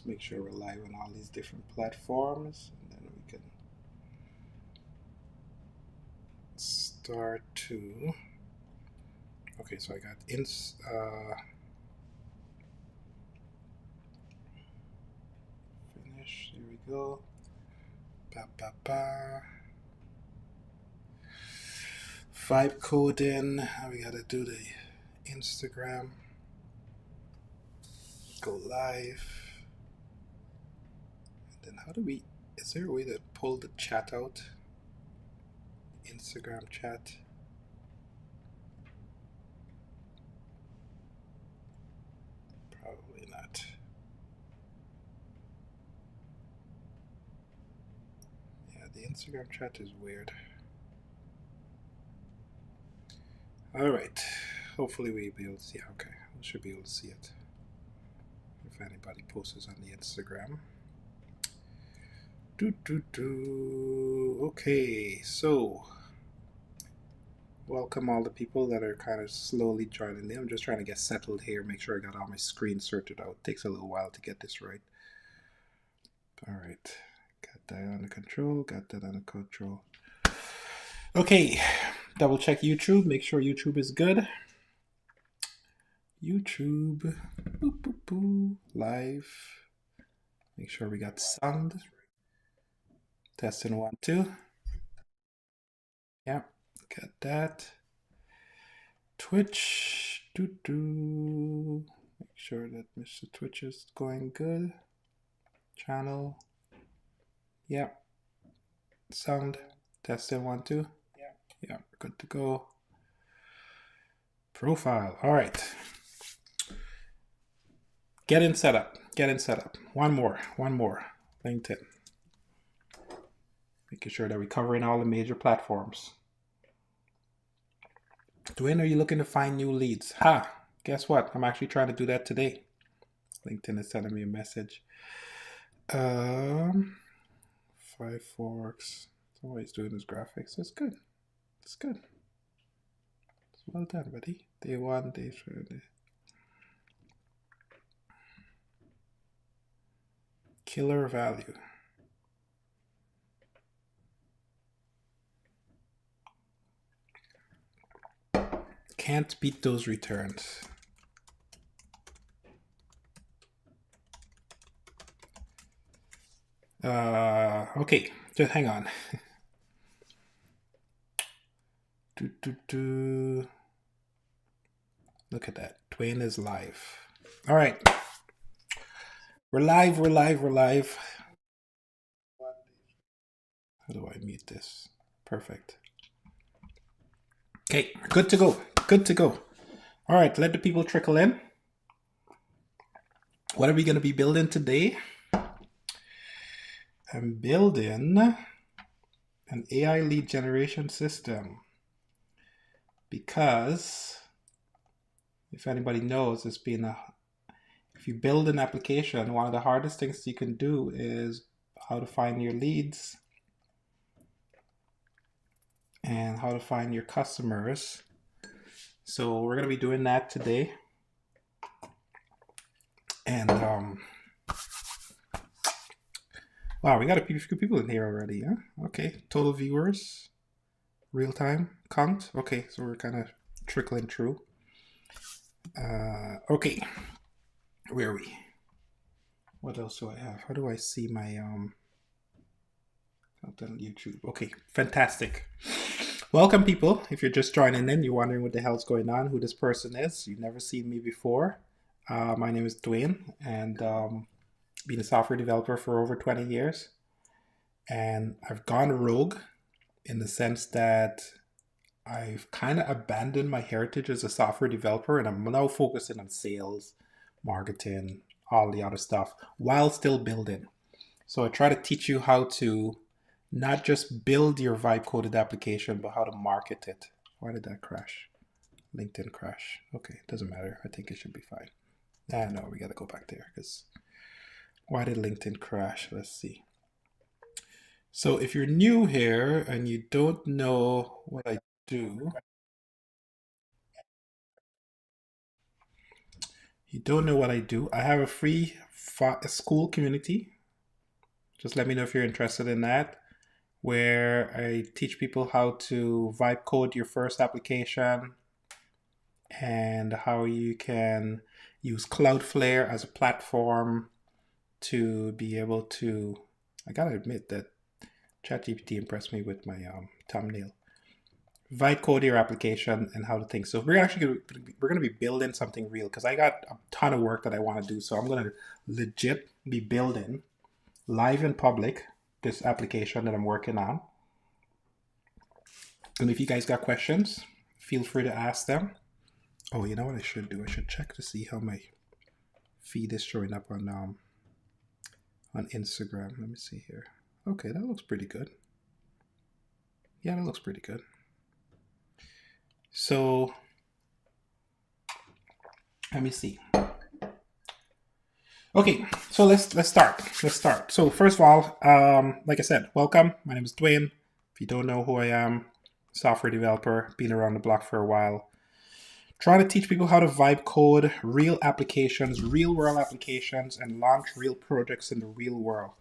Let's make sure we're live on all these different platforms, and then we can start to. Okay, so I got finish. Here we go. Ba ba ba. Vibe coding. Now we gotta do the Instagram. Go live. And then how do we? Is there a way to pull the chat out? Instagram chat. Probably not. Yeah, the Instagram chat is weird. All right. Hopefully we'll be able to see. Okay, we should be able to see it. If anybody posts on the Instagram. Okay, so welcome all the people that are kind of slowly joining in. I'm just trying to get settled here, make sure I got all my screens sorted out. It takes a little while to get this right. All right, got that under control, got that under control. Okay, double check YouTube, make sure YouTube is good. YouTube, boop, boop, boop, live. Make sure we got sound. Testing 1, 2. Yeah, got that. Twitch, make sure that Mr. Twitch is going good. Channel, yeah. Sound, testing 1, 2. Yeah, good to go. Profile, all right. Getting set up. One more. LinkedIn. Making sure that we're covering all the major platforms. Dwayne, are you looking to find new leads? Guess what? I'm actually trying to do that today. LinkedIn is sending me a message. Five Forks. Somebody's doing his graphics. That's good. It's well done, buddy. Day 1, day 2. Killer value. Can't beat those returns. Okay, just hang on. Look at that. Dwayne is live. All right. We're live. How do I mute this? Perfect. Okay, good to go. All right, let the people trickle in. What are we going to be building today? I'm building an AI lead generation system because if anybody knows, if you build an application, one of the hardest things you can do is how to find your leads and how to find your customers. So we're going to be doing that today. And wow, we got a few people in here already. Huh? Okay, total viewers, real time count. Okay, so we're kind of trickling through. Okay, where are we? What else do I have? How do I see my on YouTube? Okay, fantastic. Welcome, people. If you're just joining in, you're wondering what the hell's going on, who this person is, you've never seen me before. My name is Dwayne, and been a software developer for over 20 years. And I've gone rogue in the sense that I've kind of abandoned my heritage as a software developer, and I'm now focusing on sales, marketing, all the other stuff, while still building. So I try to teach you how to not just build your vibe coded application, but how to market it. Why did that crash? LinkedIn crash. Okay, doesn't matter. I think it should be fine. No, we got to go back there because why did LinkedIn crash? Let's see. So if you're new here and you don't know what I do, You don't know what I do. I have a free school community. Just let me know if you're interested in that, where I teach people how to vibe code your first application and how you can use Cloudflare as a platform to be able to. I gotta admit that ChatGPT impressed me with my thumbnail. Vibe code your application and how to think. So we're gonna be building something real because I got a ton of work that I want to do. So I'm gonna legit be building live in public this application that I'm working on. And if you guys got questions, feel free to ask them. Oh, you know what I should do? I should check to see how my feed is showing up on Instagram. Let me see here. Okay, that looks pretty good. Yeah, that looks pretty good. So let me see. Okay, so let's start. Let's start. So first of all, like I said, welcome. My name is Dwayne. If you don't know who I am, software developer, been around the block for a while. Trying to teach people how to vibe code real applications, real world applications, and launch real projects in the real world.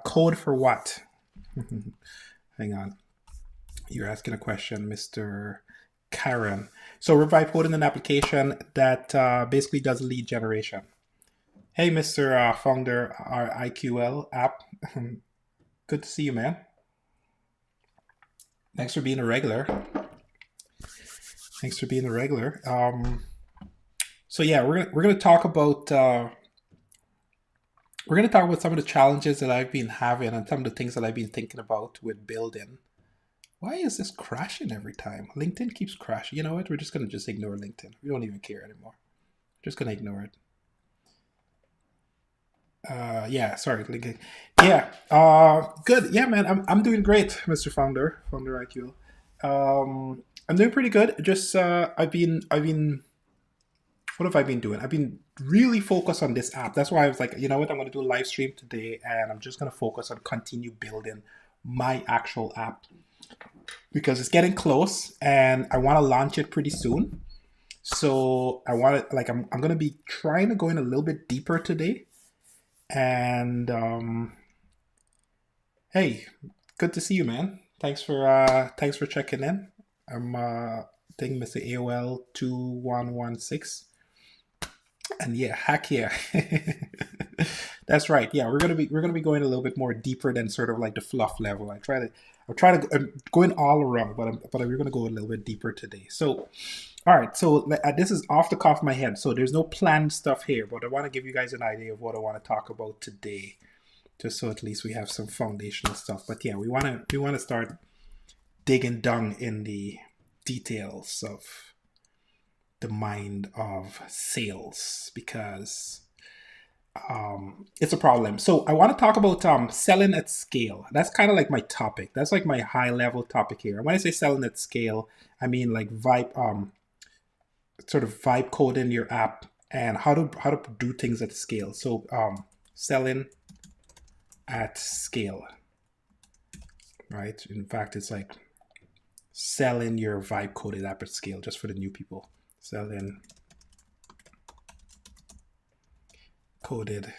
Code for what? Hang on. You're asking a question, Mr. Karen. So we're vibe coding an application that basically does lead generation. Hey, Mr. Founder, our IQL app. Good to see you, man. Thanks for being a regular. Thanks for being a regular. So yeah, we're gonna talk about some of the challenges that I've been having and some of the things that I've been thinking about with building. Why is this crashing every time? LinkedIn keeps crashing. You know what? We're just gonna ignore LinkedIn. We don't even care anymore. We're just gonna ignore it. Yeah, sorry, LinkedIn. Yeah, good. Yeah, man, I'm doing great, Mr. Founder IQ. I'm doing pretty good. Just I've been what have I been doing? I've been really focused on this app. That's why I was like, you know what, I'm going to do a live stream today, and I'm just going to focus on continue building my actual app because it's getting close, and I want to launch it pretty soon. So I want to I'm going to be trying to go in a little bit deeper today, and hey, good to see you, man. Thanks for checking in. I'm thank Mr. AOL 2116. And yeah, heck yeah. That's right. Yeah, we're gonna be going a little bit more deeper than sort of like the fluff level. I'm going all around, but we're gonna go a little bit deeper today. So, all right. So this is off the cuff of my head. So there's no planned stuff here, but I want to give you guys an idea of what I want to talk about today, just so at least we have some foundational stuff. But yeah, we want to start digging down in the details of the mind of sales because it's a problem. So I want to talk about selling at scale. That's kind of like my topic. That's like my high level topic here. And when I say selling at scale, I mean like sort of vibe coding your app and how to do things at scale. So selling at scale, right? In fact, it's like selling your vibe coded app at scale, just for the new people. Selling coded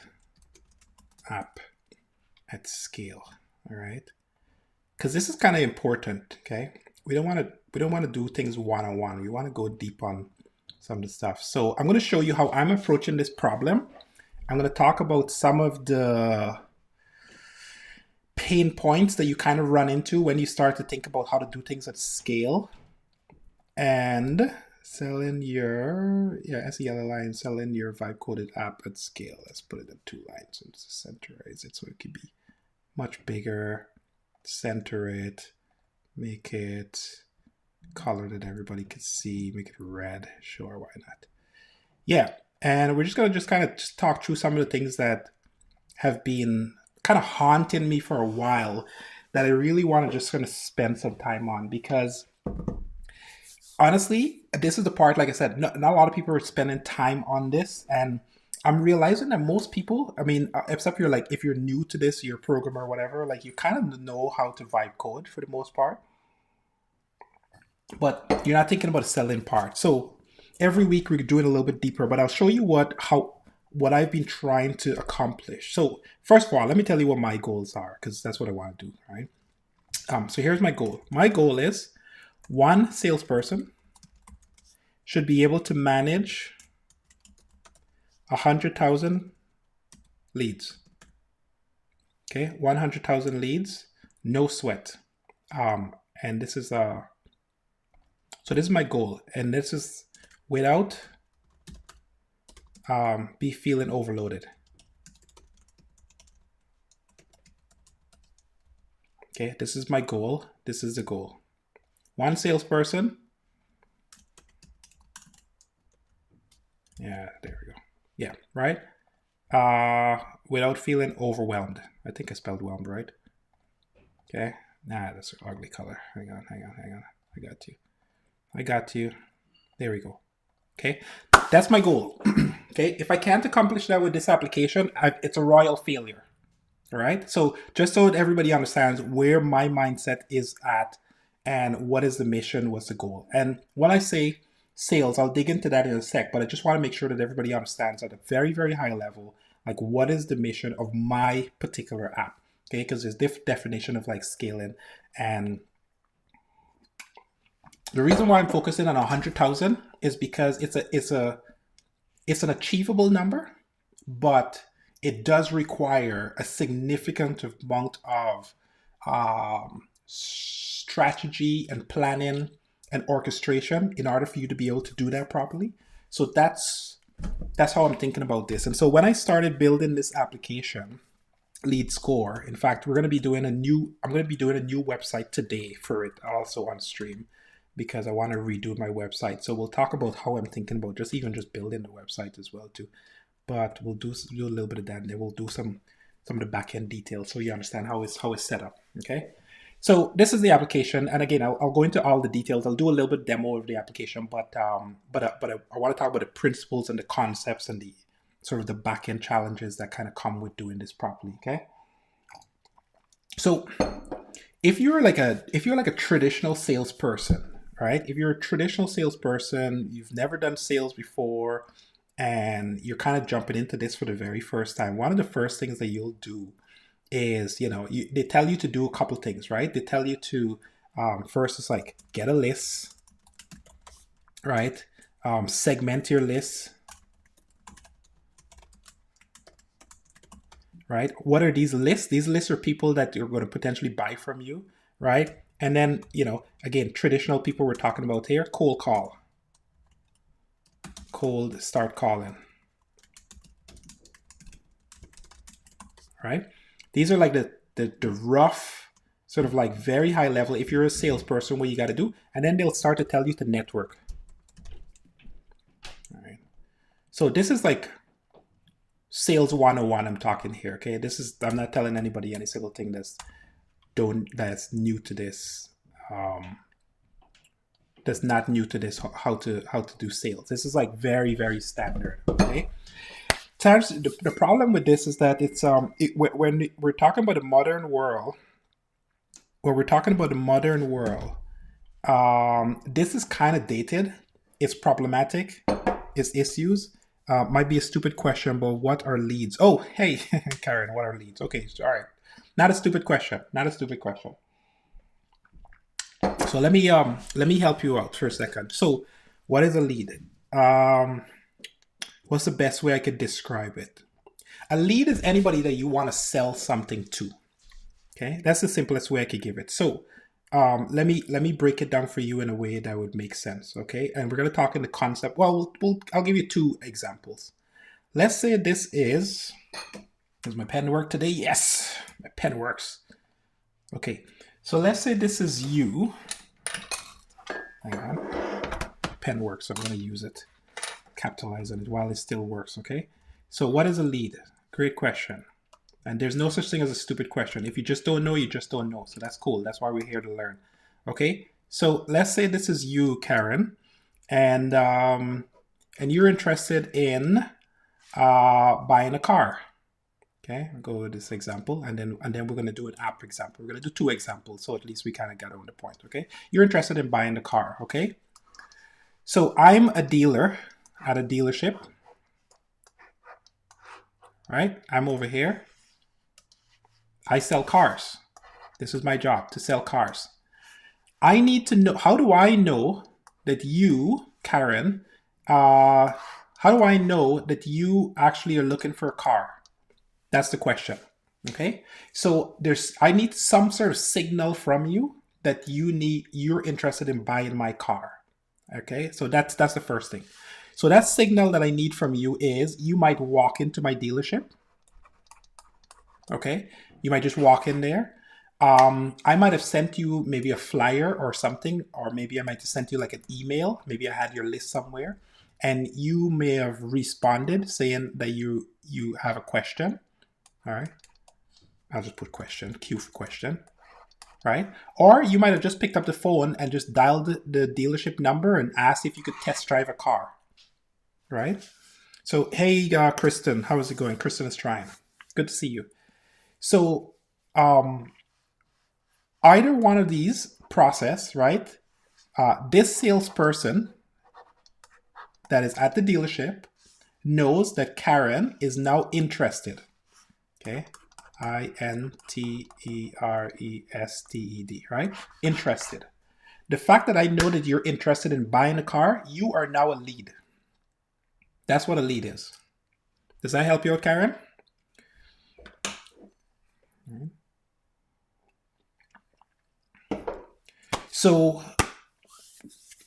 app at scale. All right, because this is kind of important. Okay, we don't want to do things one-on-one. We want to go deep on some of the stuff. So I'm going to show you how I'm approaching this problem. I'm going to talk about some of the pain points that you kind of run into when you start to think about how to do things at scale, and selling your SELLI and selling your vibe coded app at scale. Let's put it in 2 lines and centerize it so it could be much bigger. Center it, make it color that everybody could see, make it red. Sure, why not? Yeah, and we're just gonna kind of talk through some of the things that have been kind of haunting me for a while that I really want to just kind of spend some time on, because honestly, this is the part, like I said, not a lot of people are spending time on this, and I'm realizing that most people, I mean, except if you're new to this, you're a programmer or whatever, like you kind of know how to vibe code for the most part, but you're not thinking about the selling part. So every week we're doing a little bit deeper, but I'll show you what I've been trying to accomplish. So first of all, let me tell you what my goals are, because that's what I want to do, right? So here's my goal. My goal is one salesperson should be able to manage 100,000 leads. Okay, 100,000 leads, no sweat. And this is so this is my goal, and this is without be feeling overloaded. Okay, this is my goal. This is the goal. One salesperson. Yeah, there we go. Yeah, right. Without feeling overwhelmed. I think I spelled whelmed right. Okay. Nah, that's an ugly color. Hang on. I got you. There we go. Okay. That's my goal. Okay. If I can't accomplish that with this application, it's a royal failure. All right. So just so that everybody understands where my mindset is at and what is the mission, what's the goal. And when I say sales, I'll dig into that in a sec, but I just want to make sure that everybody understands at a very, very high level, like what is the mission of my particular app. Okay. Because there's definition of like scaling, and the reason why I'm focusing on 100,000 is because it's an achievable number, but it does require a significant amount of strategy and planning and orchestration in order for you to be able to do that properly. So that's how I'm thinking about this. And so when I started building this application, Lead Score, in fact, I'm going to be doing a new website today for it, also on stream, because I want to redo my website. So we'll talk about how I'm thinking about just building the website as well too. But we'll do a little bit of that, and then we'll do some of the back end details so you understand how it's set up. Okay. So this is the application, and again, I'll go into all the details. I'll do a little bit demo of the application, but I want to talk about the principles and the concepts and the sort of the back end challenges that kind of come with doing this properly. Okay. So if you're like a traditional salesperson, right? If you're a traditional salesperson, you've never done sales before, and you're kind of jumping into this for the very first time, one of the first things that you'll do is, they tell you to do a couple things, right? They tell you to, first it's like get a list, right? Segment your list, right? What are these lists? These lists are people that you're going to potentially buy from you, right? And then, again, traditional people we're talking about here, cold start calling, right? These are like the rough, sort of like very high level, if you're a salesperson, what you got to do. And then they'll start to tell you to network. All right. So this is like sales 101 I'm talking here, okay? I'm not telling anybody any single thing that's new to this. That's not new to this, how to do sales. This is like very, very standard, okay? The problem with this is that it's when we're talking about the modern world, this is kind of dated. It's problematic. It's issues. Might be a stupid question, but what are leads? Oh, hey, Karen, what are leads? Okay, all right. Not a stupid question. So let me help you out for a second. So what is a lead? What's the best way I could describe it? A lead is anybody that you want to sell something to. Okay, that's the simplest way I could give it. So let me break it down for you in a way that would make sense. Okay, and we're going to talk in the concept. Well, I'll give you two examples. Let's say this is. Does my pen work today? Yes, my pen works. Okay, so let's say this is you. Hang on, pen works, so I'm going to use it. Capitalize on it while it still works. Okay, so what is a lead? Great question. And there's no such thing as a stupid question. If you just don't know, you just don't know. So that's cool. That's why we're here to learn. Okay, so let's say this is you, Karen, and you're interested in buying a car. Okay, I'll go with this example, and then we're going to do an app example. We're going to do two examples, so at least we kind of got on the point. Okay, you're interested in buying the car. Okay, So I'm a dealer at a dealership, right? I'm over here. I sell cars. This is my job, to sell cars. I need to know, how do I know that you, Karen, how do I know that you actually are looking for a car? That's the question. Okay. So I need some sort of signal from you that you're interested in buying my car. Okay. So that's the first thing. So that signal that I need from you is you might walk into my dealership. Okay. You might just walk in there. I might have sent you maybe a flyer or something, or maybe I might have sent you like an email. Maybe I had your list somewhere, and you may have responded saying that you have a question. All right. I'll just put question, Q for question, right? Or you might have just picked up the phone and just dialed the dealership number and asked if you could test drive a car, right? So, hey, Kristen, how is it going? Kristen is trying. Good to see you. So, either one of these process, right? This salesperson that is at the dealership knows that Karen is now interested. Okay. INTERESTED, right? Interested. The fact that I know that you're interested in buying a car, you are now a lead. That's what a lead is. Does that help you out, Karen? So,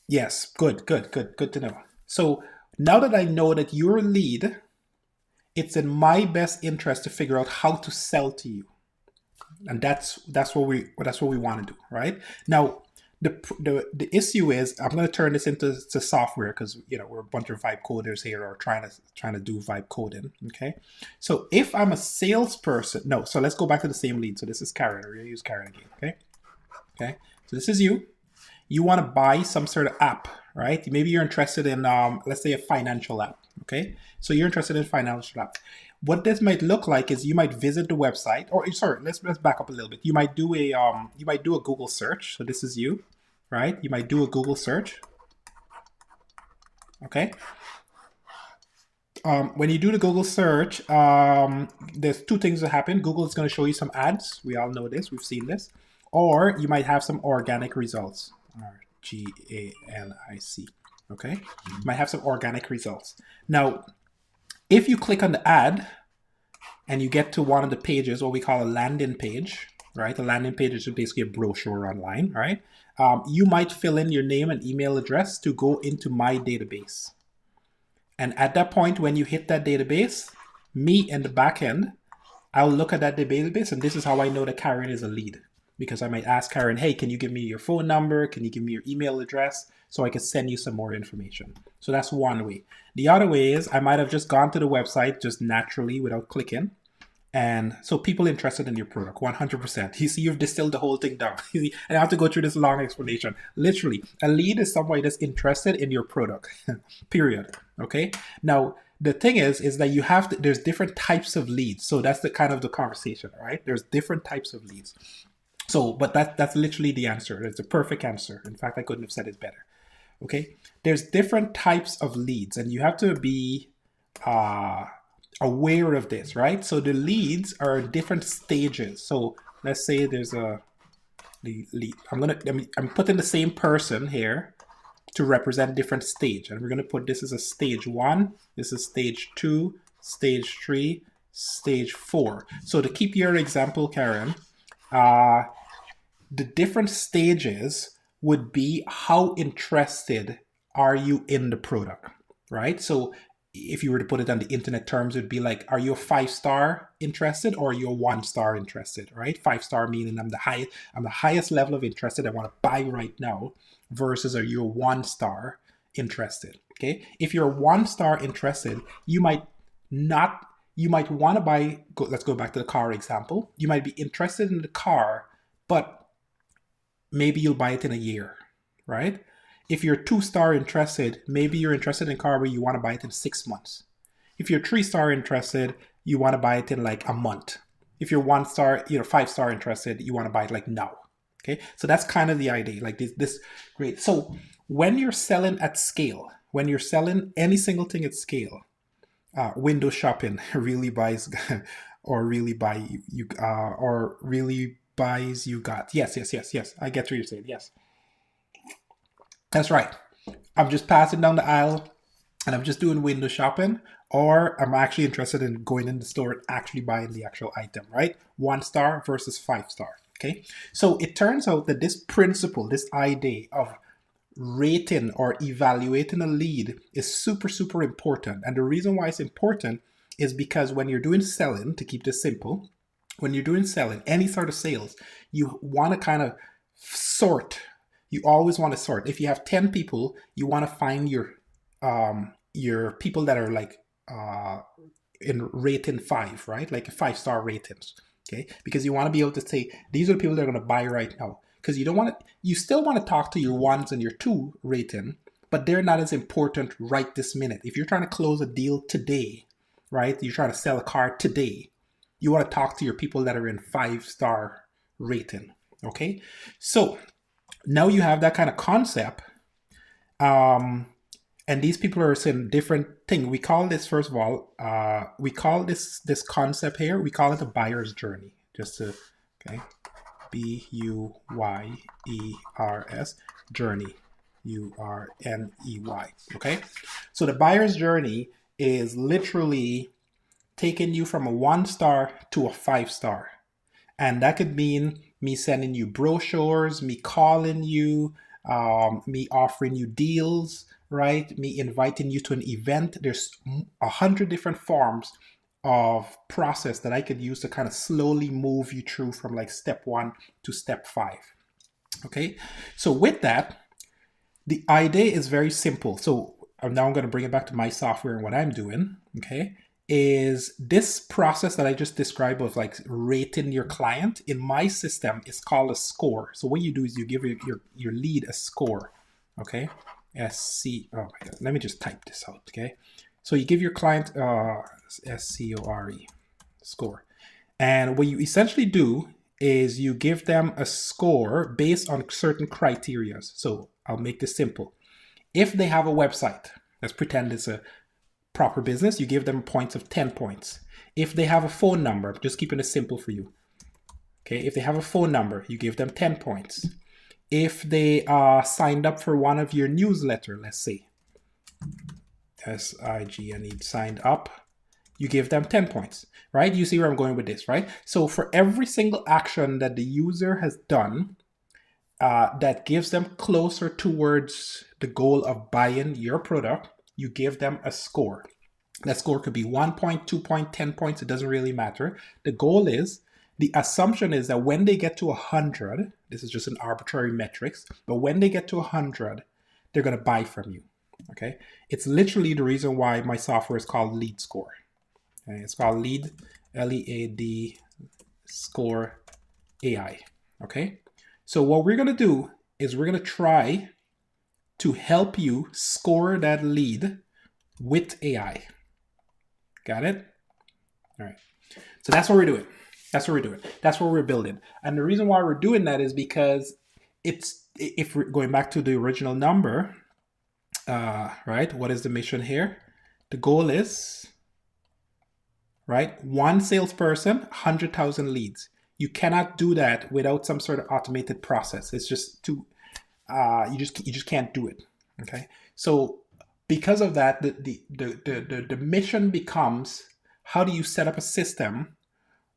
yes, good to know. So now that I know that you're a lead, it's in my best interest to figure out how to sell to you, and that's what we want to do, right? Now, the issue is I'm going to turn this into software because we're a bunch of vibe coders here, or trying to do vibe coding. Okay, so if I'm a salesperson, no, so let's go back to the same lead. So this is Karen. We're going to use Karen again. Okay. So this is you. You want to buy some sort of app, right? Maybe you're interested in, let's say, a financial app. Okay, so you're interested in financial app. What this might look like is you might visit the website, or sorry, let's back up a little bit. You might do a Google search. So this is you, right? You might do a Google search. Okay. When you do the Google search, there's two things that happen. Google is going to show you some ads. We all know this. We've seen this. Or you might have some organic results. RGALIC. Okay. You might have some organic results. Now, if you click on the ad and you get to one of the pages, what we call a landing page, right? A landing page is basically a brochure online, right? You might fill in your name and email address to go into my database. And at that point, when you hit that database, me in the back end, I'll look at that database, and this is how I know that Karen is a lead. Because I might ask Karen, hey, can you give me your phone number? Can you give me your email address so I can send you some more information? So that's one way. The other way is I might have just gone to the website just naturally without clicking. And so people interested in your product, 100%. You see, you've distilled the whole thing down. And I have to go through this long explanation. Literally, a lead is somebody that's interested in your product, period. Okay. Now, the thing is that there's different types of leads. So that's the kind of the conversation, right? There's different types of leads. So, but that's literally the answer. It's the perfect answer. In fact, I couldn't have said it better. Okay. There's different types of leads, and you have to be aware of this, right? So the leads are different stages. So let's say there's the lead. I'm putting the same person here to represent different stage, and we're going to put this as a stage 1. This is stage 2, stage 3, stage 4. So to keep your example, Karen, the different stages would be how interested are you in the product, right? So if you were to put it on the internet terms, it would be like, are you a 5-star interested or are you a 1-star interested, right? 5-star meaning I'm the highest level of interested. I want to buy right now, versus are you a 1-star interested? Okay. If you're a 1-star interested, you might want to buy, let's go back to the car example. You might be interested in the car, but maybe you'll buy it in a year, right? If you're 2-star interested, maybe you're interested in a car where you want to buy it in 6 months. If you're 3-star interested, you want to buy it in like a month. If you're 1-star, 5-star interested, you want to buy it like now. Okay, so that's kind of the idea. Like this great. So when you're selling at scale, when you're selling any single thing at scale, window shopping really buys or really buy you or really buys you got. Yes. I get what you're saying. Yes, that's right. I'm just passing down the aisle and I'm just doing window shopping, or I'm actually interested in going in the store and actually buying the actual item, right? 1 star versus 5 star. Okay. So it turns out that this principle, this idea of rating or evaluating a lead is super, super important. And the reason why it's important is because when you're doing selling, to keep this simple, when you're doing selling, any sort of sales, you want to kind of sort. You always want to sort. If you have 10 people, you want to find your people that are like in rating 5, right? Like 5 star ratings. Okay, because you want to be able to say these are the people that are going to buy right now. Because you don't want to, you still want to talk to your 1s and your 2 rating, but they're not as important right this minute. If you're trying to close a deal today, right? You're trying to sell a car today, you want to talk to your people that are in 5 star rating. Okay, so now you have that kind of concept. And these people are saying different thing. We call this, first of all, we call this concept here, we call it a buyer's journey. Just to, okay, BUYERS journey, URNEY. Okay, so the buyer's journey is literally taking you from a 1 star to a 5 star, and that could mean me sending you brochures, me calling you, me offering you deals, right? Me inviting you to an event. There's 100 different forms of process that I could use to kind of slowly move you through from like step 1 to step 5. Okay, so with that, the idea is very simple. So now I'm going to bring it back to my software and what I'm doing. Okay, is this process that I just described of like rating your client in my system is called a score. So what you do is you give your lead a score. Okay, SC. Oh my God, let me just type this out. Okay, so you give your client SCORE score, and what you essentially do is you give them a score based on certain criteria. So I'll make this simple. If they have a website, let's pretend it's a proper business, you give them points of 10 points. If they have a phone number, just keeping it simple for you. Okay, if they have a phone number, you give them 10 points. If they signed up for one of your newsletter, let's say, SIGNE signed up, you give them 10 points, right? You see where I'm going with this, right? So for every single action that the user has done that gives them closer towards the goal of buying your product, you give them a score. That score could be 1 point, 2 point, 10 points. It doesn't really matter. The goal is, the assumption is that when they get to 100, this is just an arbitrary metrics, but when they get to 100, they're going to buy from you. Okay, it's literally the reason why my software is called Lead Score. Okay? It's called Lead, LEAD Score AI. Okay, so what we're going to do is we're going to try to help you score that lead with AI. Got it? All right. So that's what we're doing. That's what we're doing. That's what we're building. And the reason why we're doing that is because it's, if we're going back to the original number, right? What is the mission here? The goal is, right? 1 salesperson, 100,000 leads. You cannot do that without some sort of automated process. It's just too, you just can't do it. Okay. So because of that, the mission becomes, how do you set up a system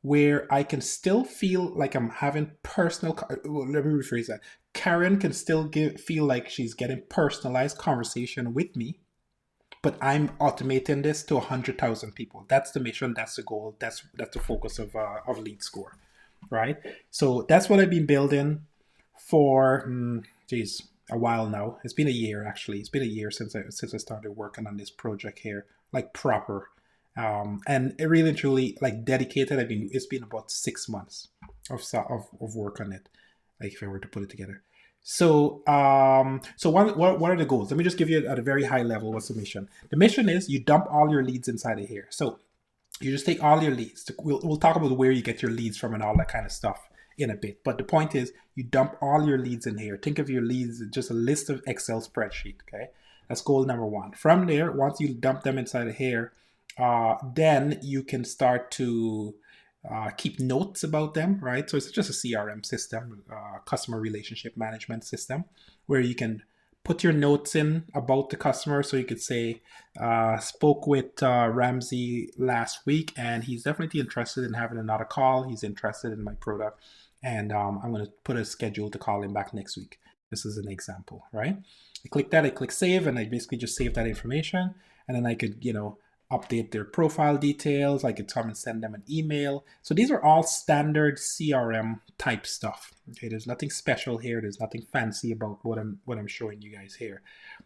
where I can still feel like I'm having personal, well, let me rephrase that. Karen can still feel like she's getting personalized conversation with me, but I'm automating this to 100,000 people. That's the mission. That's the goal. That's the focus of Lead Score, right? So that's what I've been building for, a while now. It's been a year, actually. It's been a year since I started working on this project here, like proper. And it really truly like dedicated. It's been about 6 months of work on it, like if I were to put it together. So what are the goals? Let me just give you at a very high level what's the mission. The mission is you dump all your leads inside of here. So you just take all your leads. We'll talk about where you get your leads from and all that kind of stuff in a bit. But the point is, you dump all your leads in here. Think of your leads as just a list of Excel spreadsheet. Okay, that's goal number one. From there, once you dump them inside of here, then you can start to keep notes about them, right? So it's just a CRM system, customer relationship management system, where you can put your notes in about the customer. So you could say, spoke with Ramsey last week, and he's definitely interested in having another call. He's interested in my product, and I'm going to put a schedule to call him back next week. This is an example, right? I click that, I click save, and I basically just save that information, and then I could, update their profile details. I could come and send them an email. So these are all standard CRM type stuff. Okay, there's nothing special here. There's nothing fancy about what I'm showing you guys here.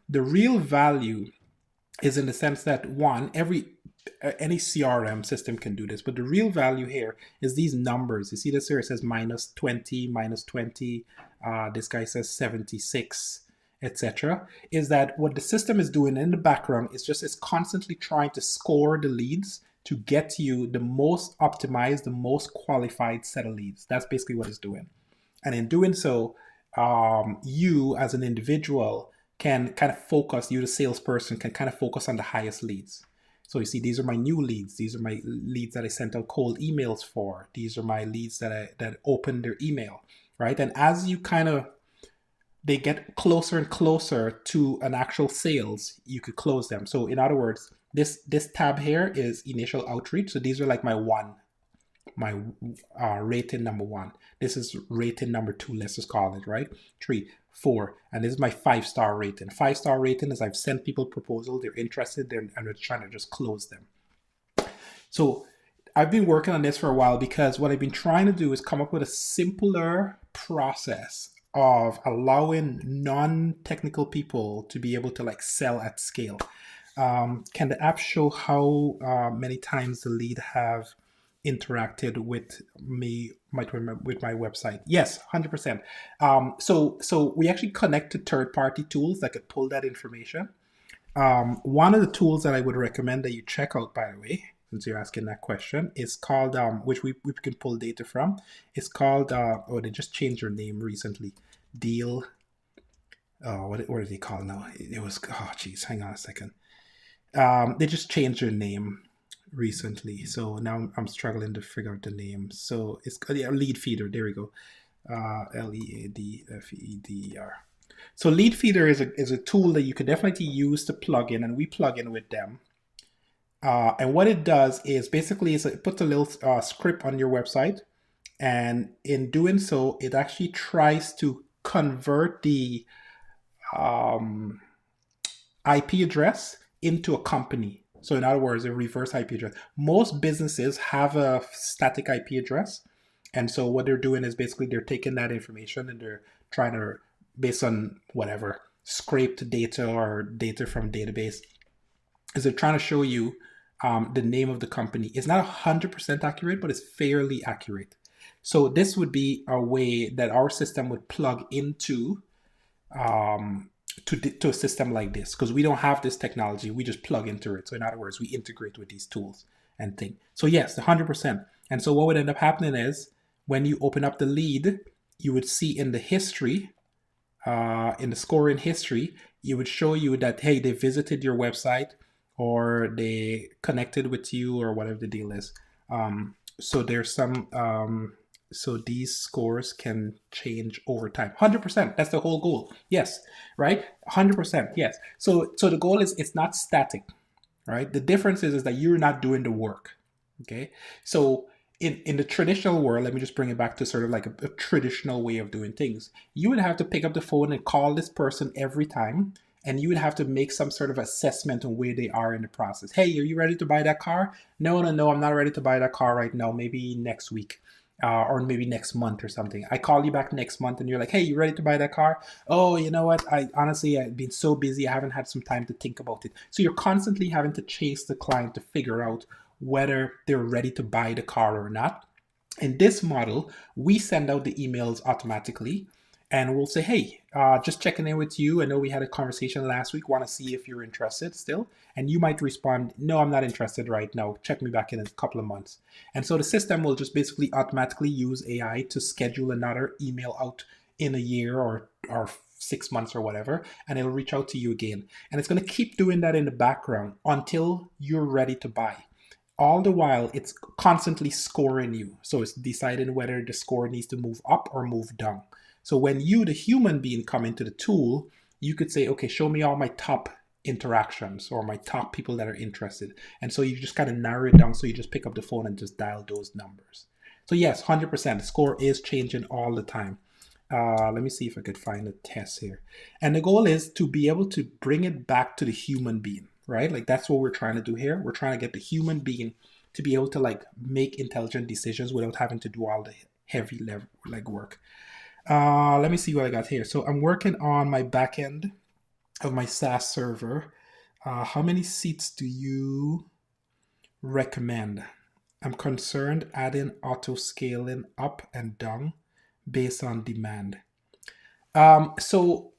The real value is in the sense that one, any CRM system can do this, but the real value here is these numbers. You see this here? It says minus 20, minus 20. This guy says 76. Etc. Is that what the system is doing in the background is just it's constantly trying to score the leads to get you the most optimized, the most qualified set of leads. That's basically what it's doing. And in doing so, you as an individual can kind of focus, you the salesperson can kind of focus on the highest leads. So you see, these are my new leads. These are my leads that I sent out cold emails for. These are my leads that opened their email, right? And as you they get closer and closer to an actual sales, you could close them. So in other words, this tab here is initial outreach. So these are like my rating number one. This is rating number two, let's just call it, right? 3, 4, and this is my 5-star rating. 5-star rating is I've sent people proposal, they're interested, and we're trying to just close them. So I've been working on this for a while because what I've been trying to do is come up with a simpler process of allowing non-technical people to be able to sell at scale. Can the app show how many times the lead have interacted with me, with my website? Yes, 100%. So we actually connect to third-party tools that could pull that information. One of the tools that I would recommend that you check out, by the way, since you're asking that question, is called, which we can pull data from. It's called, they just changed their name recently. Deal. What is it called now? It was, hang on a second. They just changed their name recently. So now I'm struggling to figure out the name. So it's Lead Feeder. There we go. LEADFEDR. So Lead Feeder is a tool that you could definitely use to plug in, and we plug in with them. And what it does is basically it puts a little script on your website, and in doing so, it actually tries to convert the IP address into a company. So in other words, a reverse IP address. Most businesses have a static IP address, and so what they're doing is basically they're taking that information and they're trying to, based on whatever, scraped data or data from database, is they're trying to show you the name of the company. It's not 100% accurate, but it's fairly accurate. So this would be a way that our system would plug into to a system like this, because we don't have this technology. We just plug into it. So in other words, we integrate with these tools and things. So yes, 100%. And so what would end up happening is when you open up the lead, you would see in the history, in the scoring history, it would show you that, hey, they visited your website or they connected with you or whatever the deal is. So there's some, so these scores can change over time. 100%, that's the whole goal. Yes, right? 100%, yes. So the goal is it's not static, right? The difference is that you're not doing the work, okay? So in the traditional world, let me just bring it back to sort of like a traditional way of doing things. You would have to pick up the phone and call this person every time, and you would have to make some sort of assessment on where they are in the process. Hey, are you ready to buy that car? No, I'm not ready to buy that car right now. Maybe next week. Or maybe next month or something. I call you back next month and you're like, hey, you ready to buy that car? Oh, you know what? I've been so busy. I haven't had some time to think about it. So you're constantly having to chase the client to figure out whether they're ready to buy the car or not. In this model, we send out the emails automatically. and we'll say, hey, just checking in with you. I know we had a conversation last week. Want to see if you're interested still. And you might respond, no, I'm not interested right now. Check me back in a couple of months. And so the system will just basically automatically use AI to schedule another email out in a year or 6 months or whatever, and it'll reach out to you again. And it's going to keep doing that in the background until you're ready to buy. All the while, it's constantly scoring you. So it's deciding whether the score needs to move up or move down. So when you, the human being, come into the tool, you could say, okay, show me all my top interactions or my top people that are interested. And so you just kind of narrow it down. So you just pick up the phone and just dial those numbers. So yes, 100%. The score is changing all the time. Let me see if I could find a test here. And the goal is to be able to bring it back to the human being, right? Like that's what we're trying to do here. We're trying to get the human being to be able to like make intelligent decisions without having to do all the heavy like work. Let me see what I got here. So I'm working on my back end of my SaaS server. How many seats do you recommend? I'm concerned adding auto scaling up and down based on demand. So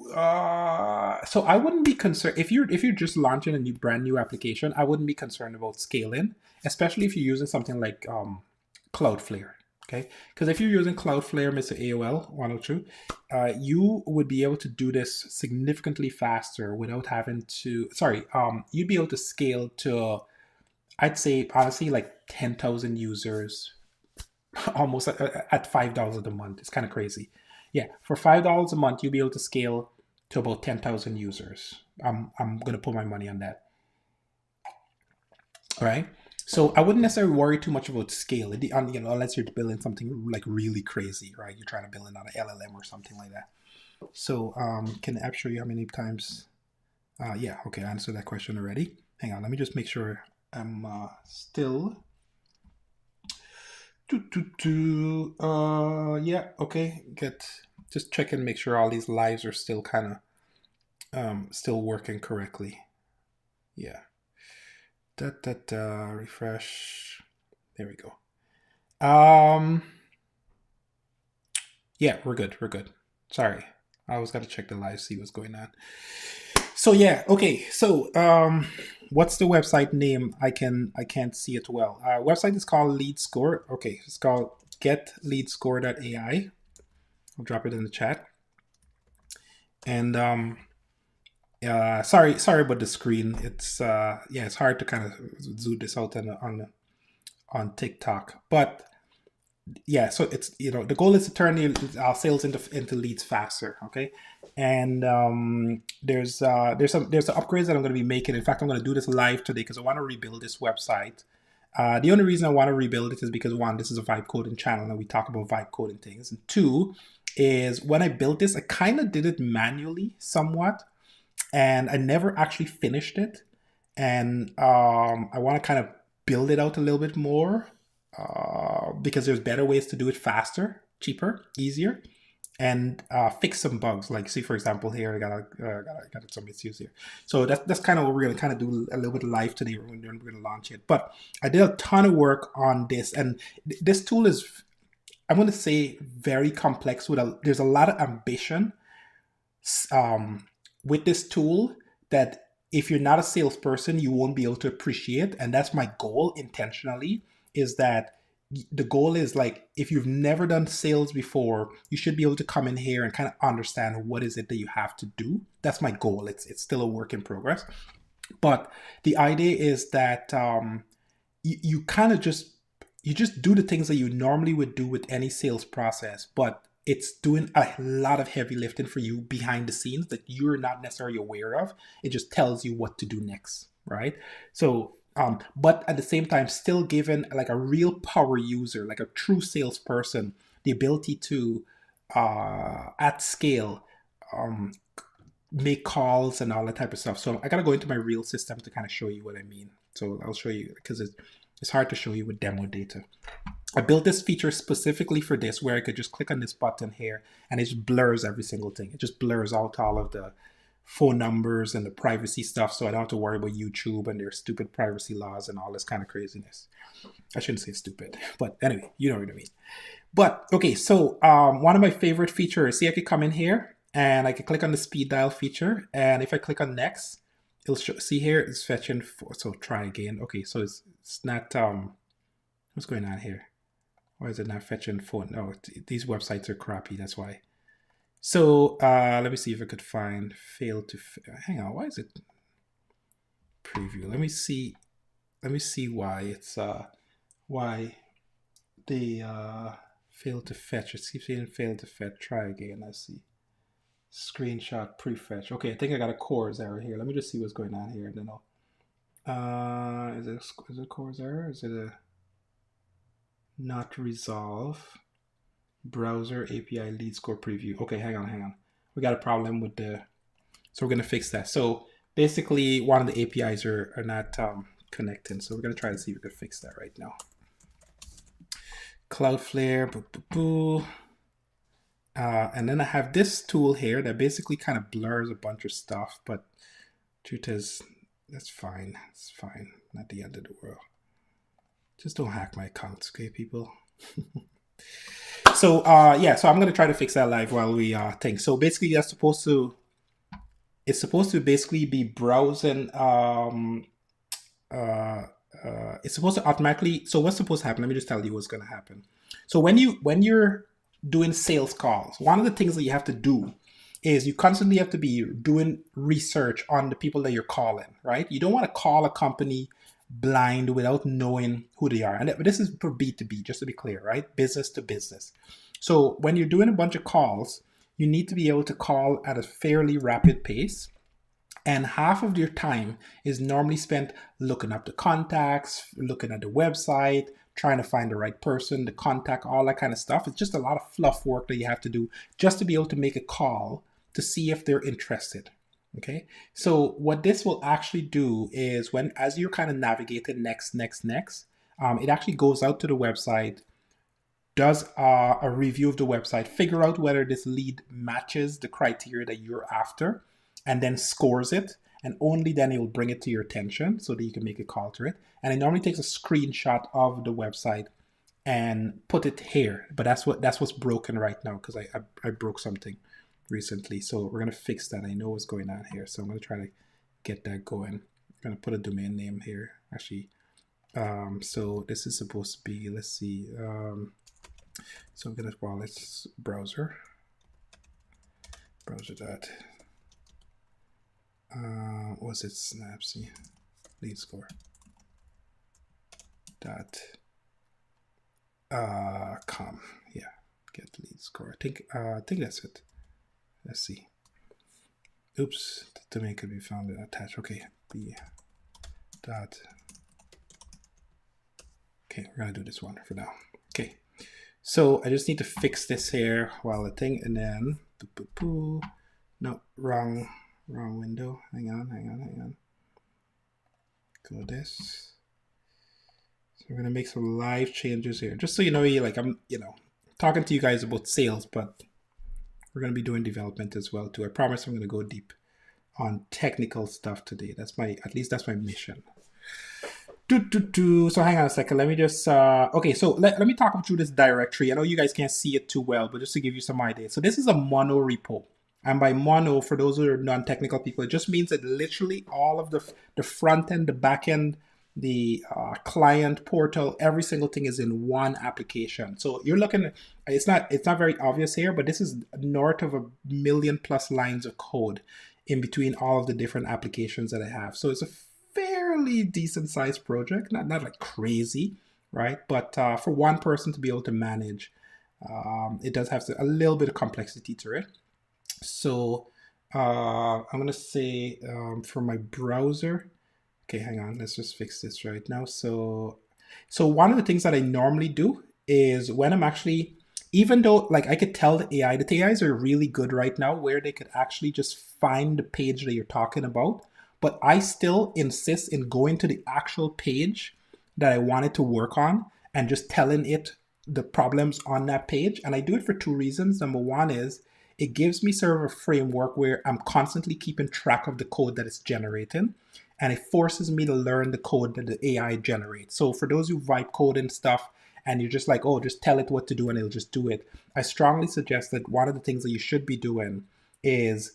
I wouldn't be concerned if you're just launching a brand new application. I wouldn't be concerned about scaling, especially if you're using something like Cloudflare. Okay, because if you're using Cloudflare, Mr. AOL 102, you would be able to do this significantly faster without having to. Sorry, you'd be able to scale to, I'd say honestly, like 10,000 users, almost at $5 a month. It's kind of crazy. Yeah, for $5 a month, you'll be able to scale to about 10,000 users. I'm gonna put my money on that. All right. So I wouldn't necessarily worry too much about scale, unless you're building something like really crazy, right? You're trying to build another LLM or something like that. So can the app show you how many times? Yeah, okay, I answered that question already. Hang on, let me just make sure I'm still. Yeah, okay, just check and make sure all these lives are still kind of still working correctly. Yeah. Refresh. There we go. Yeah, we're good. We're good. Sorry. I always got to check the live, see what's going on. So yeah, okay. So what's the website name? I can't see it well. Website is called Lead Score. Okay, it's called getleadscore.ai. I'll drop it in the chat. And sorry about the screen. It's it's hard to kind of zoom this out on TikTok, but yeah, so it's the goal is to turn our sales into leads faster. Okay, and there's some upgrades that I'm going to be making. In fact, I'm going to do this live today because I want to rebuild this website. The only reason I want to rebuild it is because one, this is a vibe coding channel and we talk about vibe coding things, and two is when I built this, I kind of did it manually somewhat, and I never actually finished it, and I want to kind of build it out a little bit more. Because there's better ways to do it faster, cheaper, easier, and fix some bugs. Like, see, for example, here I got some issues here. So that's kind of what we're gonna kind of do a little bit live today. We're gonna launch it. But I did a ton of work on this, and this tool is, I'm gonna say, very complex. There's a lot of ambition with this tool that if you're not a salesperson, you won't be able to appreciate. And that's my goal intentionally. Is that the goal is like, if you've never done sales before, you should be able to come in here and kind of understand what is it that you have to do. That's my goal. It's still a work in progress. But the idea is that you kind of just do the things that you normally would do with any sales process, but it's doing a lot of heavy lifting for you behind the scenes that you're not necessarily aware of. It just tells you what to do next, right? So but at the same time, still giving like a real power user, like a true salesperson, the ability to at scale make calls and all that type of stuff. So I gotta go into my real system to kind of show you what I mean. So I'll show you, because it's hard to show you with demo data. I built this feature specifically for this, where I could just click on this button here and it just blurs every single thing. It just blurs out all of the phone numbers and the privacy stuff, so I don't have to worry about YouTube and their stupid privacy laws and all this kind of craziness. I shouldn't say stupid, but anyway, you know what I mean. But okay, so one of my favorite features, see I could come in here and I could click on the speed dial feature. And if I click on next, it'll show, see here it's fetching for, so try again. Okay, so it's not, what's going on here? Why is it not fetching phone? No, these websites are crappy, that's why. So let me see if I could find fail to, hang on, why is it preview? Let me see why it's, why they failed to fetch. It keeps saying failed to fetch. Try again. Let's see. Screenshot prefetch. Okay, I think I got a CORS error here. Let me just see what's going on here, and then I'll. Is it a CORS error? Is it a not resolve browser API lead score preview? Okay, hang on. We got a problem with the. So we're gonna fix that. So basically, one of the APIs are not connecting. So we're gonna try to see if we can fix that right now. Cloudflare, and then I have this tool here that basically kind of blurs a bunch of stuff, but truth is, that's fine. It's fine. Not the end of the world. Just don't hack my accounts, okay, people? So yeah, so I'm gonna try to fix that live while we think. So basically, it's supposed to basically be browsing. It's supposed to automatically. So what's supposed to happen? Let me just tell you what's going to happen. So when you're doing sales calls, one of the things that you have to do is you constantly have to be doing research on the people that you're calling, right? You don't want to call a company blind without knowing who they are. And this is for B2B, just to be clear, right? Business to business. So when you're doing a bunch of calls, you need to be able to call at a fairly rapid pace. And half of your time is normally spent looking up the contacts, looking at the website, trying to find the right person, the contact, all that kind of stuff. It's just a lot of fluff work that you have to do just to be able to make a call to see if they're interested. Okay, so what this will actually do is as you're kind of navigating next, it actually goes out to the website, does a review of the website, figure out whether this lead matches the criteria that you're after, and then scores it. And only then it will bring it to your attention so that you can make a call to it. And it normally takes a screenshot of the website and put it here. But that's what's broken right now, because I broke something recently. So we're gonna fix that. I know what's going on here. So I'm gonna try to get that going. I'm gonna put a domain name here. Actually, so this is supposed to be, let's see. So I'm gonna, well, it's browser dot. Was it Snapsy lead score dot com? Yeah, get lead score. I think that's it. Let's see. Oops, the domain could be found attached. Okay, b dot. Okay, we're gonna do this one for now. Okay, so I just need to fix this here while the thing, and then no, wrong window. Hang on. Go this. So we're gonna make some live changes here, just so you know, like I'm, talking to you guys about sales, but we're gonna be doing development as well too. I promise I'm gonna go deep on technical stuff today. At least that's my mission. So hang on a second. Let me just okay. So let me talk through this directory. I know you guys can't see it too well, but just to give you some idea. So this is a mono repo. And by mono, for those who are non-technical people, it just means that literally all of the front end, the back end, the client portal, every single thing is in one application. So you're looking at, it's not very obvious here, but this is north of 1 million plus lines of code in between all of the different applications that I have. So it's a fairly decent sized project, not like crazy, right? But for one person to be able to manage, it does have a little bit of complexity to it. So I'm gonna say for my browser, okay, hang on, let's just fix this right now. So one of the things that I normally do is when I'm actually, even though like I could tell the AIs are really good right now where they could actually just find the page that you're talking about, but I still insist in going to the actual page that I wanted to work on and just telling it the problems on that page. And I do it for two reasons. Number one is it gives me sort of a framework where I'm constantly keeping track of the code that it's generating, and it forces me to learn the code that the AI generates. So for those who vibe code and stuff, and you're just like, oh, just tell it what to do and it'll just do it. I strongly suggest that one of the things that you should be doing is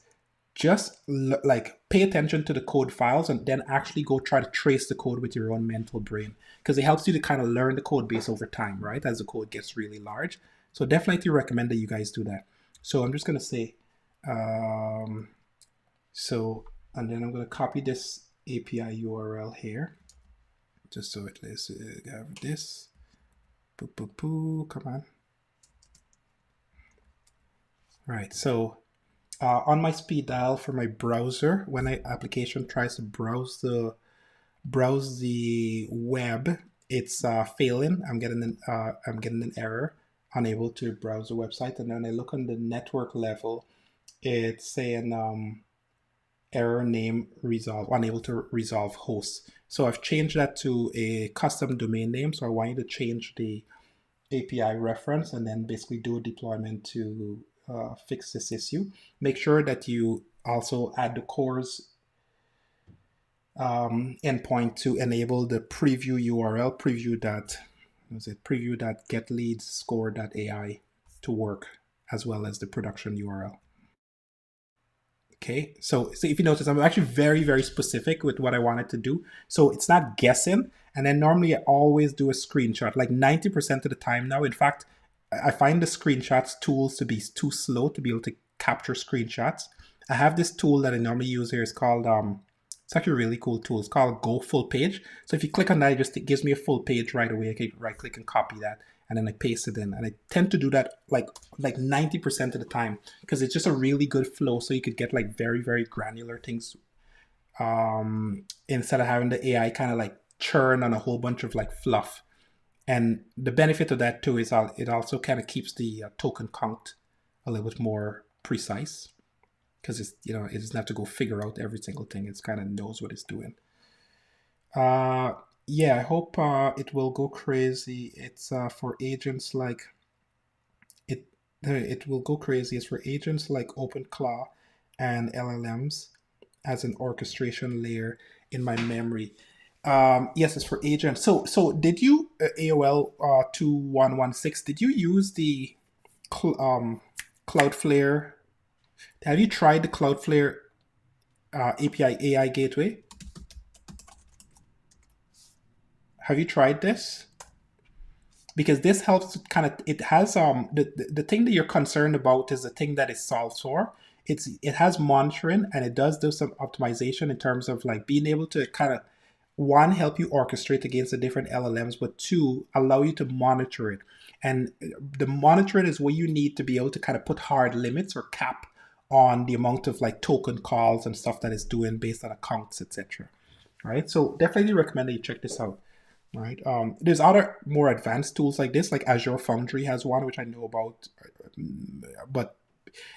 just like pay attention to the code files and then actually go try to trace the code with your own mental brain, because it helps you to kind of learn the code base over time, right? As the code gets really large. So definitely recommend that you guys do that. So I'm just going to say, and then I'm going to copy this API URL here, just so it let's have this. Come on. Right. So on my speed dial for my browser, when my application tries to browse the web, it's failing. I'm getting an error, unable to browse the website. And then I look on the network level, it's saying error name resolve, unable to resolve host. So I've changed that to a custom domain name. So I want you to change the API reference and then basically do a deployment to fix this issue. Make sure that you also add the cores endpoint to enable the preview URL, preview.getLeadsScore.ai to work, as well as the production URL. Okay, so if you notice, I'm actually very, very specific with what I wanted to do. So it's not guessing. And then normally I always do a screenshot, like 90% of the time now. In fact, I find the screenshots tools to be too slow to be able to capture screenshots. I have this tool that I normally use here. It's called, it's actually a really cool tool. It's called Go Full Page. So if you click on that, it gives me a full page right away. I can right click and copy that, and then I paste it in. And I tend to do that like 90% of the time, because it's just a really good flow. So you could get like very, very granular things instead of having the AI kind of like churn on a whole bunch of like fluff. And the benefit of that too is it also kind of keeps the token count a little bit more precise, because it's, it doesn't have to go figure out every single thing. It's kind of knows what it's doing. Yeah, I hope it will go crazy. It's for agents like it will go crazy. It's for agents like OpenClaw and LLMs as an orchestration layer in my memory. Yes, it's for agents. So did you AOL 2116? Did you use the Cloudflare? Have you tried the Cloudflare API AI gateway? Have you tried this? Because this helps to kind of, it has the thing that you're concerned about is the thing that it solves for. It has monitoring, and it does do some optimization in terms of like being able to kind of, one, help you orchestrate against the different LLMs, but two, allow you to monitor it. And the monitoring is what you need to be able to kind of put hard limits or cap on the amount of like token calls and stuff that it's doing based on accounts, etc. Right. So definitely recommend that you check this out. Right. There's other more advanced tools like this, like Azure Foundry has one, which I know about, but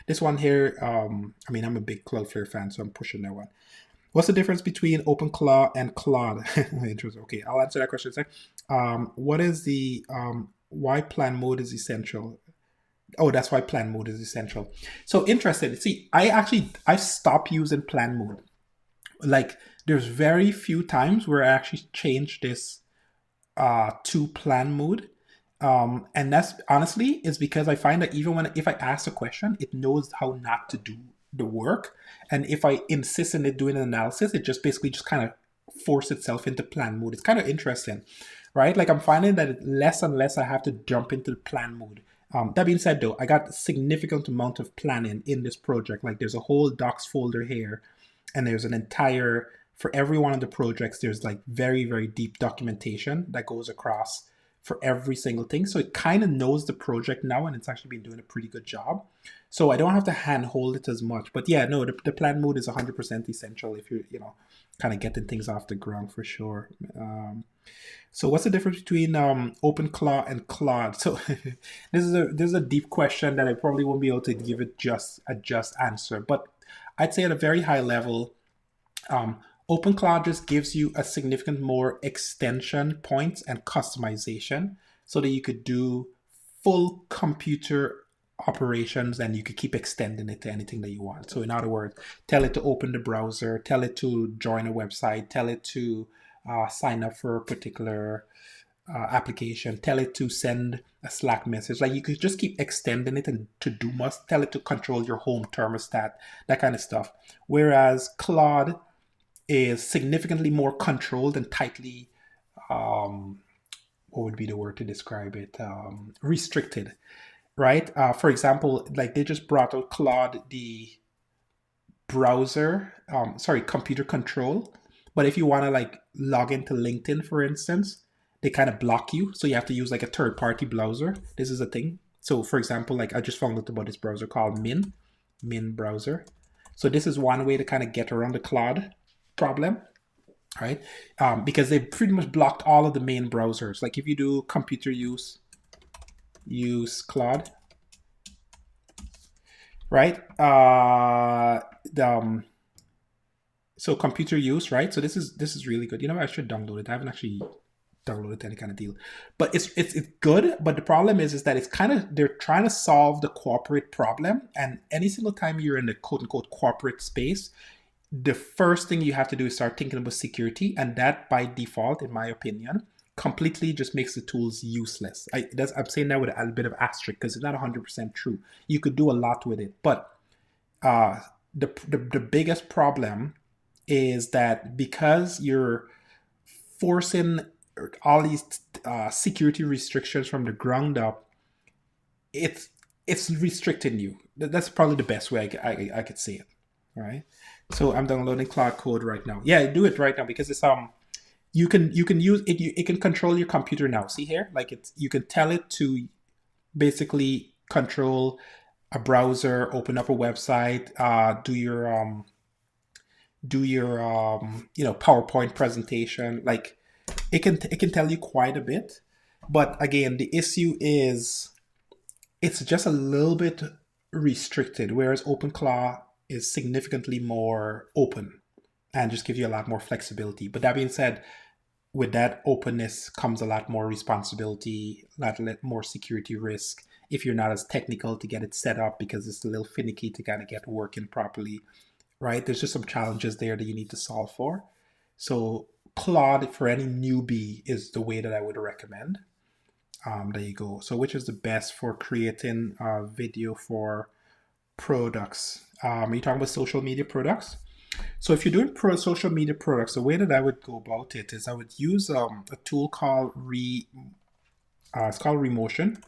this one here, I mean, I'm a big Cloudflare fan, so I'm pushing that one. What's the difference between OpenClaw and Claude? Interesting. Okay, I'll answer that question second. What is the why plan mode is essential? Oh, that's why plan mode is essential. So interesting. See, I've stopped using plan mode. Like, there's very few times where I actually change this to plan mode. And that's honestly is because I find that even if I ask a question, it knows how not to do the work. And if I insist on it doing an analysis, it just basically just kind of force itself into plan mode. It's kind of interesting, right? Like I'm finding that less and less I have to jump into the plan mode. That being said, though, I got a significant amount of planning in this project. Like there's a whole docs folder here, and there's an entire, for every one of the projects, there's like very, very deep documentation that goes across for every single thing. So it kind of knows the project now, and it's actually been doing a pretty good job. So I don't have to handhold it as much. But yeah, no, the plan mode is 100% essential if you're, kind of getting things off the ground for sure. So what's the difference between OpenClaw and Claude? So this is a deep question that I probably won't be able to give it just a just answer. But I'd say at a very high level, OpenClaw just gives you a significant more extension points and customization so that you could do full computer operations, and you could keep extending it to anything that you want. So in other words, tell it to open the browser, tell it to join a website, tell it to sign up for a particular application, tell it to send a Slack message. Like you could just keep extending it and to do must tell it to control your home thermostat, that kind of stuff. Whereas Claude is significantly more controlled and tightly, what would be the word to describe it? Restricted, right? For example, like they just brought out Claude, the browser, computer control. But if you want to like log into LinkedIn, for instance, they kind of block you. So you have to use like a third party browser. This is a thing. So for example, like I just found out about this browser called Min browser. So this is one way to kind of get around the Claude problem, right? Because they pretty much blocked all of the main browsers. Like if you do computer use Claude, right? So computer use, right? So this is really good. You know, I should download it. I haven't actually downloaded any kind of deal, but it's good. But the problem is that it's kind of they're trying to solve the corporate problem, and any single time you're in the quote unquote corporate space, the first thing you have to do is start thinking about security, and that by default, in my opinion, completely just makes the tools useless. I'm saying that with a bit of asterisk because it's not 100% true. You could do a lot with it, but the biggest problem is that because you're forcing all these security restrictions from the ground up, it's restricting you. That's probably the best way I could say it. All right. So I'm downloading Cloud Code right now. Yeah, do it right now because it's you can use it. It can control your computer now. See here, like you can tell it to basically control a browser, open up a website, do your PowerPoint presentation. Like it can tell you quite a bit, but again, the issue is it's just a little bit restricted, whereas OpenClaw is significantly more open and just gives you a lot more flexibility. But that being said, with that openness comes a lot more responsibility, a lot more security risk if you're not as technical to get it set up because it's a little finicky to kind of get working properly, right? There's just some challenges there that you need to solve for. So Claude for any newbie is the way that I would recommend. There you go. So which is the best for creating video for products? Are you talking about social media products? So if you're doing social media products, the way that I would go about it is I would use a tool called it's called Remotion,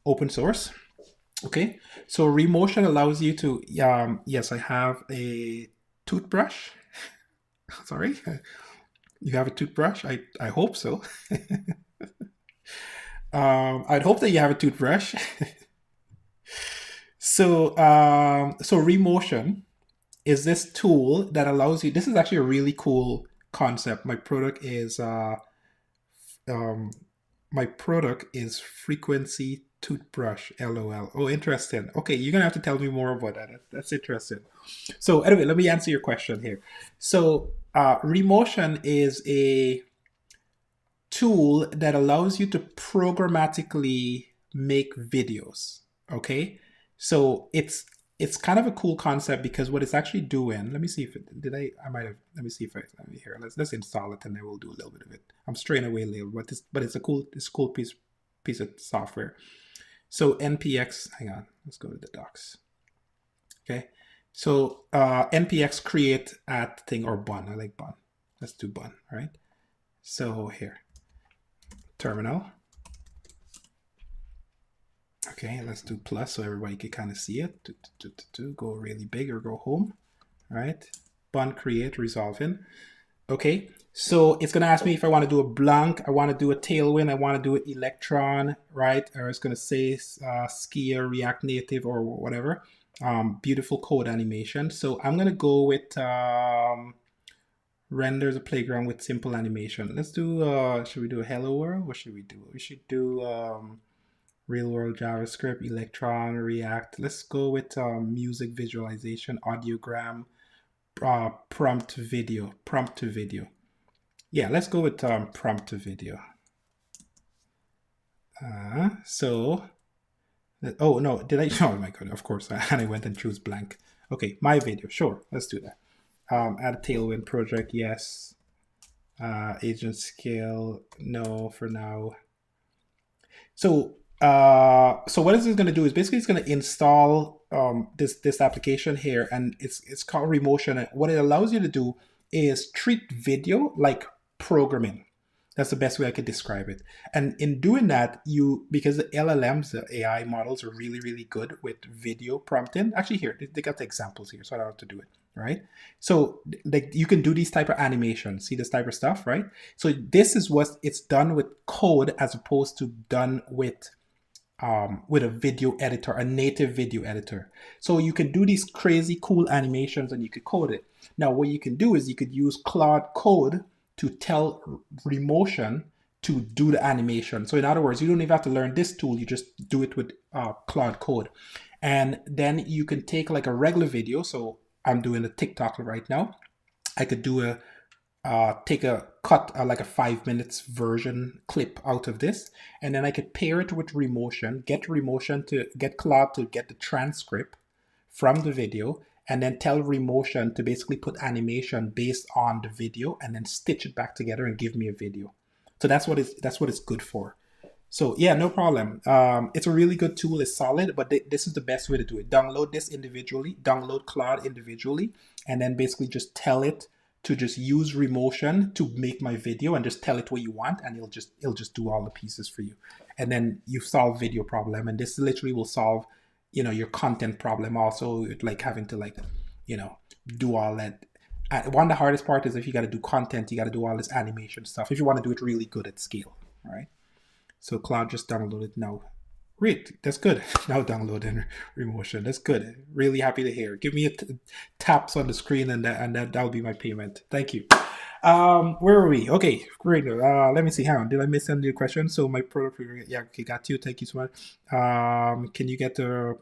open source. Okay, so Remotion allows you to, yes, I have a toothbrush. Sorry, you have a toothbrush? I hope so. I'd hope that you have a toothbrush. So Remotion is this tool that allows you, this is actually a really cool concept. My product is frequency toothbrush, LOL. Oh, interesting. Okay, you're gonna have to tell me more about that. That's interesting. So anyway, let me answer your question here. So Remotion is a tool that allows you to programmatically make videos. Okay, so it's kind of a cool concept because what it's actually doing. Let me see if it did. I might have. Let me see if I here. Let's install it and then we'll do a little bit of it. I'm straying away a little, but it's a cool piece of software. So npx. Hang on. Let's go to the docs. Okay. So npx create at thing or bun. I like bun. Let's do bun. All right. So here, terminal. Okay, let's do plus so everybody can kind of see it. Go really big or go home. All right, bun create resolving. Okay, so it's gonna ask me if I want to do a blank, I want to do a tailwind, I want to do an electron, right? Or it's gonna say Skia, React Native, or whatever. Beautiful code animation. So I'm gonna go with render the playground with simple animation. Let's do. Should we do a hello world? What should we do? We should do. Real world JavaScript, Electron, React. Let's go with music visualization, audiogram, prompt to video. Yeah, let's go with prompt to video. Oh no, did I? Oh my god, of course, and I went and choose blank. Okay, my video, sure, let's do that. Add a Tailwind project, yes. Agent scale, no for now. So so what is it going to do is basically it's going to install this application here, and it's called Remotion. And what it allows you to do is treat video like programming. That's the best way I could describe it. And in doing that, because the LLMs, the AI models, are really, really good with video prompting. Actually, here, they got the examples here, so I don't have to do it, right? So like you can do these type of animations, see this type of stuff, right? So this is what it's done with code as opposed to done with a video editor, a native video editor. So you can do these crazy cool animations and you could code it. Now, what you can do is you could use Claude Code to tell Remotion to do the animation. So in other words, you don't even have to learn this tool. You just do it with Claude Code. And then you can take like a regular video. So I'm doing a TikTok right now. I could do take a cut, like a 5 minutes version clip out of this, and then I could pair it with Remotion, get Claude to get the transcript from the video, and then tell Remotion to basically put animation based on the video, and then stitch it back together and give me a video. So that's what it's good for. So yeah, no problem. It's a really good tool. It's solid, but this is the best way to do it. Download this individually, download Claude individually, and then basically just tell it to just use Remotion to make my video, and just tell it what you want, and it'll just do all the pieces for you. And then you've solved video problem, and this literally will solve, your content problem also, like having to do all that. One of the hardest part is if you got to do content, you got to do all this animation stuff if you want to do it really good at scale, right? So Claude just downloaded now. Great, that's good. Now downloading Remotion. That's good. Really happy to hear. Give me taps on the screen, and that'll be my payment. Thank you. Where are we? Okay, great. Let me see. Hang on. Did I miss any question? So my product. Yeah, okay, got you. Thank you so much. Can you get the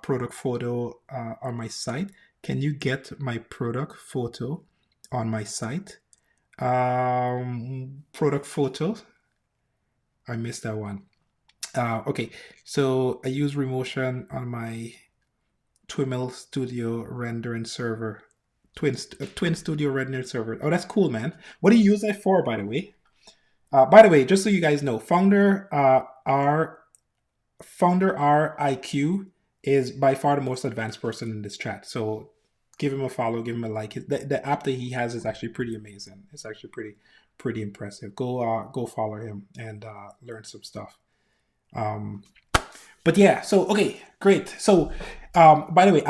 product photo on my site? Can you get my product photo on my site? Product photo. I missed that one. Okay, so I use Remotion on my Twiml Studio rendering server. Twin Studio rendering server. Oh, that's cool, man. What do you use that for, by the way? By the way, just so you guys know, Founder RIQ is by far the most advanced person in this chat. So give him a follow, give him a like. The app that he has is actually pretty amazing. It's actually pretty impressive. Go follow him and learn some stuff. But yeah, so okay, great. So by the way,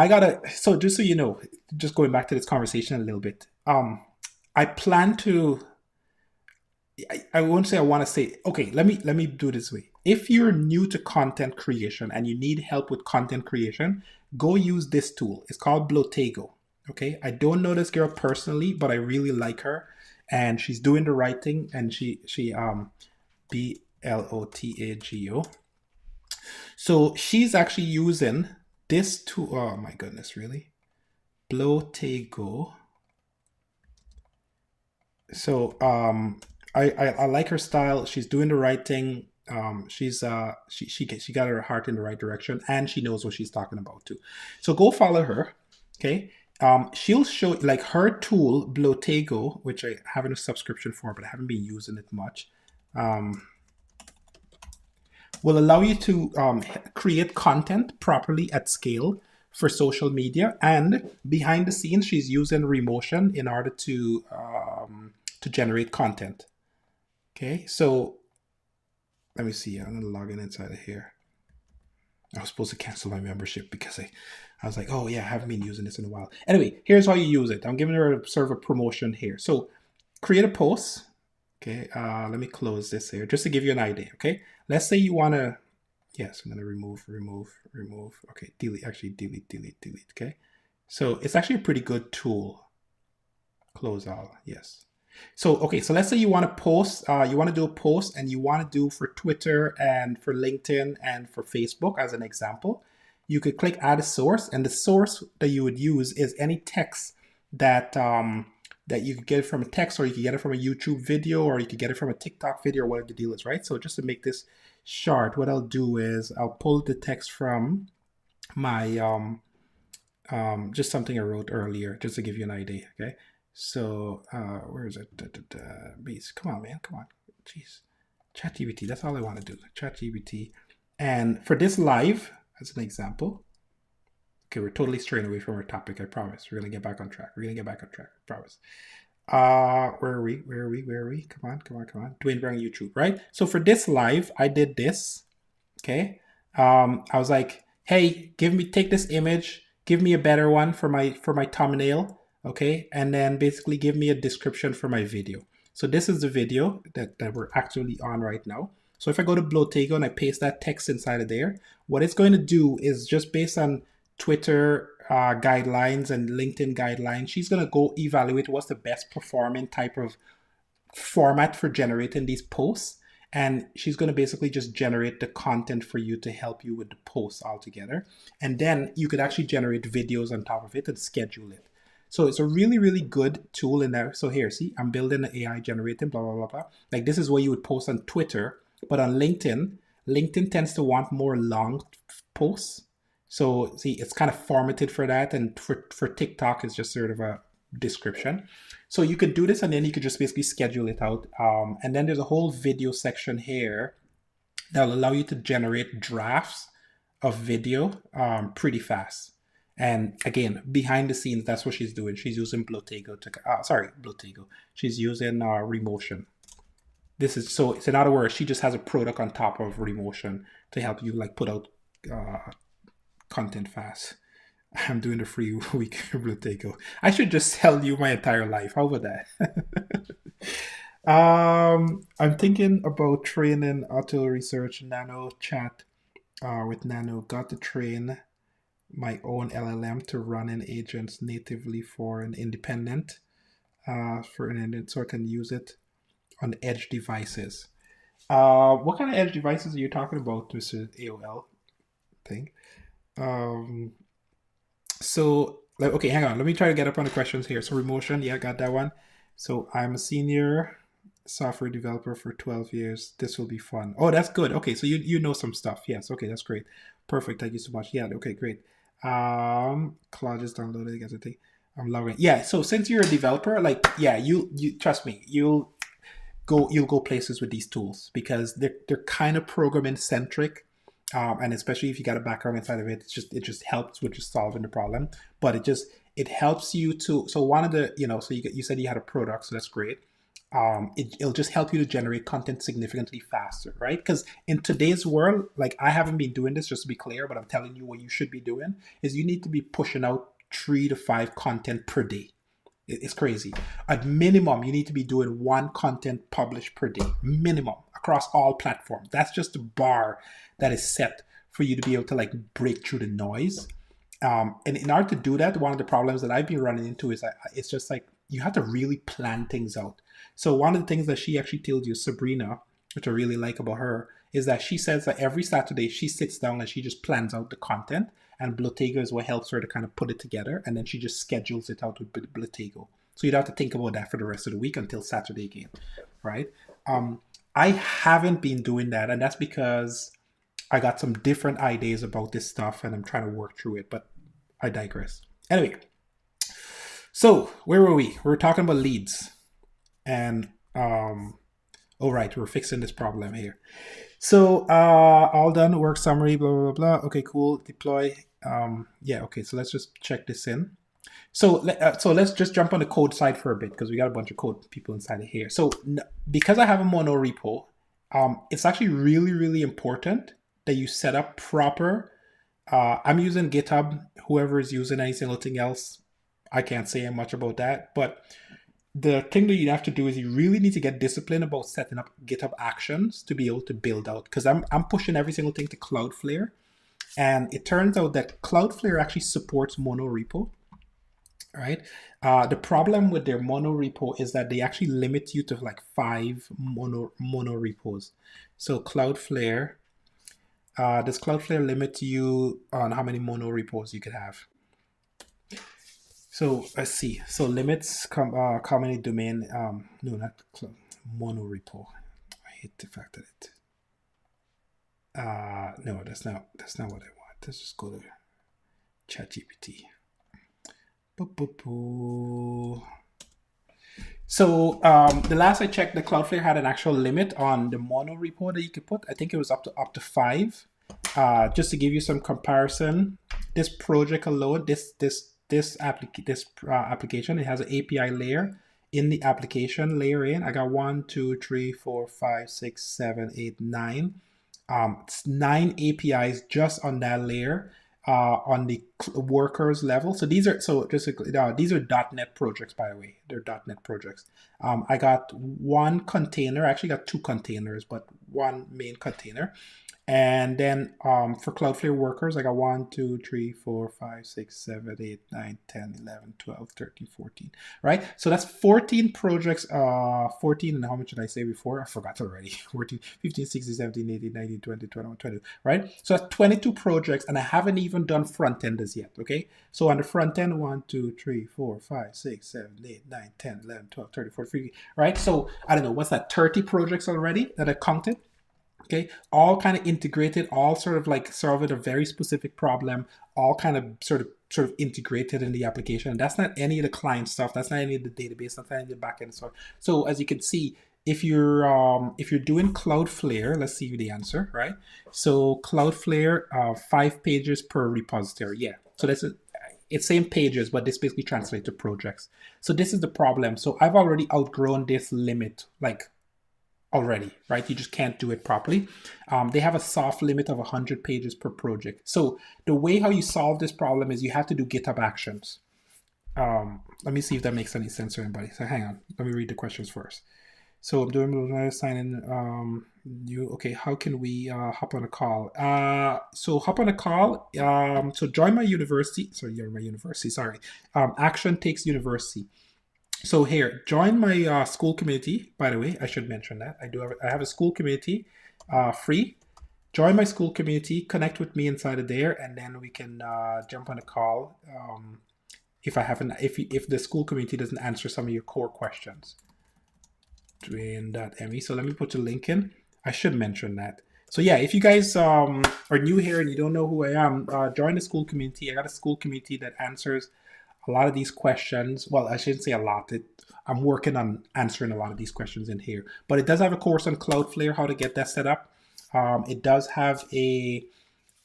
so just so you know, just going back to this conversation a little bit, I plan to, I won't say I want to say, okay, let me do it this way. If you're new to content creation and you need help with content creation, go use this tool. It's called Blotego. Okay, I don't know this girl personally, but I really like her, and she's doing the right thing. And she Blotago. So she's actually using this tool. Oh my goodness, really? Blotego. So I like her style. She's doing the right thing. She got her heart in the right direction, and she knows what she's talking about too. So go follow her. Okay. She'll show, like, her tool, Blotego, which I have a subscription for, but I haven't been using it much. Will allow you to create content properly at scale for social media, and behind the scenes, she's using Remotion in order to generate content. Okay, so let me see. I'm gonna log in inside of here. I was supposed to cancel my membership because I was like, oh yeah, I haven't been using this in a while. Anyway, here's how you use it. I'm giving her a sort of a promotion here. So create a post. Okay, let me close this here just to give you an idea. Okay, let's say you want to, yes, I'm going to remove. Okay, delete. Okay, so it's actually a pretty good tool. Close all. Yes. So okay, so let's say you want to post, you want to do a post, and you want to do for Twitter and for LinkedIn and for Facebook as an example. You could click add a source, and the source that you would use is any text that that you could get it from a text, or you could get it from a YouTube video, or you could get it from a TikTok video, or whatever the deal is, right? So just to make this short, what I'll do is I'll pull the text from my just something I wrote earlier, just to give you an idea. Okay, So where is it? Beats. Come on, man. Come on. Jeez. ChatGPT. That's all I want to do. ChatGPT. And for this live, as an example, okay, we're totally straying away from our topic. I promise. We're gonna get back on track. We're gonna get back on track. I promise. Where are we? Where are we? Where are we? Come on, come on, come on. Dwayne Brown YouTube, right? So for this live, I did this. Okay. I was like, hey, take this image, give me a better one for my thumbnail, okay, and then basically give me a description for my video. So this is the video that we're actually on right now. So if I go to Blotego and I paste that text inside of there, what it's going to do is just based on Twitter guidelines and LinkedIn guidelines, she's going to go evaluate what's the best performing type of format for generating these posts, and she's going to basically just generate the content for you to help you with the posts altogether, and then you could actually generate videos on top of it and schedule it. So it's a really, really good tool in there. So here, see, I'm building an AI generating blah blah blah blah. Like this is what you would post on Twitter, but on LinkedIn tends to want more long posts. So see, it's kind of formatted for that, and for TikTok, it's just sort of a description. So you could do this, and then you could just basically schedule it out. And then there's a whole video section here that will allow you to generate drafts of video pretty fast. And again, behind the scenes, that's what she's doing. She's using Blotego to, Blotego. She's using Remotion. This is, so in other words, she just has a product on top of Remotion to help you like put out content fast. I'm doing a free week of Blotego. I should just sell you my entire life. How about that? I'm thinking about training auto research nano chat with nano. Got to train my own LLM to run in agents natively for an independent so I can use it on edge devices. What kind of edge devices are you talking about, Mr. AOL thing? So, like, okay, hang on. Let me try to get up on the questions here. So, Remotion, yeah, got that one. So, I'm a senior software developer for 12 years. This will be fun. Oh, that's good. Okay, so you know some stuff. Yes, okay, that's great. Perfect. Thank you so much. Yeah, okay, great. Claude just downloaded it. I think I'm logging. Yeah, so since you're a developer, like, yeah, you trust me, you'll go places with these tools because they're kind of programming centric. And especially if you got a background inside of it, it just helps with just solving the problem. But it helps you to. So one of the so you said you had a product, so that's great. It'll just help you to generate content significantly faster, right? Because in today's world, like I haven't been doing this, just to be clear, but I'm telling you what you should be doing is you need to be pushing out 3 to 5 content per day. It's crazy. At minimum, you need to be doing 1 content published per day, minimum, across all platforms. That's just a bar that is set for you to be able to like break through the noise. And in order to do that, one of the problems that I've been running into is that it's just like you have to really plan things out. So one of the things that she actually tells you, Sabrina, which I really like about her, is that she says that every Saturday she sits down and she just plans out the content, and Blotego is what helps her to kind of put it together, and then she just schedules it out with Blotego. So you'd have to think about that for the rest of the week until Saturday again, right? I haven't been doing that, and that's because I got some different ideas about this stuff, and I'm trying to work through it, but I digress. Anyway, so where were we? We were talking about leads, and all right, we're fixing this problem here. So all done, work summary, blah, blah, blah, blah. Okay, cool, deploy. Yeah, okay, so let's just check this in. So let's just jump on the code side for a bit because we got a bunch of code people inside of here. So because I have a mono repo, it's actually really, really important that you set up proper. I'm using GitHub. Whoever is using anything else, I can't say much about that. But the thing that you have to do is you really need to get disciplined about setting up GitHub actions to be able to build out. Because I'm pushing every single thing to Cloudflare. And it turns out that Cloudflare actually supports mono repo. Right. The problem with their mono repo is that they actually limit you to like 5 mono repos. So Cloudflare, does Cloudflare limit you on how many mono repos you could have? So let's see. So limits commonly domain. No, not mono repo. I hate the fact that it. No, that's not what I want. Let's just go to ChatGPT. So the last I checked, the Cloudflare had an actual limit on the mono repo that you could put. I think it was up to 5. Just to give you some comparison, this project alone, this application, it has an API layer. In the application layer, I got 1, 2, 3, 4, 5, 6, 7, 8, 9. It's 9 APIs just on that layer on the workers level. So these are these are .NET projects, by the way. They're .NET projects. I got one container. I actually got 2 containers, but one main container. And then for Cloudflare workers, I got 1, 2, 3, 4, 5, 6, 7, 8, 9, 10, 11, 12, 13, 14. Right? So that's 14 projects. 14, and how much did I say before? I forgot already. 14, 15, 16, 17, 18, 19, 20, 21, 22. Right? So that's 22 projects, and I haven't even done front enders yet. Okay? So on the front end, 1, 2, 3, 4, 5, 6, 7, 8, 9, 10, 11, 12, 13, 14, 15. Right? So I don't know, what's that? 30 projects already that I counted. Okay, all kind of integrated, all sort of like solving a very specific problem, all kind of sort of integrated in the application. And that's not any of the client stuff. That's not any of the database. That's not any of the backend stuff. So as you can see, if you're doing Cloudflare, let's see the answer, right? So Cloudflare, 5 pages per repository. Yeah. So it's same pages, but this basically translates to projects. So this is the problem. So I've already outgrown this limit, like already, right? You just can't do it properly. They have a soft limit of 100 pages per project. So the way how you solve this problem is you have to do GitHub Actions. Let me see if that makes any sense to anybody. So hang on, let me read the questions first. So I'm doing sign in. Okay? How can we hop on a call? So hop on a call. So join my university. Sorry, you're my university. Sorry. Action Takes University. So here, join my school community. By the way, I should mention that I have a school community, free. Join my school community. Connect with me inside of there, and then we can jump on a call if the school community doesn't answer some of your core questions. Dwayne.me. So let me put the link in. I should mention that. So yeah, if you guys are new here and you don't know who I am, join the school community. I got a school community that answers a lot of these questions. Well, I shouldn't say a lot. I'm working on answering a lot of these questions in here. But it does have a course on Cloudflare, how to get that set up. It does have a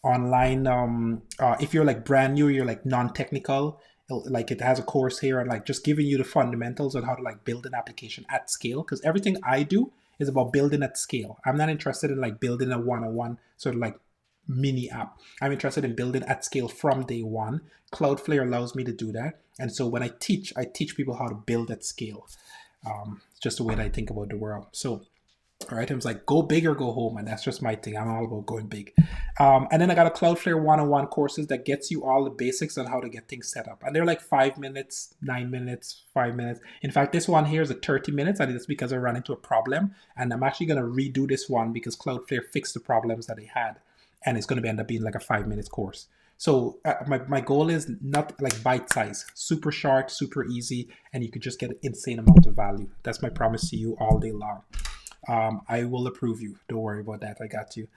online, if you're like brand new, you're like non-technical, like it has a course here and like just giving you the fundamentals on how to like build an application at scale. Because everything I do is about building at scale. I'm not interested in like building a one-on-one sort of like mini app. I'm interested in building at scale from day one. Cloudflare allows me to do that. And so when I teach people how to build at scale. It's just the way that I think about the world. So, all right, I was like, go big or go home. And that's just my thing. I'm all about going big. And then I got a Cloudflare 101 courses that gets you all the basics on how to get things set up. And they're like 5 minutes, 9 minutes, 5 minutes. In fact, this one here is a 30 minutes. And it's because I ran into a problem. And I'm actually going to redo this one because Cloudflare fixed the problems that they had. And it's going to end up being like a 5 minutes course. So my goal is not like bite size, super short, super easy, and you could just get an insane amount of value. That's my promise to you all day long. I will approve you. Don't worry about that. I got you.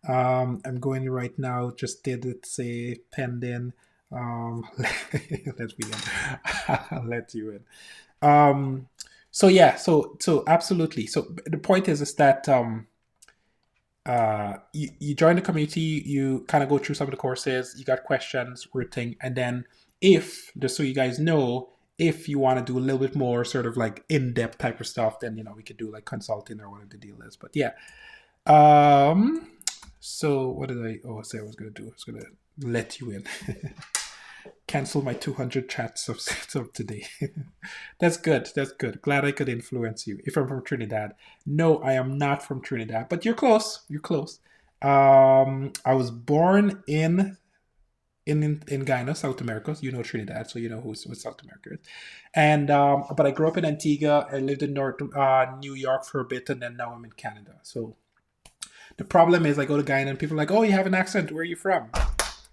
I'm going right now. Just did it say pending. Let me in. I'll let you in. So yeah. So absolutely. So the point is that you join the community, you kind of go through some of the courses, you got questions, written, and then just so you guys know, if you want to do a little bit more sort of like in-depth type of stuff, then we could do like consulting or whatever the deal is. But yeah. So what did I say I was gonna do? I was gonna let you in. Cancel my 200 chats of today. That's good. That's good. Glad I could influence you. If I'm from Trinidad. No, I am not from Trinidad, but you're close. You're close. I was born in Guyana, South America. So you know Trinidad, so you know what South America is. And but I grew up in Antigua. I lived in New York for a bit, and then now I'm in Canada. So the problem is I go to Guyana and people are like, "Oh, you have an accent. Where are you from?"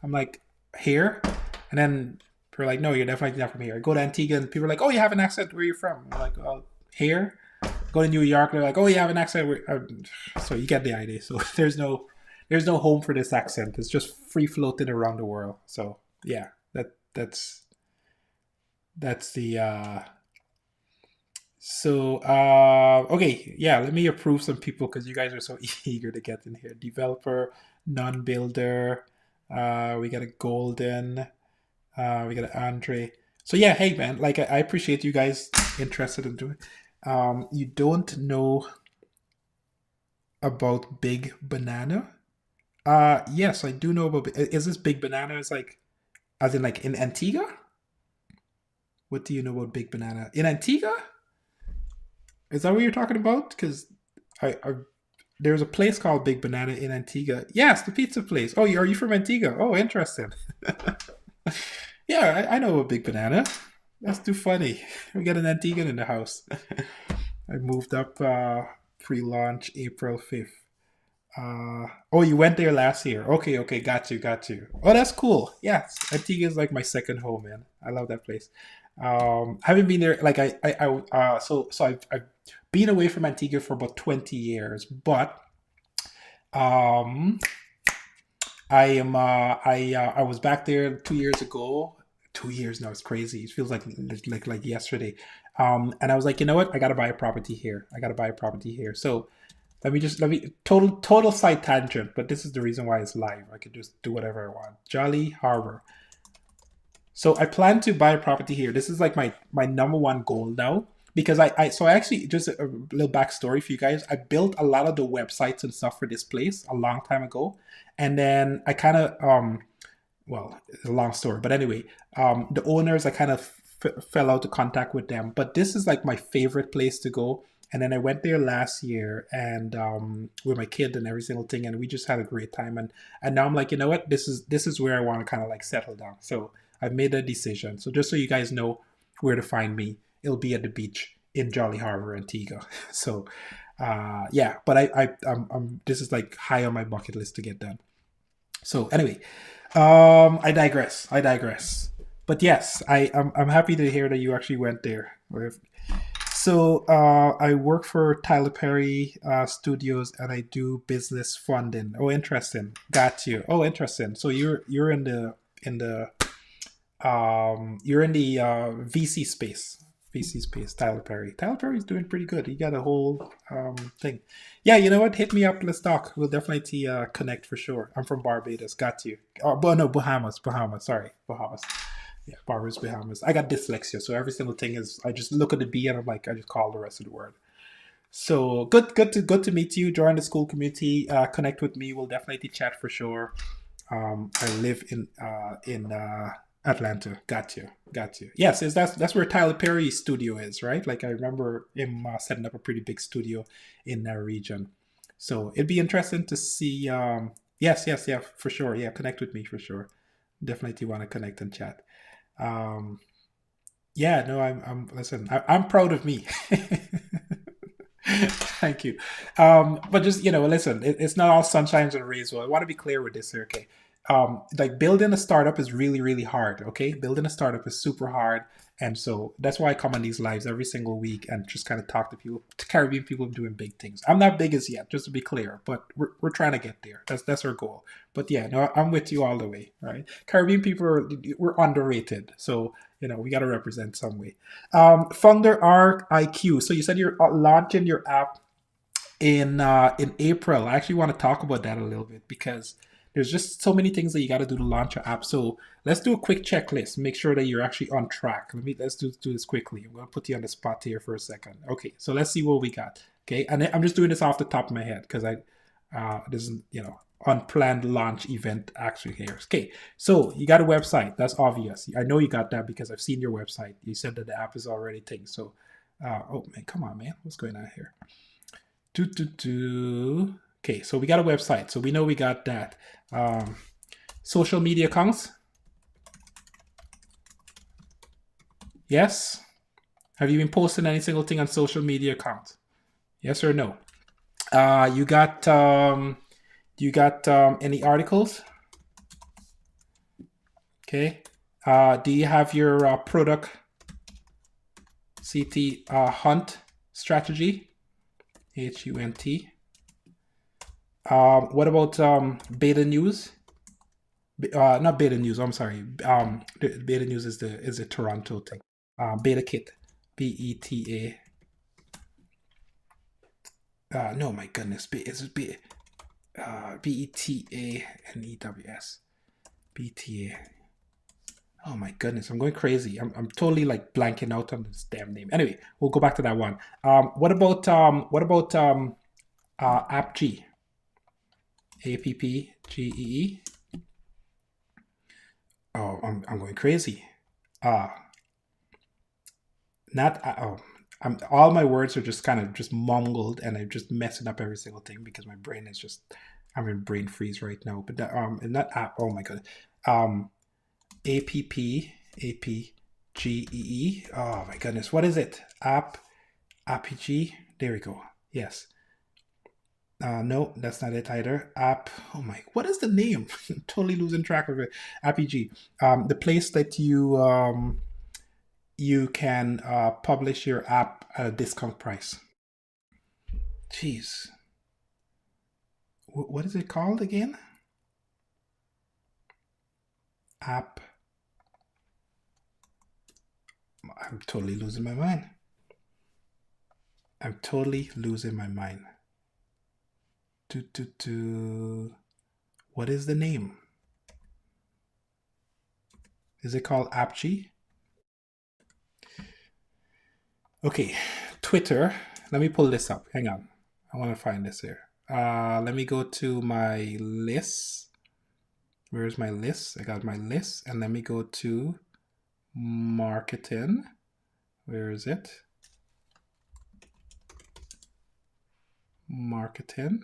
I'm like, "Here." And then people are like, "No, you're definitely not from here." I go to Antigua and people are like, "Oh, you have an accent. Where are you from?" I'm like, "Oh, here." Go to New York, they're like, "Oh, you have an accent." So you get the idea. So there's no home for this accent. It's just free floating around the world. So yeah, that's the So, okay, yeah, let me approve some people because you guys are so eager to get in here. Developer, non-builder, we got a Golden, we got an Andre. So yeah, hey man, like I appreciate you guys interested in doing. You don't know about Big Banana? Yes, I do know about. Is this Big Banana? Is like, as in like in Antigua? What do you know about Big Banana in Antigua? Is that what you're talking about? Because I there's a place called Big Banana in Antigua. Yes, the pizza place. Oh, are you from Antigua? Oh, interesting. Yeah, I know a Big Banana. That's too funny. We got an Antiguan in the house. I moved up pre-launch April 5th. Oh, you went there last year. Okay, okay, got you, got you. Oh, that's cool. Yes, Antigua is like my second home, man. I love that place. Haven't been there. Like I've been away from Antigua for about 20 years, but um, I was back there 2 years ago. 2 years now, it's crazy. It feels like yesterday. And I was like, you know what? I gotta buy a property here. I gotta buy a property here. So let me total side tangent, but this is the reason why it's live. I could just do whatever I want. Jolly Harbor. So I plan to buy a property here. This is like my number one goal now because I actually just a little backstory for you guys. I built a lot of the websites and stuff for this place a long time ago, and then I kind of well, it's a long story, but anyway, the owners I kind of fell out of contact with them. But this is like my favorite place to go. And then I went there last year and with my kid and every single thing, and we just had a great time. And now I'm like, you know what? This is where I want to kind of like settle down. So I've made a decision. So just so you guys know where to find me, it'll be at the beach in Jolly Harbor, Antigua. So yeah, but I'm this is like high on my bucket list to get done. So anyway, I digress. I digress. But yes, I'm happy to hear that you actually went there. So I work for Tyler Perry Studios, and I do business funding. Oh, interesting. Got you. Oh, interesting. So you're in the you're in the VC space. VC space. Tyler Perry. Tyler Perry's doing pretty good. He got a whole thing. Yeah, you know what? Hit me up. Let's talk. We'll definitely connect for sure. I'm from Barbados. Got you. Oh, but no, Bahamas. Bahamas. Sorry, Bahamas. Yeah, Barbados, Bahamas. I got dyslexia, so every single thing is I just look at the B and I'm like I just call the rest of the word. So good to meet you. Join the school community. Connect with me. We'll definitely chat for sure. I live in Atlanta. Got you, got you. Yes, is that's where Tyler Perry's studio is, right? Like I remember him setting up a pretty big studio in that region. So it'd be interesting to see. Yes, yes, yeah, for sure. Yeah, connect with me for sure. Definitely want to connect and chat. Um, yeah, no, I'm. Listen, I'm proud of me. Thank you. But just listen, it's not all sunshines and rainbows. I want to be clear with this here, okay? Like building a startup is really, really hard. Okay, building a startup is super hard, and so that's why I come on these lives every single week and just kind of talk to people, to Caribbean people doing big things. I'm not big as yet, just to be clear, but we're trying to get there. That's our goal. But yeah, no, I'm with you all the way. Right? Caribbean people we're underrated, so we got to represent some way. Founder Arc IQ. So you said you're launching your app in April. I actually want to talk about that a little bit because there's just so many things that you got to do to launch your app. So let's do a quick checklist. Make sure that you're actually on track. Let's do this quickly. I'm gonna put you on the spot here for a second. Okay, so let's see what we got. Okay, and I'm just doing this off the top of my head because this is unplanned launch event actually here. Okay, so you got a website. That's obvious. I know you got that because I've seen your website. You said that the app is already thing. So, oh man, come on, man, what's going on here? Okay, so we got a website, so we know we got that. Social media accounts. Yes. Have you been posting any single thing on social media accounts? Yes or no? You got any articles? Okay. Do you have your product CT hunt strategy? HUNT. What about beta news? Not beta news. I'm sorry. Beta news is the Toronto thing. Beta kit. BETA. No, my goodness. Is it BETA and EWS? BTA. Oh my goodness, I'm going crazy. I'm totally like blanking out on this damn name. Anyway, we'll go back to that one. What about AppG? AppGee? Oh, I'm going crazy. Uh not oh I'm all my words are just kind of just mumbled and I'm just messing up every single thing because my brain is just I'm in brain freeze right now. But and not app oh my god. Um AppGee. Oh my goodness. What is it? AppG. There we go. Yes. No, that's not it either. Oh my, what is the name? I'm totally losing track of it. AppG. The place that you can publish your app at a discount price. Jeez. What is it called again? App. I'm totally losing my mind. I'm totally losing my mind. What is the name? Is it called AppG? Okay, Twitter. Let me pull this up. Hang on. I want to find this here. Let me go to my list. Where's my list? I got my list. And let me go to marketing. Where is it? Marketing.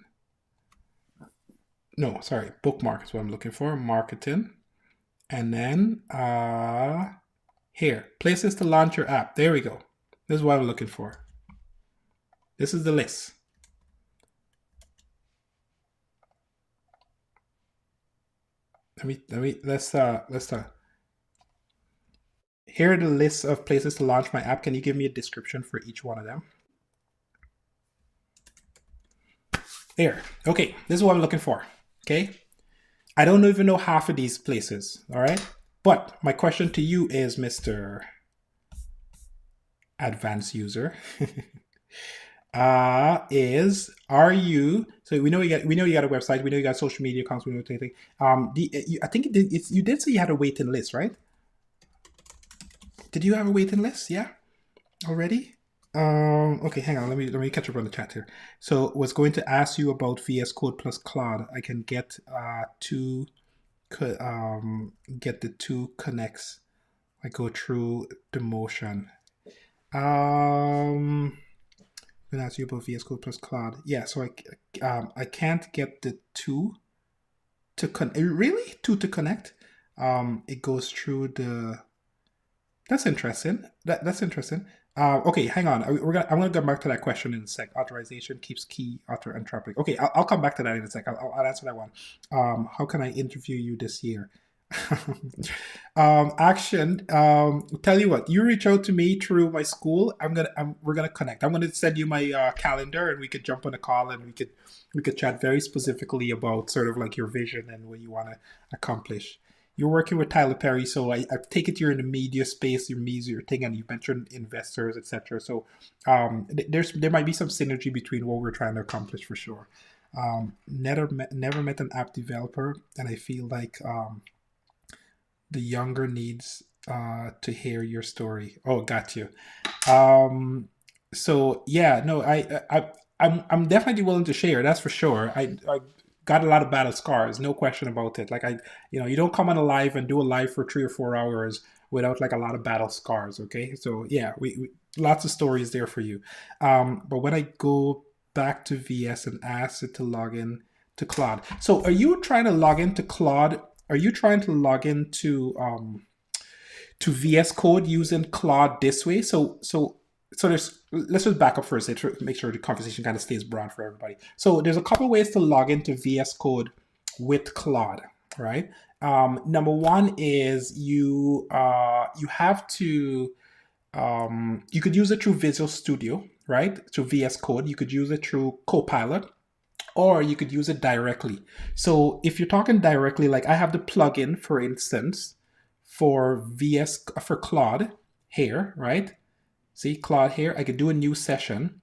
No, sorry. Bookmark is what I'm looking for. Marketing. And then here, places to launch your app. There we go. This is what I'm looking for. This is the list. Let's here are the lists of places to launch my app. Can you give me a description for each one of them? There. Okay, this is what I'm looking for. Okay. I don't even know half of these places. All right. But my question to you is, Mr. Advanced User, are you? So we know you got a website. We know you got social media accounts. We know anything. I think you did say you had a waiting list, right? Did you have a waiting list? Yeah, already. Okay, hang on. Let me catch up on the chat here. So, was going to ask you about VS Code plus Claude. I can get get the two connects. I go through the motion. I'm gonna ask you about VS Code plus Claude. Yeah, so I can't get the two to really two to connect. It goes through the. That's interesting. That's interesting. Okay, hang on. I'm gonna go back to that question in a sec. Authorization keeps key author entropic. Okay, I'll come back to that in a sec. I'll answer that one. How can I interview you this year? Action. Tell you what. You reach out to me through my school. We're gonna connect. I'm gonna send you my calendar, and we could jump on a call, and we could chat very specifically about sort of like your vision and what you want to accomplish. You're working with Tyler Perry, so I take it you're in the media space, your media thing, and you mentioned investors, etc. So there might be some synergy between what we're trying to accomplish for sure. Never met an app developer, and I feel like the younger needs to hear your story. Oh, got you. So yeah, no, I'm definitely willing to share. That's for sure. I got a lot of battle scars, no question about it. Like you don't come on a live and do a live for 3 or 4 hours without like a lot of battle scars. Okay, so yeah, we lots of stories there for you. But when I go back to VS and ask it to log in to Claude, so are you trying to log into Claude? Are you trying to log into to VS Code using Claude this way? So let's just back up for a second to make sure the conversation kind of stays broad for everybody. So there's a couple ways to log into VS Code with Claude, right? Number one is you have to you could use it through Visual Studio, right? Through VS Code. You could use it through Copilot, or you could use it directly. So if you're talking directly, like I have the plugin, for instance, for Claude here, right? See Claude here. I could do a new session,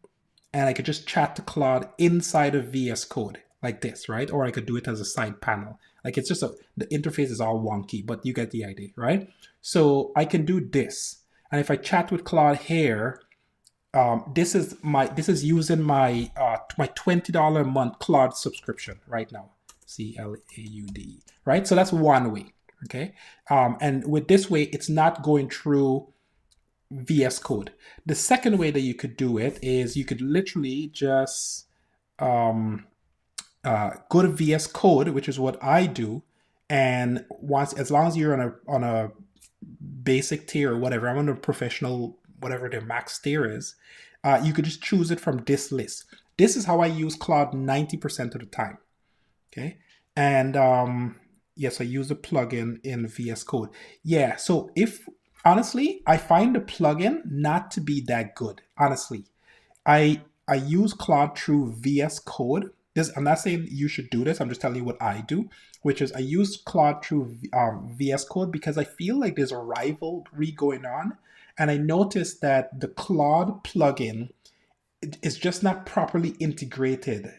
and I could just chat to Claude inside of VS Code like this, right? Or I could do it as a side panel. Like it's just the interface is all wonky, but you get the idea, right? So I can do this. And if I chat with Claude here, this is using my $20 a month Claude subscription right now. CLAUD, right? So that's one way. Okay. And with this way, it's not going through VS Code. The second way that you could do it is you could literally just um, go to VS Code, which is what I do, and once as long as you're on a basic tier or whatever, I'm on a professional whatever the max tier is, you could just choose it from this list. This is how I use Claude 90% of the time. Okay, and yes, I use a plugin in VS Code. Yeah, so if honestly, I find the plugin not to be that good. Honestly, I use Claude through VS Code. This I'm not saying you should do this. I'm just telling you what I do, which is I use Claude through VS Code because I feel like there's a rivalry going on, and I noticed that the Claude plugin is just not properly integrated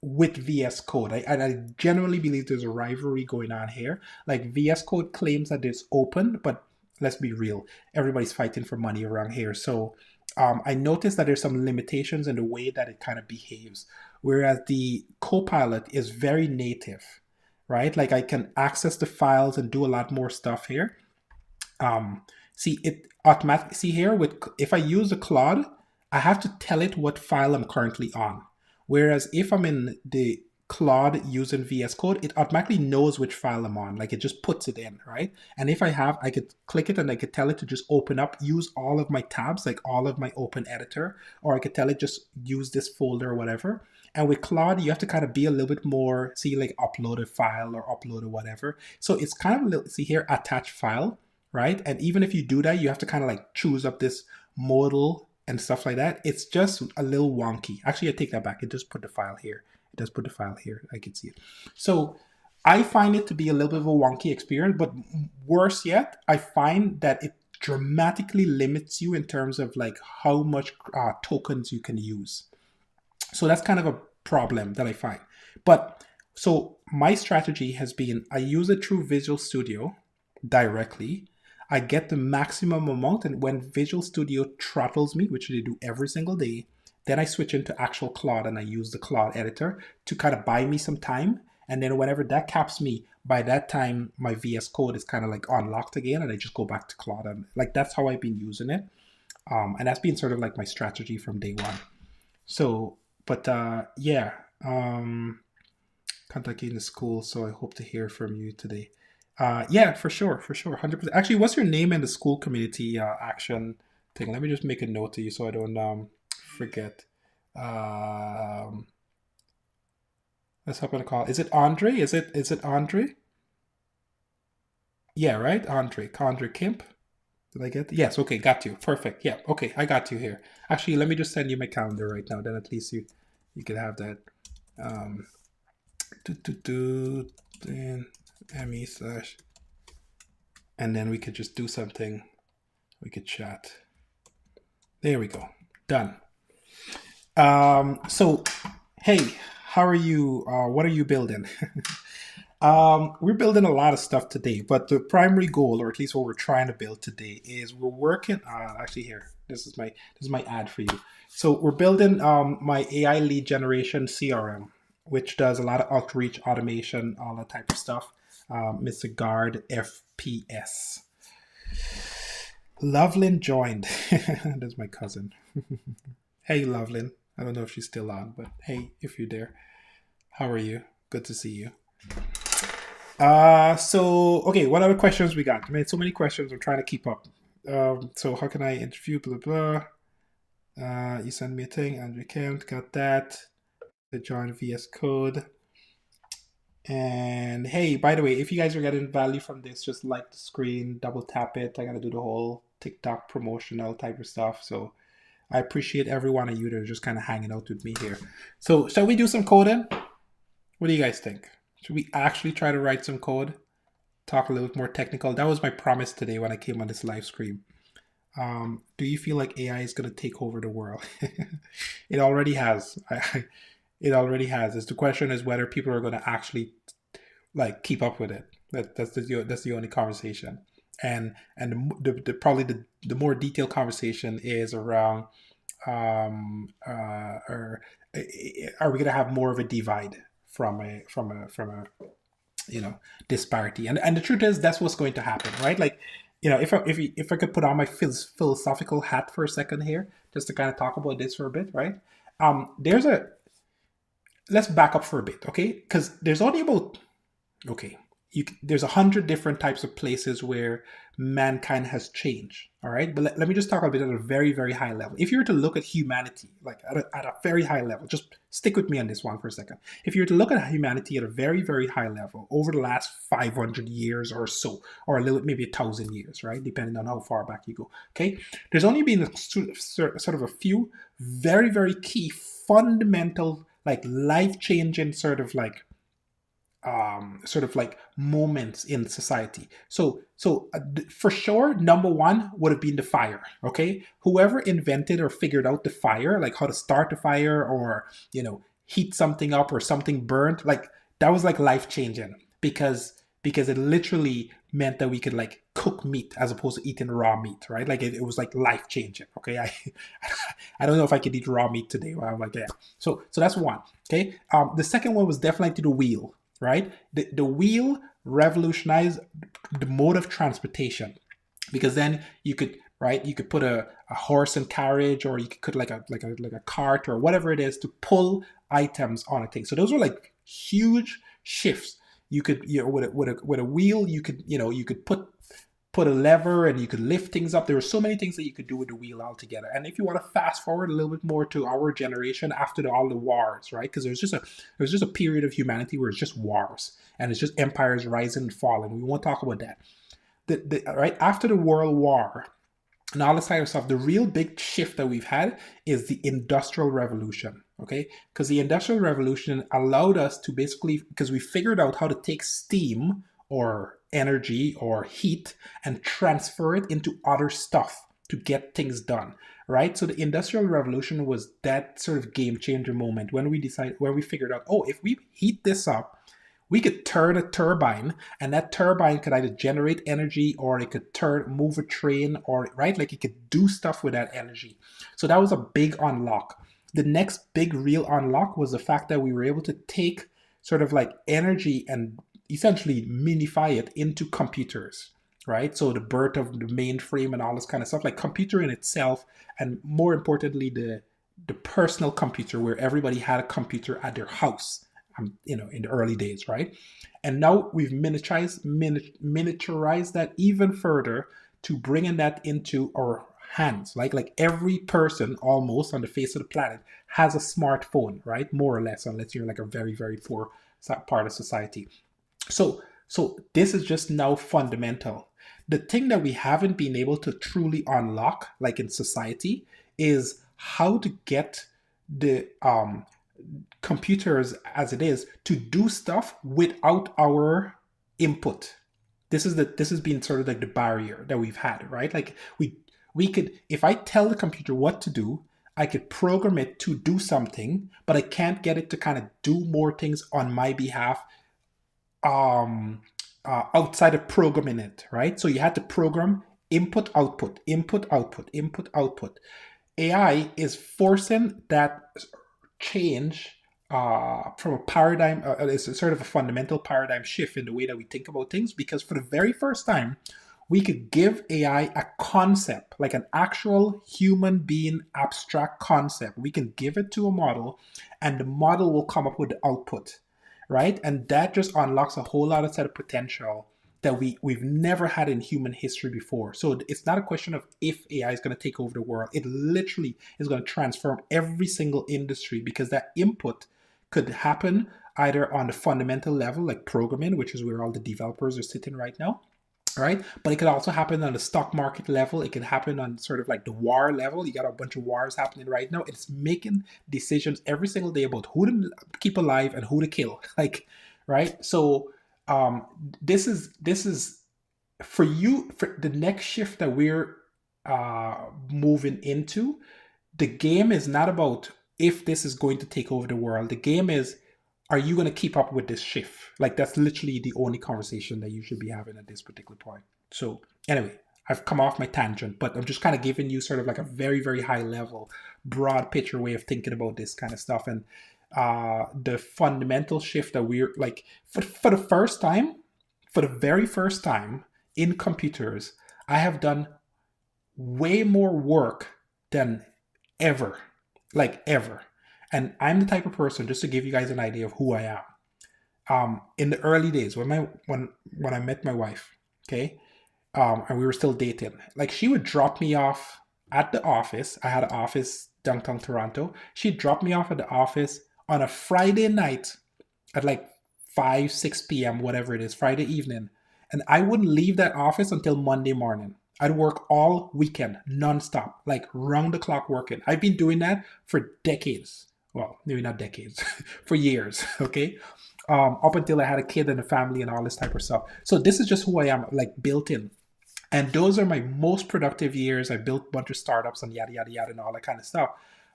with VS Code. I generally believe there's a rivalry going on here. Like VS Code claims that it's open, but let's be real, everybody's fighting for money around here. So I noticed that there's some limitations in the way that it kind of behaves. Whereas the Copilot is very native, right? Like I can access the files and do a lot more stuff here. See it automatically. See here with if I use the Claude, I have to tell it what file I'm currently on. Whereas if I'm in the Claude using VS Code, it automatically knows which file I'm on. Like it just puts it in, right? And if I could click it and I could tell it to just open up, use all of my tabs, like all of my open editor, or I could tell it just use this folder or whatever. And with Claude, you have to kind of be a little bit more, see like upload a file or upload or whatever. So it's kind of a little, see here, attach file, right? And even if you do that, you have to kind of like choose up this modal and stuff like that. It's just a little wonky. Actually, I take that back. It just put the file here. It does put the file here. I can see it. So I find it to be a little bit of a wonky experience, but worse yet, I find that it dramatically limits you in terms of like how much tokens you can use. So that's kind of a problem that I find. But so my strategy has been I use it through Visual Studio directly. I get the maximum amount, and when Visual Studio throttles me, which they do every single day, then I switch into actual Claude and I use the Claude editor to kind of buy me some time. And then whenever that caps me, by that time my VS Code is kind of like unlocked again, and I just go back to Claude, and like that's how I've been using it. And that's been sort of like my strategy from day one. So, but yeah, contacting the school. So I hope to hear from you today. Yeah, for sure, 100%. Actually, what's your name in the school community action thing? Let me just make a note to you so I don't forget. Um, let's hop on a call. Is it Andre? Is it Andre? Yeah, right. Andre Kemp. Did I get yes? Okay, got you. Perfect. Yeah. Okay, I got you here. Actually, let me just send you my calendar right now. Then at least you can have that. Um, then me slash, and then we could just do something. We could chat. There we go. Done. So, hey, how are you? What are you building? We're building a lot of stuff today, but the primary goal, or at least what we're trying to build today, is we're working. Actually, here, this is my ad for you. So we're building my AI lead generation CRM, which does a lot of outreach, automation, all that type of stuff. Mr. Guard FPS. Lovelyn joined. That's my cousin. Hey, Lovelyn. I don't know if she's still on, but hey, if you're there, how are you? Good to see you. So okay, what other questions we got? I mean, so many questions. I'm trying to keep up. So how can I interview? Blah blah. You send me a thing. Andrew Kemp got that. The join VS Code. And hey, by the way, if you guys are getting value from this, just like the screen, double tap it. I gotta do the whole TikTok promotional type of stuff. So I appreciate every one of you that are just kind of hanging out with me here. So shall we do some coding? What do you guys think? Should we actually try to write some code? Talk a little bit more technical. That was my promise today when I came on this live stream. Do you feel like AI is going to take over the world? It already has. It already has. It's the question is whether people are going to actually like keep up with it. That's the only conversation. And probably the more detailed conversation is around or are we going to have more of a divide from a disparity? And the truth is that's what's going to happen, right? Like if I could put on my philosophical hat for a second here, just to kind of talk about this for a bit, right? There's a Let's back up for a bit, okay? Because there's only about okay, there's 100 different types of places where mankind has changed, all right? But let me just talk a bit at a very, very high level. If you were to look at humanity, like at a very high level, just stick with me on this one for a second. If you were to look at humanity at a very, very high level over the last 500 years or so, or a little, maybe 1,000 years, right? Depending on how far back you go, okay? There's only been sort of a few very, very key fundamental, like life-changing sort of like moments in society. So for sure, number one would have been the fire. Okay, whoever invented or figured out the fire, like how to start the fire or heat something up or something burnt, like that was like life changing because it literally meant that we could like cook meat as opposed to eating raw meat, right? Like it was like life changing. Okay, I don't know if I could eat raw meat today. Well, I'm like, yeah. So that's one. Okay, the second one was definitely the wheel, right? The wheel revolutionized the mode of transportation because then you could put a horse and carriage, or you could put like a cart or whatever it is to pull items on a thing. So those were like huge shifts. You could with a wheel you could put a lever and you could lift things up. There were so many things that you could do with the wheel altogether. And if you want to fast forward a little bit more to our generation after all the wars, right? Because there's just a period of humanity where it's just wars and it's just empires rising and falling. We won't talk about that. Right after the World War and all this type of stuff, the real big shift that we've had is the Industrial Revolution. Okay, because the Industrial Revolution allowed us to basically, because we figured out how to take steam or energy or heat and transfer it into other stuff to get things done, right? So the Industrial Revolution was that sort of game changer moment when we figured out, oh, if we heat this up, we could turn a turbine, and that turbine could either generate energy or it could move a train, or right, like it could do stuff with that energy. So that was a big unlock. The next big real unlock was the fact that we were able to take sort of like energy and essentially minify it into computers, right? So the birth of the mainframe and all this kind of stuff, like computer in itself, and more importantly, the personal computer where everybody had a computer at their house, in the early days, right? And now we've miniaturized that even further to bringing that into our hands. Like every person almost on the face of the planet has a smartphone, right? More or less, unless you're like a very, very poor part of society. So this is just now fundamental. The thing that we haven't been able to truly unlock, like in society, is how to get the computers as it is to do stuff without our input. This has been sort of like the barrier that we've had, right? Like we could, if I tell the computer what to do, I could program it to do something, but I can't get it to kind of do more things on my behalf outside of programming it, right? So you had to program input, output, input, output, input, output. AI is forcing that change from a paradigm. It's a sort of a fundamental paradigm shift in the way that we think about things, because for the very first time, we could give AI a concept, like an actual human being abstract concept. We can give it to a model, and the model will come up with the output, right? And that just unlocks a whole lot of set of potential that we've never had in human history before. So it's not a question of if AI is going to take over the world. It literally is going to transform every single industry, because that input could happen either on the fundamental level, like programming, which is where all the developers are sitting right now, right? But it could also happen on the stock market level. It could happen on sort of like the war level. You got a bunch of wars happening right now. It's making decisions every single day about who to keep alive and who to kill. Like, right? So this is for you, for the next shift that we're moving into. The game is not about if this is going to take over the world. The game is, are you going to keep up with this shift? Like, that's literally the only conversation that you should be having at this particular point. So anyway, I've come off my tangent, but I'm just kind of giving you sort of like a very, very high level, broad picture way of thinking about this kind of stuff. And the fundamental shift that we're like, for the first time, for the very first time in computers, I have done way more work than ever, like ever. And I'm the type of person, just to give you guys an idea of who I am. In the early days, when I met my wife, okay, and we were still dating, like she would drop me off at the office. I had an office downtown Toronto. She'd drop me off at the office on a Friday night at like 5, 6 p.m., whatever it is, Friday evening. And I wouldn't leave that office until Monday morning. I'd work all weekend, nonstop, like round the clock working. I've been doing that for decades. Well, maybe not decades, for years, okay? Up until I had a kid and a family and all this type of stuff. So this is just who I am, like built in. And those are my most productive years. I built a bunch of startups and yada, yada, yada, and all that kind of stuff.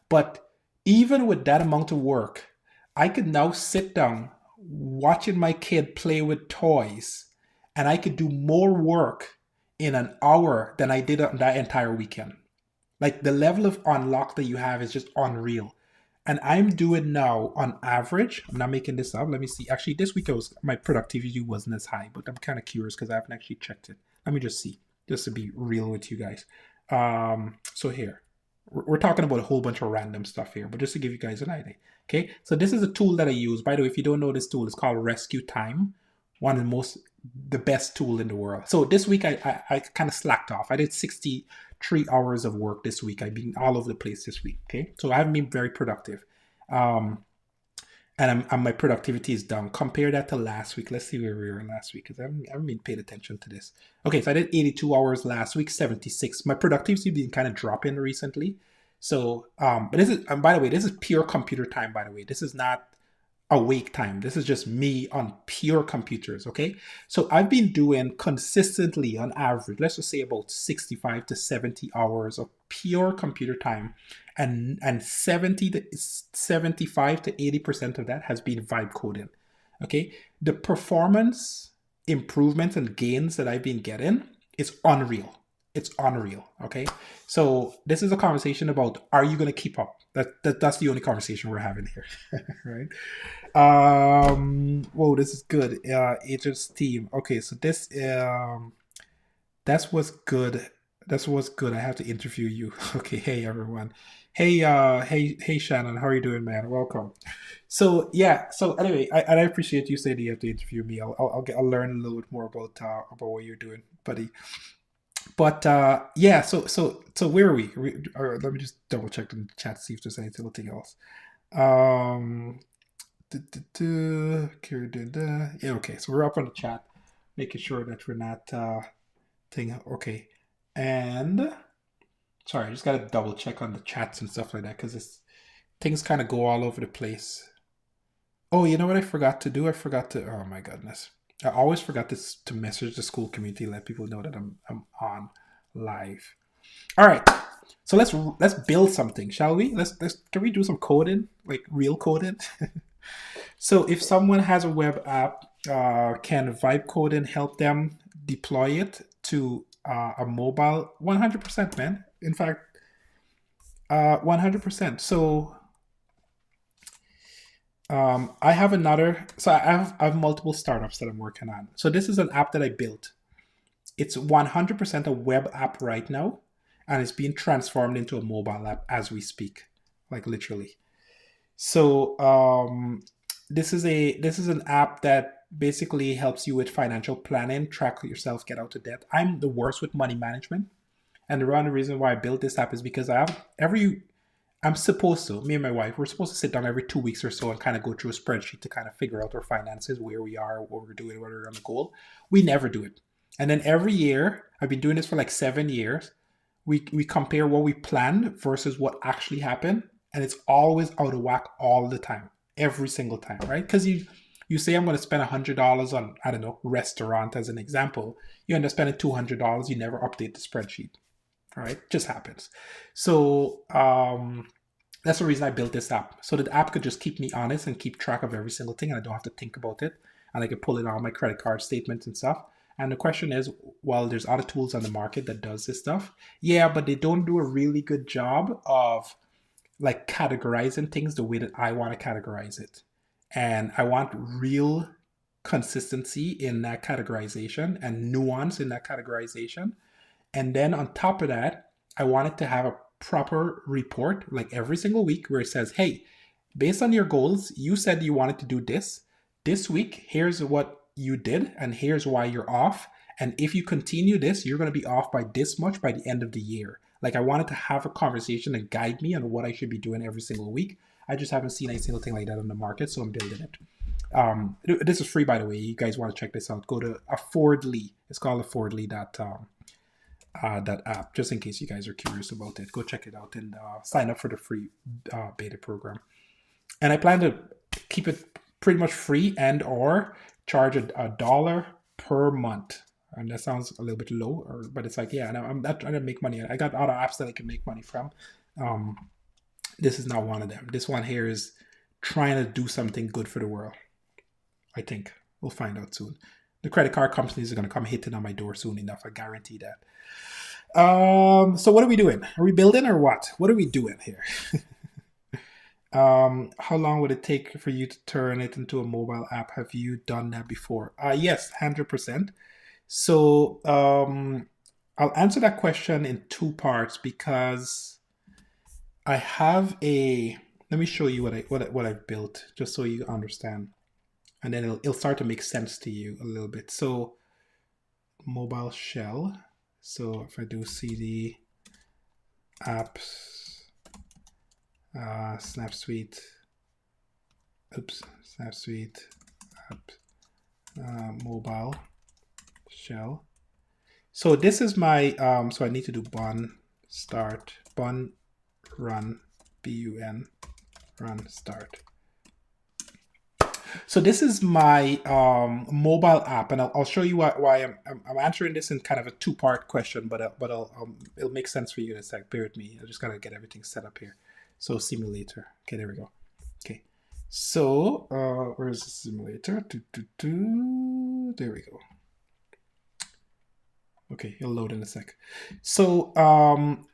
But even with that amount of work, I could now sit down watching my kid play with toys, and I could do more work in an hour than I did on that entire weekend. Like the level of unlock that you have is just unreal. And I'm doing now on average, I'm not making this up. Let me see. Actually, this week my productivity wasn't as high, but I'm kind of curious because I haven't actually checked it. Let me just see, just to be real with you guys. So here, we're talking about a whole bunch of random stuff here, but just to give you guys an idea. Okay, so this is a tool that I use. By the way, if you don't know this tool, it's called Rescue Time. One of the best tool in the world. So this week I kind of slacked off. I did 63 hours of work this week. I've been all over the place this week. Okay, so I haven't been very productive. And my productivity is down. Compare that to last week. Let's see where we were last week because I haven't been paying attention to this. Okay, so I did 82 hours last week, 76. My productivity has been kind of dropping recently. So, but this is, and by the way, this is pure computer time, by the way. This is not awake time. This is just me on pure computers, okay? So I've been doing consistently on average, let's just say about 65 to 70 hours of pure computer time, and 70 to 75 to 80% of that has been vibe coding. Okay? The performance improvements and gains that I've been getting is unreal. It's unreal. Okay. So this is a conversation about, are you going to keep up? That's the only conversation we're having here. Right. Whoa, this is good. Agents team. Okay. So this, that's what's good. That's what's good. I have to interview you. Okay. Hey everyone. Hey Shannon, how are you doing, man? Welcome. So yeah. So anyway, I appreciate you saying you have to interview me. I'll learn a little bit more about what you're doing, buddy. But yeah, so where are we? Or let me just double check in the chat to see if there's anything else. Um, yeah, okay. So we're up on the chat, making sure that we're not thing. Okay, and sorry, I just gotta double check on the chats and stuff like that because things kind of go all over the place. Oh, you know what I forgot to do? I forgot to. Oh my goodness. I always forgot to message the school community, let people know that I'm on live. All right, so let's build something, shall we? Let's can we do some coding, like real coding? So if someone has a web app, can vibe coding help them deploy it to a mobile? 100%, man. In fact, 100%. So I have another. So I have multiple startups that I'm working on. So this is an app that I built. It's 100% a web app right now, and it's being transformed into a mobile app as we speak, like literally. So this is an app that basically helps you with financial planning, track yourself, get out of debt. I'm the worst with money management, and the one reason why I built this app is because I'm supposed to, me and my wife, we're supposed to sit down every 2 weeks or so and kind of go through a spreadsheet to kind of figure out our finances, where we are, what we're doing, whether we're on the goal. We never do it. And then every year, I've been doing this for like 7 years, we compare what we planned versus what actually happened. And it's always out of whack all the time, every single time, right? Because you say, I'm going to spend $100 on, I don't know, restaurant as an example. You end up spending $200, you never update the spreadsheet. All right, just happens. So that's the reason I built this app. So that the app could just keep me honest and keep track of every single thing, and I don't have to think about it. And I can pull it on my credit card statements and stuff. And the question is, well, there's other tools on the market that does this stuff. Yeah, but they don't do a really good job of like categorizing things the way that I want to categorize it. And I want real consistency in that categorization and nuance in that categorization. And then on top of that, I wanted to have a proper report like every single week where it says, hey, based on your goals, you said you wanted to do this. This week, here's what you did, and here's why you're off. And if you continue this, you're going to be off by this much by the end of the year. Like I wanted to have a conversation and guide me on what I should be doing every single week. I just haven't seen any single thing like that on the market, so I'm building it. This is free, by the way. You guys want to check this out? Go to Affordly. It's called Affordly.com. That app, just in case you guys are curious about it. Go check it out and sign up for the free beta program. And I plan to keep it pretty much free and or charge a dollar per month. And that sounds a little bit low, but it's like, yeah, and I'm not trying to make money. I got other apps that I can make money from. This is not one of them. This one here is trying to do something good for the world. I think we'll find out soon. The credit card companies are going to come hitting on my door soon enough. I guarantee that. So what are we doing? Are we building or what? What are we doing here? How long would it take for you to turn it into a mobile app? Have you done that before? Yes, 100%. So I'll answer that question in two parts because I have let me show you what I've built just so you understand. And then it'll start to make sense to you a little bit. So mobile shell. So if I do cd apps, SnapSuite, SnapSuite app, mobile shell. So this is my, so I need to do bun start, bun run, bun run start. So this is my mobile app, and I'll show you why I'm answering this in kind of a two-part question, but it'll make sense for you in a sec. Bear with me. I just gotta get everything set up here. So simulator. Okay, there we go. Okay. So where's the simulator? There we go. Okay, it'll load in a sec. So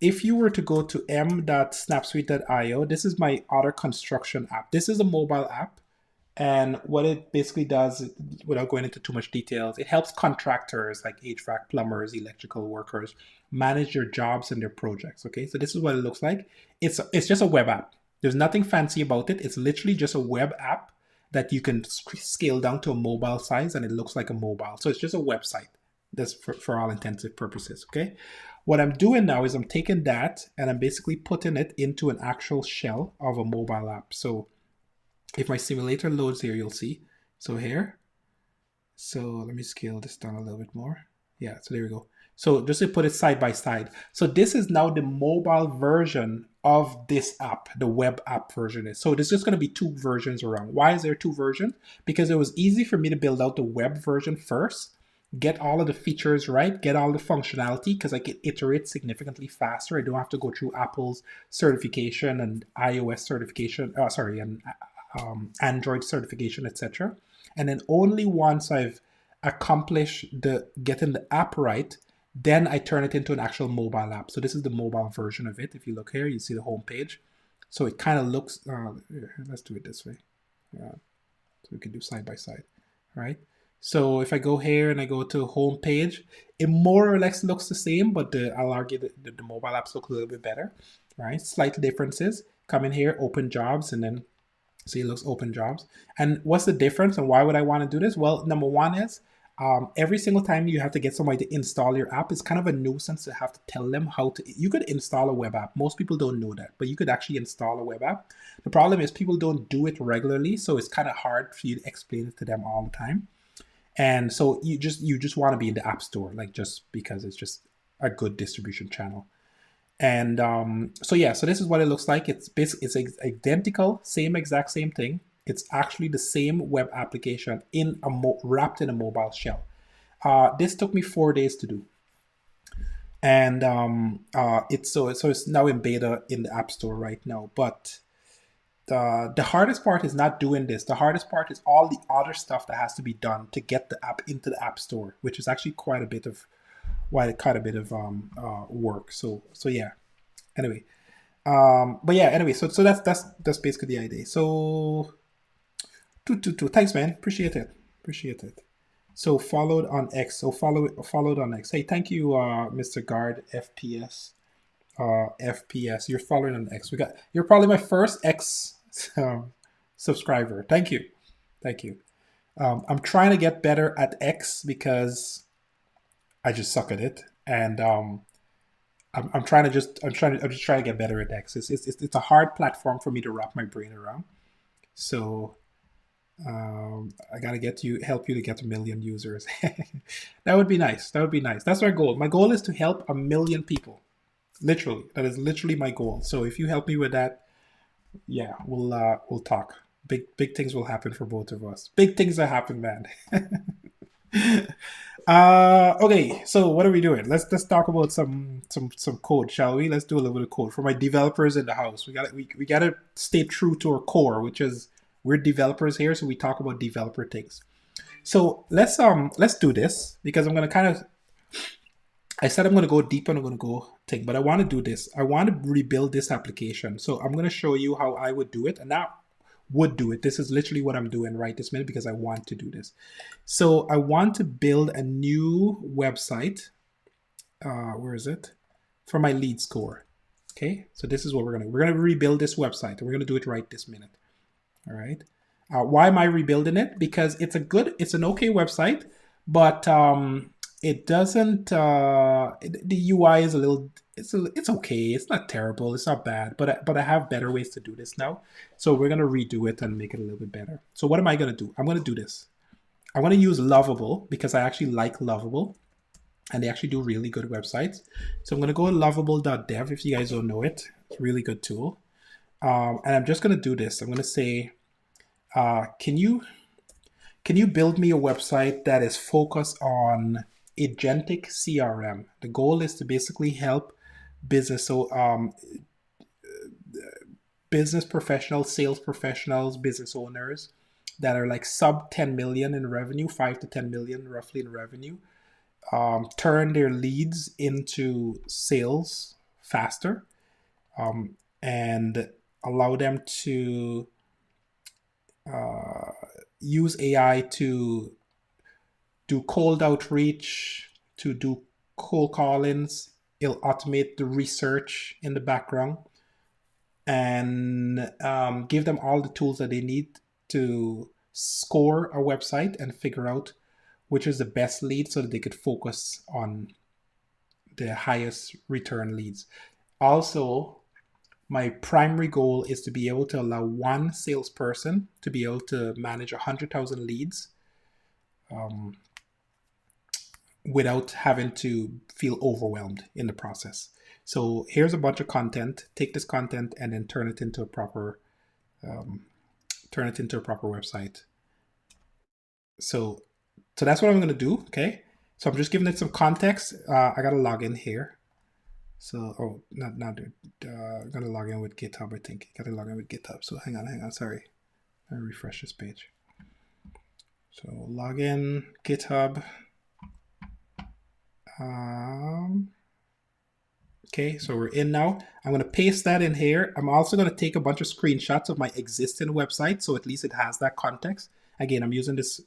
if you were to go to m.snapsuite.io, this is my auto construction app. This is a mobile app. And what it basically does, without going into too much details, it helps contractors like HVAC, plumbers, electrical workers manage their jobs and their projects. Okay, so this is what it looks like. It's just a web app. There's nothing fancy about it. It's literally just a web app that you can scale down to a mobile size, and it looks like a mobile. So it's just a website. That's for all intensive purposes. Okay, what I'm doing now is I'm taking that and I'm basically putting it into an actual shell of a mobile app. So if my simulator loads here, you'll see. So here, so let me scale this down a little bit more. Yeah, so there we go. So just to put it side by side. So this is now the mobile version of this app, the web app version is. So there's just going to be two versions around. Why is there two versions? Because it was easy for me to build out the web version first, get all of the features right, get all the functionality, because I can iterate significantly faster. I don't have to go through Apple's certification and iOS certification, and Android certification, etc. And then only once I've accomplished getting the app right, then I turn it into an actual mobile app. So this is the mobile version of it. If you look here, you see the home page. So it kind of looks, let's do it this way. So we can do side by side, right? So if I go here and I go to home page, it more or less looks the same, but I'll argue that the mobile apps look a little bit better, right? Slight differences. Come in here, open jobs, and then see it looks open jobs. And what's the difference and why would I want to do this? Well, number one is every single time you have to get somebody to install your app, it's kind of a nuisance to have to tell them how to. You could install a web app. Most people don't know that, but you could actually install a web app. The problem is people don't do it regularly, so it's kind of hard for you to explain it to them all the time. And so you just want to be in the app store, like just because it's just a good distribution channel. And so yeah, so this is what it looks like. It's basically identical, exact same thing. It's actually the same web application wrapped in a mobile shell. This took me 4 days to do. and it's now in beta in the App Store right now. But the hardest part is not doing this. The hardest part is all the other stuff that has to be done to get the app into the App Store, which is actually quite a bit of work. So yeah. Anyway, but yeah. Anyway, so that's basically the idea. So thanks, man. Appreciate it. Appreciate it. So followed on X. So followed on X. Hey, thank you, Mr. Guard FPS. FPS. You're following on X. You're probably my first X subscriber. Thank you. Thank you. I'm trying to get better at X because I just suck at it, and I'm just trying to get better at X. It's a hard platform for me to wrap my brain around. So I gotta help you to get 1 million users. That would be nice. That would be nice. That's my goal. My goal is to help 1 million people. Literally, that is literally my goal. So if you help me with that, yeah, we'll talk. Big things will happen for both of us. Big things that happen, man. Okay, so what are we doing? Let's talk about some code, shall we? Let's do a little bit of code for my developers in the house. We gotta stay true to our core, which is we're developers here, so we talk about developer things. So let's do this because I'm gonna kind of I said I'm gonna go deep and I'm gonna go take, but I want to do this. I want to rebuild this application. So I'm gonna show you how I would do it, and not would do it. This is literally what I'm doing right this minute because I want to do this. So I want to build a new website. Where is it? For my lead score. Okay, so this is what we're gonna rebuild this website, and we're gonna do it right this minute. All right. Why am I rebuilding it? Because it's an okay website, but it doesn't. The UI is a little. It's okay. It's not terrible. It's not bad. But I have better ways to do this now. So we're gonna redo it and make it a little bit better. So what am I gonna do? I'm gonna do this. I want to use Lovable because I actually like Lovable, and they actually do really good websites. So I'm gonna go to lovable.dev if you guys don't know it. It's a really good tool. And I'm just gonna do this. I'm gonna say, can you build me a website that is focused on agentic CRM? The goal is to basically help business so business professionals, sales professionals, business owners that are like sub 10 million in revenue, 5 to 10 million roughly in revenue, turn their leads into sales faster, and allow them to use AI to do cold outreach, to do cold call-ins. It'll automate the research in the background and give them all the tools that they need to score a website and figure out which is the best lead so that they could focus on the highest return leads. Also, my primary goal is to be able to allow one salesperson to be able to manage 100,000 leads without having to feel overwhelmed in the process. So here's a bunch of content. Take this content and then turn it into a proper website. So that's what I'm going to do. Okay. So I'm just giving it some context. I got to log in here. So, not I'm going to log in with GitHub, I think. Got to log in with GitHub. So hang on. Sorry. Let me refresh this page. So log in, GitHub. Okay, so we're in now. I'm going to paste that in here. I'm also going to take a bunch of screenshots of my existing website, so at least it has that context. Again, I'm using this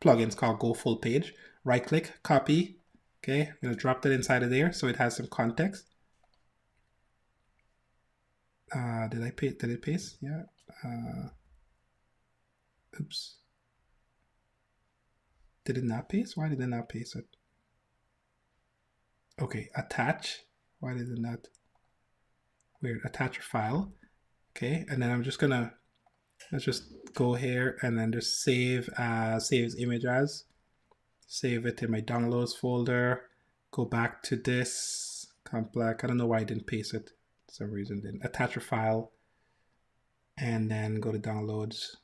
plugin. It's called Go Full Page. Right click, copy. Okay, I'm going to drop that inside of there so it has some context. Did it paste? Yeah. Oops. Did it not paste? Why did it not paste it? Okay, attach. Why did it not? Weird. Attach a file. Okay, and then I'm just gonna let's just go here and then just save as image as. Save it in my downloads folder. Go back to this. Complex. I don't know why I didn't paste it. For some reason didn't. Attach a file. And then go to downloads.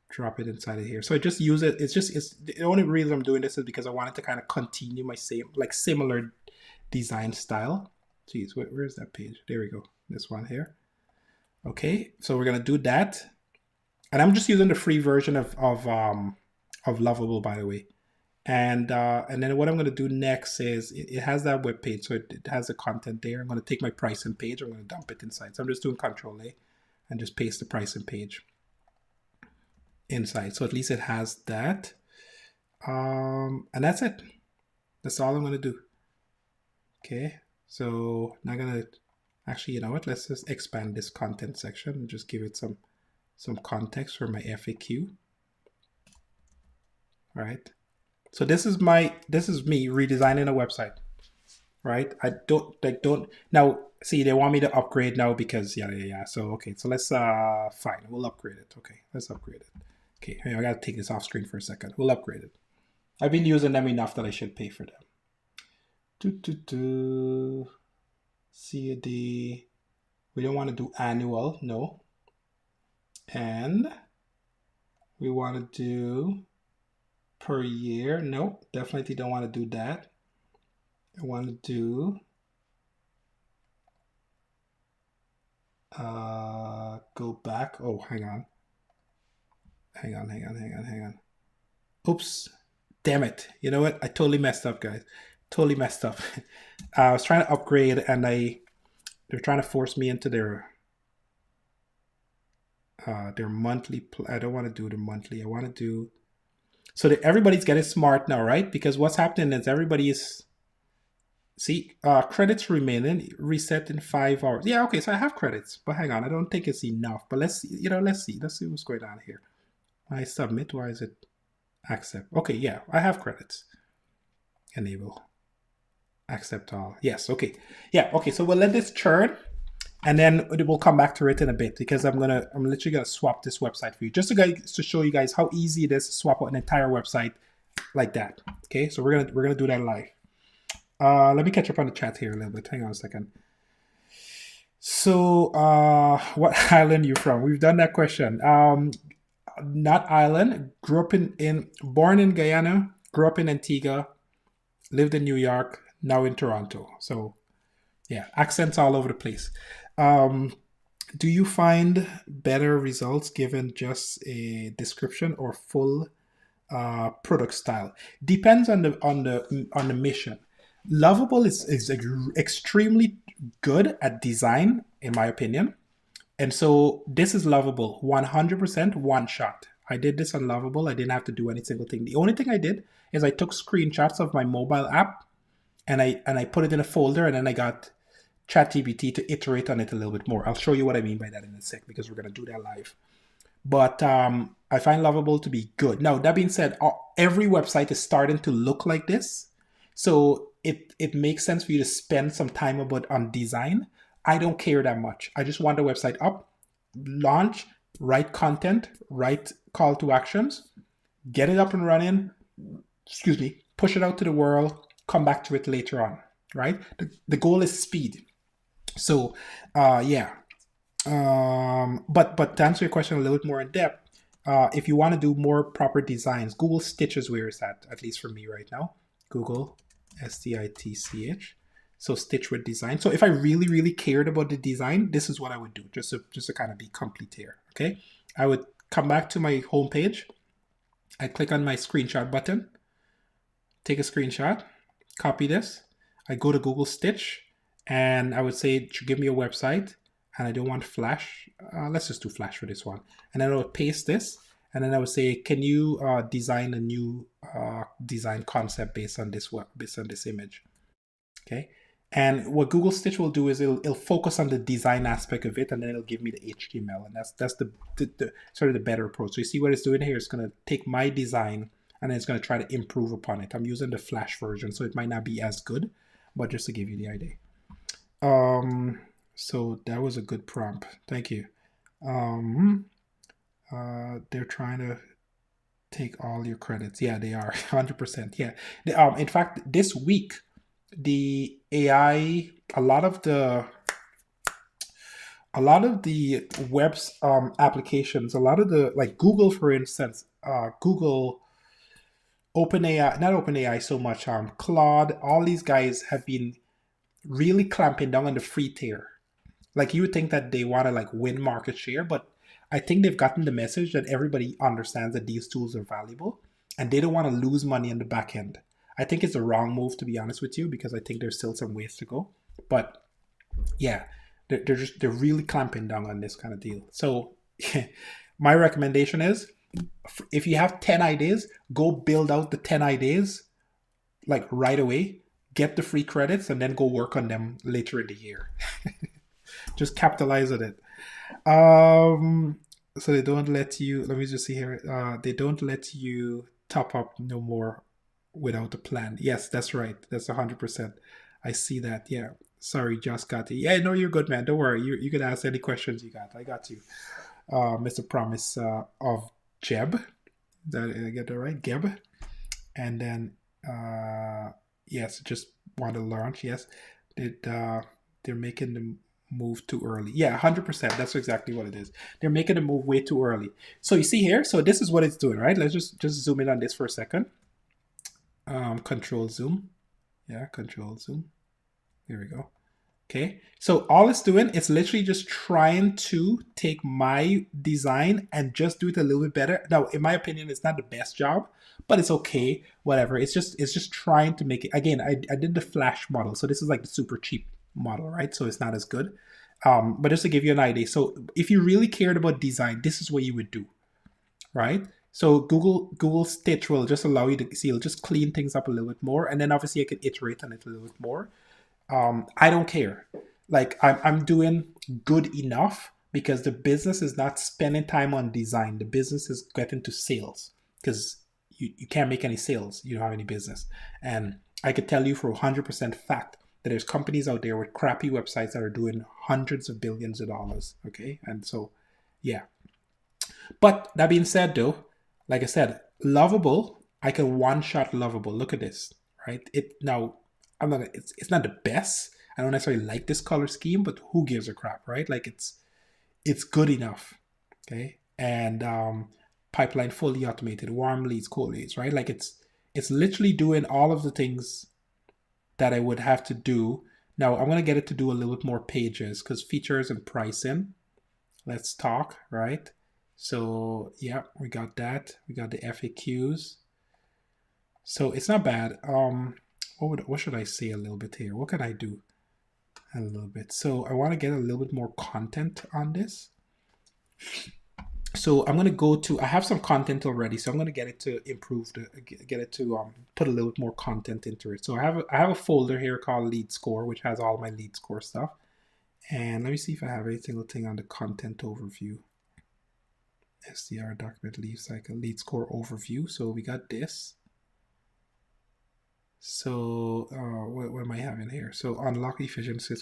Drop it inside of here. So I just use it. It's the only reason I'm doing this is because I wanted to kind of continue my similar design style. Geez, where's that page? There we go. This one here. Okay, so we're gonna do that, and I'm just using the free version of Lovable, by the way. And then what I'm gonna do next is it has that web page, so it has the content there. I'm gonna take my pricing page. I'm gonna dump it inside. So I'm just doing Control A, and just paste the pricing page inside. So at least it has that. And that's it. That's all I'm gonna do. Okay, so now I'm gonna actually, you know what? Let's just expand this content section and just give it some context for my FAQ. All right. So this is me redesigning a website, right? I don't now see they want me to upgrade now because yeah. So okay, so let's fine, we'll upgrade it. Okay, let's upgrade it. Okay, I gotta take this off screen for a second. We'll upgrade it. I've been using them enough that I should pay for them. CAD. We don't want to do annual, no. And we want to do per year. No, definitely don't want to do that. I want to do go back. Oh, hang on. Oops. Damn it. You know what? I totally messed up, guys. Totally messed up. I was trying to upgrade and they're trying to force me into their monthly. I don't want to do the monthly. I want to do so that everybody's getting smart now, right? Because what's happening is everybody is credits remaining reset in 5 hours. Yeah, okay, so I have credits, but hang on, I don't think it's enough. But let's see, let's see what's going on here. I submit. Why is it accept? Okay, yeah, I have credits. Enable. Accept all. Yes, okay. Yeah, okay, so we'll let this churn and then we'll come back to it in a bit because I'm literally gonna swap this website for you just to show you guys how easy it is to swap out an entire website like that. Okay, so we're gonna do that live. Let me catch up on the chat here a little bit. Hang on a second. So what island you from? We've done that question. Not island. Born in Guyana, grew up in Antigua, lived in New York, now in Toronto. So yeah, accents all over the place. Do you find better results given just a description or full product style? Depends on the mission. Lovable is extremely good at design, in my opinion. And so this is Lovable, 100% one shot. I did this on Lovable. I didn't have to do any single thing. The only thing I did is I took screenshots of my mobile app and I put it in a folder, and then I got ChatGPT to iterate on it a little bit more. I'll show you what I mean by that in a sec because we're going to do that live. But I find Lovable to be good. Now, that being said, every website is starting to look like this. So it makes sense for you to spend some time on design. I don't care that much. I just want the website up, launch, write content, write call to actions, get it up and running, push it out to the world, come back to it later on, right? The goal is speed. So, yeah. But to answer your question a little bit more in depth, if you want to do more proper designs, Google Stitch is where it's at least for me right now. Google STITCH. So Stitch with design. So if I really, really cared about the design, this is what I would do, just to kind of be complete here. Okay. I would come back to my home page. I click on my screenshot button, take a screenshot, copy this. I go to Google Stitch and I would say, give me a website, and I don't want Flash. Let's just do Flash for this one. And then I would paste this, and then I would say, can you design a new design concept based on this image? Okay. And what Google Stitch will do is it'll focus on the design aspect of it, and then it'll give me the HTML, and that's the sort of the better approach. So you see what it's doing here? It's going to take my design and then it's going to try to improve upon it. I'm using the Flash version, so it might not be as good, but just to give you the idea. So that was a good prompt. Thank you. They're trying to take all your credits. Yeah, they are 100%. Yeah. In fact, this week, the AI, a lot of the web's applications, a lot of the, like Google, for instance, Google, OpenAI, not OpenAI so much, Claude, all these guys have been really clamping down on the free tier. Like you would think that they want to like win market share, but I think they've gotten the message that everybody understands that these tools are valuable and they don't want to lose money in the back end. I think it's a wrong move, to be honest with you, because I think there's still some ways to go. But yeah, they're really clamping down on this kind of deal. So my recommendation is, if you have 10 ideas, go build out the 10 ideas like right away, get the free credits, and then go work on them later in the year. Just capitalize on it. So they don't let you, let me just see here. They don't let you top up no more without a plan. Yes, that's right. That's 100%. I see that. Yeah. Sorry, just got it. Yeah, no, you're good, man. Don't worry. You can ask any questions you got. I got you. Mr. Promise of Jeb. Did I get that right? Geb. And then, yes, just want to launch. Yes. They're making the move too early. Yeah, 100%. That's exactly what it is. They're making the move way too early. So you see here, so this is what it's doing, right? Let's just zoom in on this for a second. Control zoom. Yeah, control zoom. There we go. Okay, so all it's doing, it's literally just trying to take my design and just do it a little bit better. Now, in my opinion, it's not the best job, but it's okay, whatever. It's just trying to make it. Again, I did the Flash model, so this is like the super cheap model, right? So it's not as good. But just to give you an idea, so if you really cared about design, this is what you would do, right? So Google Stitch will just allow you to see, it'll just clean things up a little bit more, and then obviously I can iterate on it a little bit more. I don't care. Like I'm doing good enough because the business is not spending time on design. The business is getting to sales because you can't make any sales. You don't have any business. And I could tell you for 100% fact that there's companies out there with crappy websites that are doing hundreds of billions of dollars. Okay. And so, yeah. But that being said though, like I said, Lovable, I can one shot Lovable. Look at this, right? I'm not. It's not the best. I don't necessarily like this color scheme, but who gives a crap, right? Like it's good enough, okay? And pipeline fully automated, warm leads, cold leads, right? Like it's literally doing all of the things that I would have to do. Now I'm gonna get it to do a little bit more pages because features and pricing. Let's talk, right? So yeah, we got that. We got the FAQs. So it's not bad. What should I say a little bit here? What can I do a little bit? So I want to get a little bit more content on this. So I'm going to go to, I have some content already, so I'm going to get it to improve, get it to put a little bit more content into it. So I have a folder here called lead score, which has all my lead score stuff. And let me see if I have every single thing on the content overview. SDR document lead cycle, lead score overview. So we got this. So what am I having here? So unlock efficiency.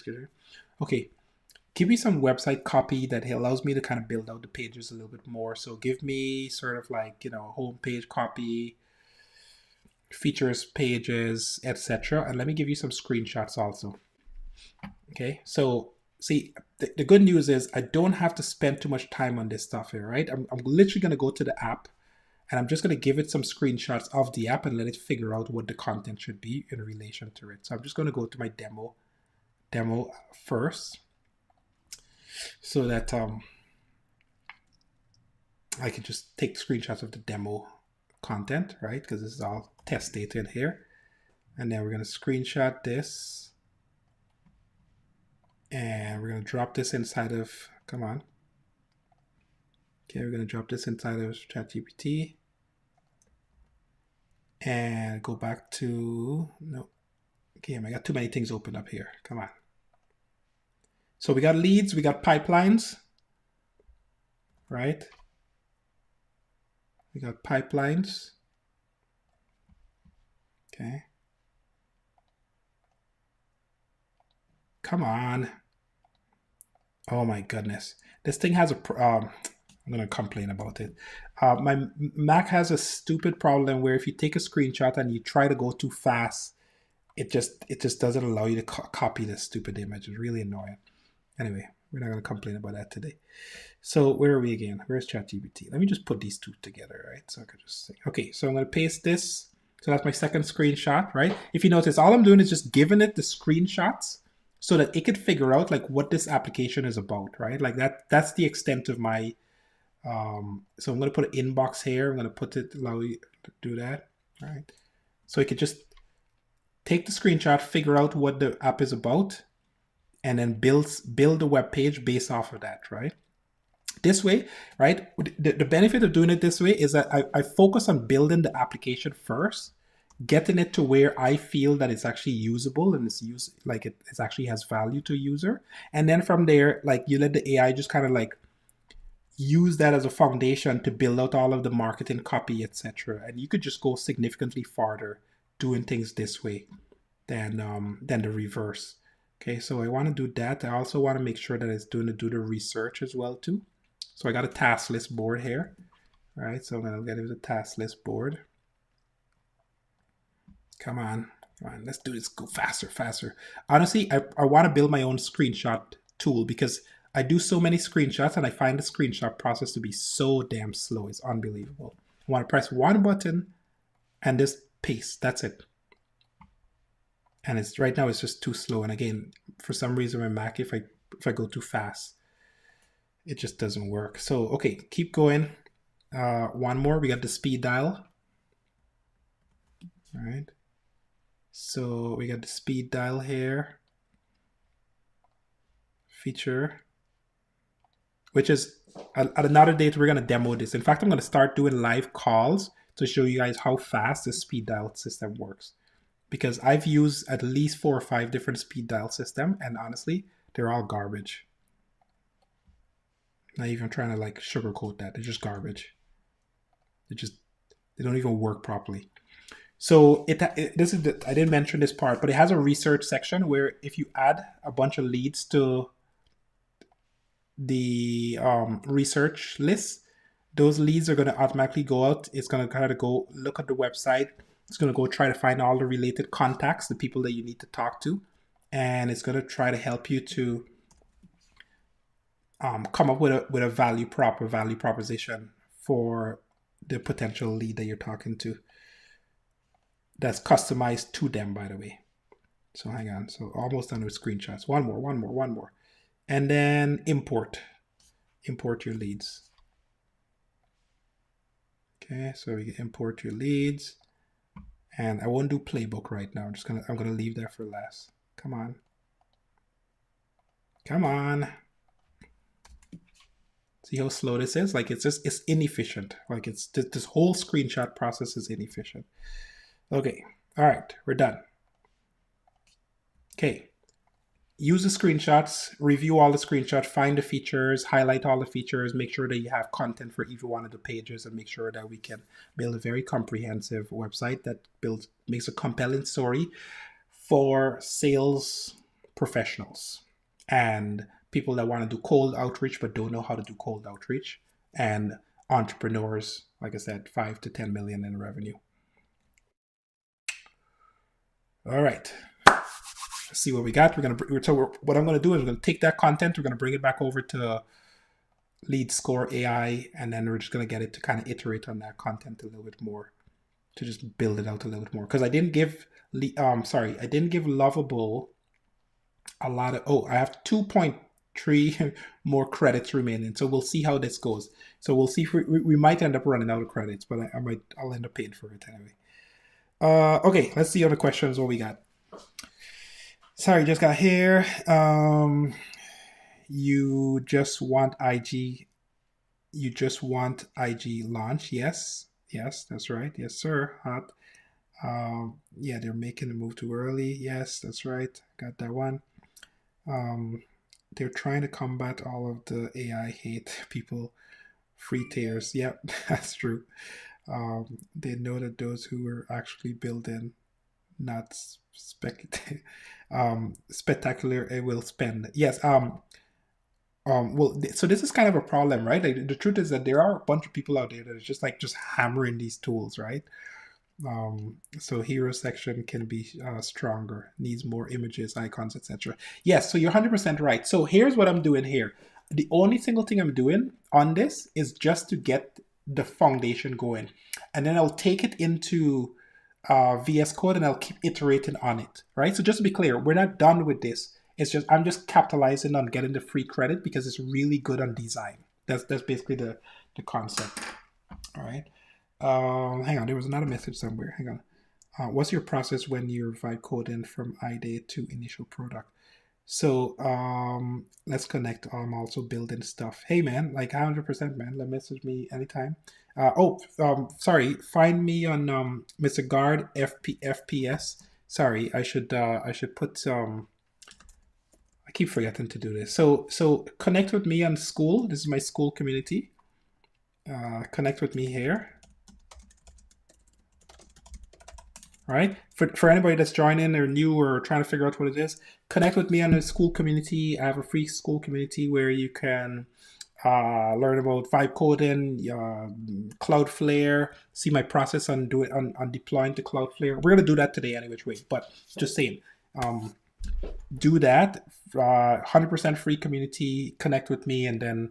Okay, give me some website copy that allows me to kind of build out the pages a little bit more. So give me sort of like, homepage copy, features pages, etc. And let me give you some screenshots also. Okay, so see, the good news is I don't have to spend too much time on this stuff here, right? I'm literally going to go to the app and I'm just going to give it some screenshots of the app and let it figure out what the content should be in relation to it. So I'm just going to go to my demo first so that I can just take screenshots of the demo content, right? Because this is all test data in here. And then we're going to screenshot this. And we're going to drop this inside of, come on. Okay, we're going to drop this inside of ChatGPT. And go back to, no. Okay, I got too many things open up here. Come on. So we got leads, we got pipelines, right? We got pipelines. Okay. Come on. Oh my goodness. This thing has I'm going to complain about it. My Mac has a stupid problem where if you take a screenshot and you try to go too fast, it just doesn't allow you to copy the stupid image. It's really annoying. Anyway, we're not going to complain about that today. So where are we again? Where's ChatGPT? Let me just put these two together, right? So I could just say, okay, so I'm going to paste this. So that's my second screenshot, right? If you notice, all I'm doing is just giving it the screenshots so that it could figure out like what this application is about, right? Like that's the extent of my so I'm going to put an inbox here. I'm going to put it, allow you to do that, right? So it could just take the screenshot, figure out what the app is about, and then build a web page based off of that, right? This way, right? The benefit of doing it this way is that I focus on building the application first, getting it to where I feel that it's actually usable and it actually has value to a user. And then from there, like you let the AI just kind of like use that as a foundation to build out all of the marketing copy, etc. And you could just go significantly farther doing things this way than the reverse. Okay, so I want to do that. I also want to make sure that it's do the research as well too. So I got a task list board here. All right, so I'm gonna get into the task list board. Come on, let's do this. Go faster, faster. Honestly, I want to build my own screenshot tool because I do so many screenshots and I find the screenshot process to be so damn slow. It's unbelievable. I want to press one button and just paste. That's it. And it's right now it's just too slow. And again, for some reason, my Mac, if I go too fast, it just doesn't work. So okay, keep going. One more. We got the speed dial. All right. So we got the speed dial here. Feature, which is at another date we're gonna demo this. In fact, I'm gonna start doing live calls to show you guys how fast the speed dial system works. Because I've used at least 4 or 5 different speed dial systems, and honestly, they're all garbage. Not even trying to like sugarcoat that. They're just garbage. They don't even work properly. So this is I didn't mention this part, but it has a research section where if you add a bunch of leads to the research list, those leads are going to automatically go out. It's going to kind of go look at the website. It's going to go try to find all the related contacts, the people that you need to talk to, and it's going to try to help you to come up with a value proposition for the potential lead that you're talking to. That's customized to them, by the way. So hang on. So almost done with screenshots. One more. And then import your leads. Okay, so you import your leads. And I won't do playbook right now. I'm gonna leave that for last. Come on. See how slow this is? Like it's inefficient. Like this whole screenshot process is inefficient. Okay, all right, we're done. Okay, use the screenshots, review all the screenshots, find the features, highlight all the features, make sure that you have content for each one of the pages, and make sure that we can build a very comprehensive website that makes a compelling story for sales professionals and people that want to do cold outreach but don't know how to do cold outreach, and entrepreneurs, like I said, 5 to 10 million in revenue. All right. Let's see what we got. What I'm going to do is I'm going to take that content, we're going to bring it back over to Lead Score AI, and then we're just going to get it to kind of iterate on that content a little bit more, to just build it out a little bit more. Because I didn't give Lovable a lot of, I have 2.3 more credits remaining. So we'll see how this goes. So we'll see if we might end up running out of credits, but I'll end up paying for it anyway. Okay, let's see on the questions what we got. Sorry, just got here. You just want IG launch. Yes, that's right. Yes, sir. Hot. Yeah, they're making the move too early. Yes, that's right. Got that one. They're trying to combat all of the AI hate people, free tiers. Yep, that's true. They know that those who are actually building, not spectacular, it will spend. Yes. Well, so this is kind of a problem, right? Like, the truth is that there are a bunch of people out there that are just hammering these tools, right? So hero section can be stronger, needs more images, icons, etc. Yes, so you're 100% right. So here's what I'm doing here. The only single thing I'm doing on this is just to get the foundation going, and then I'll take it into VS Code and I'll keep iterating on it, right? So just to be clear, we're not done with this. It's just I'm just capitalizing on getting the free credit because it's really good on design. That's basically the concept. All right. Hang on, there was another message somewhere. Hang on. What's your process when you're vibe coding from idea to initial product? So let's connect. I'm also building stuff. Hey man, like 100%, man. Let message me anytime. Sorry. Find me on Mr. Guard FPS. Sorry, I should put I keep forgetting to do this. So connect with me on school. This is my school community. Connect with me here. All right. For anybody that's joining or new or trying to figure out what it is, connect with me on the school community. I have a free school community where you can learn about vibe coding, Cloudflare, see my process on deploying to Cloudflare. We're gonna do that today anyway, but just saying, do that. 100% free community. Connect with me, and then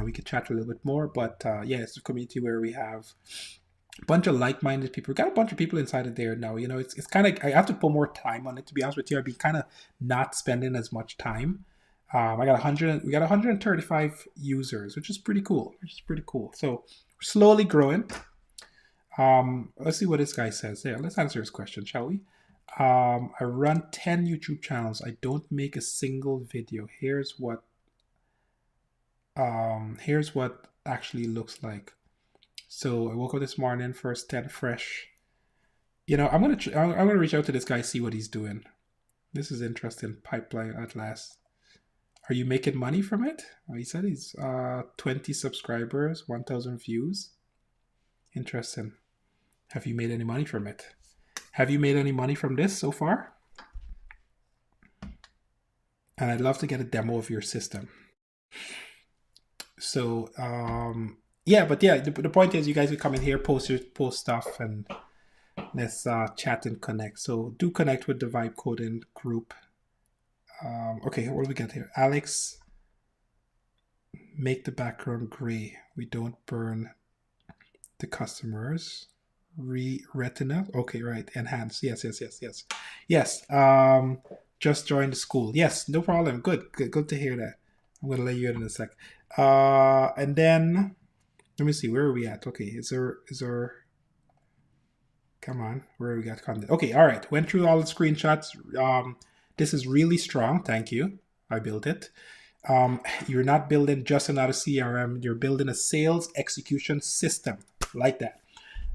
we could chat a little bit more. But yeah, it's a community where we have a bunch of like-minded people. We got a bunch of people inside of there now. It's kind of, I have to put more time on it, to be honest with you. I've been kind of not spending as much time. We got 135 users, which is pretty cool. So we're slowly growing. Let's see what this guy says. Yeah, let's answer his question, shall we? I run 10 YouTube channels. I don't make a single video. Here's what actually looks like. So I woke up this morning, first 10 fresh. I'm gonna reach out to this guy, see what he's doing. This is interesting. Pipeline at last. Are you making money from it? Oh, he said he's 20 subscribers, 1,000 views. Interesting. Have you made any money from it? Have you made any money from this so far? And I'd love to get a demo of your system. So the point is, you guys will come in here, post stuff, and let's chat and connect. So do connect with the Vibe Coding group. Okay, what do we get here? Alex, make the background gray. We don't burn the customers. Retina. Okay, right. Enhance. Yes. Just joined the school. Yes, no problem. Good to hear that. I'm gonna let you in a sec. And then let me see, where are we at? Okay, is there come on, where we got content? Okay, all right. Went through all the screenshots. This is really strong. Thank you. I built it. You're not building just another CRM. You're building a sales execution system like that.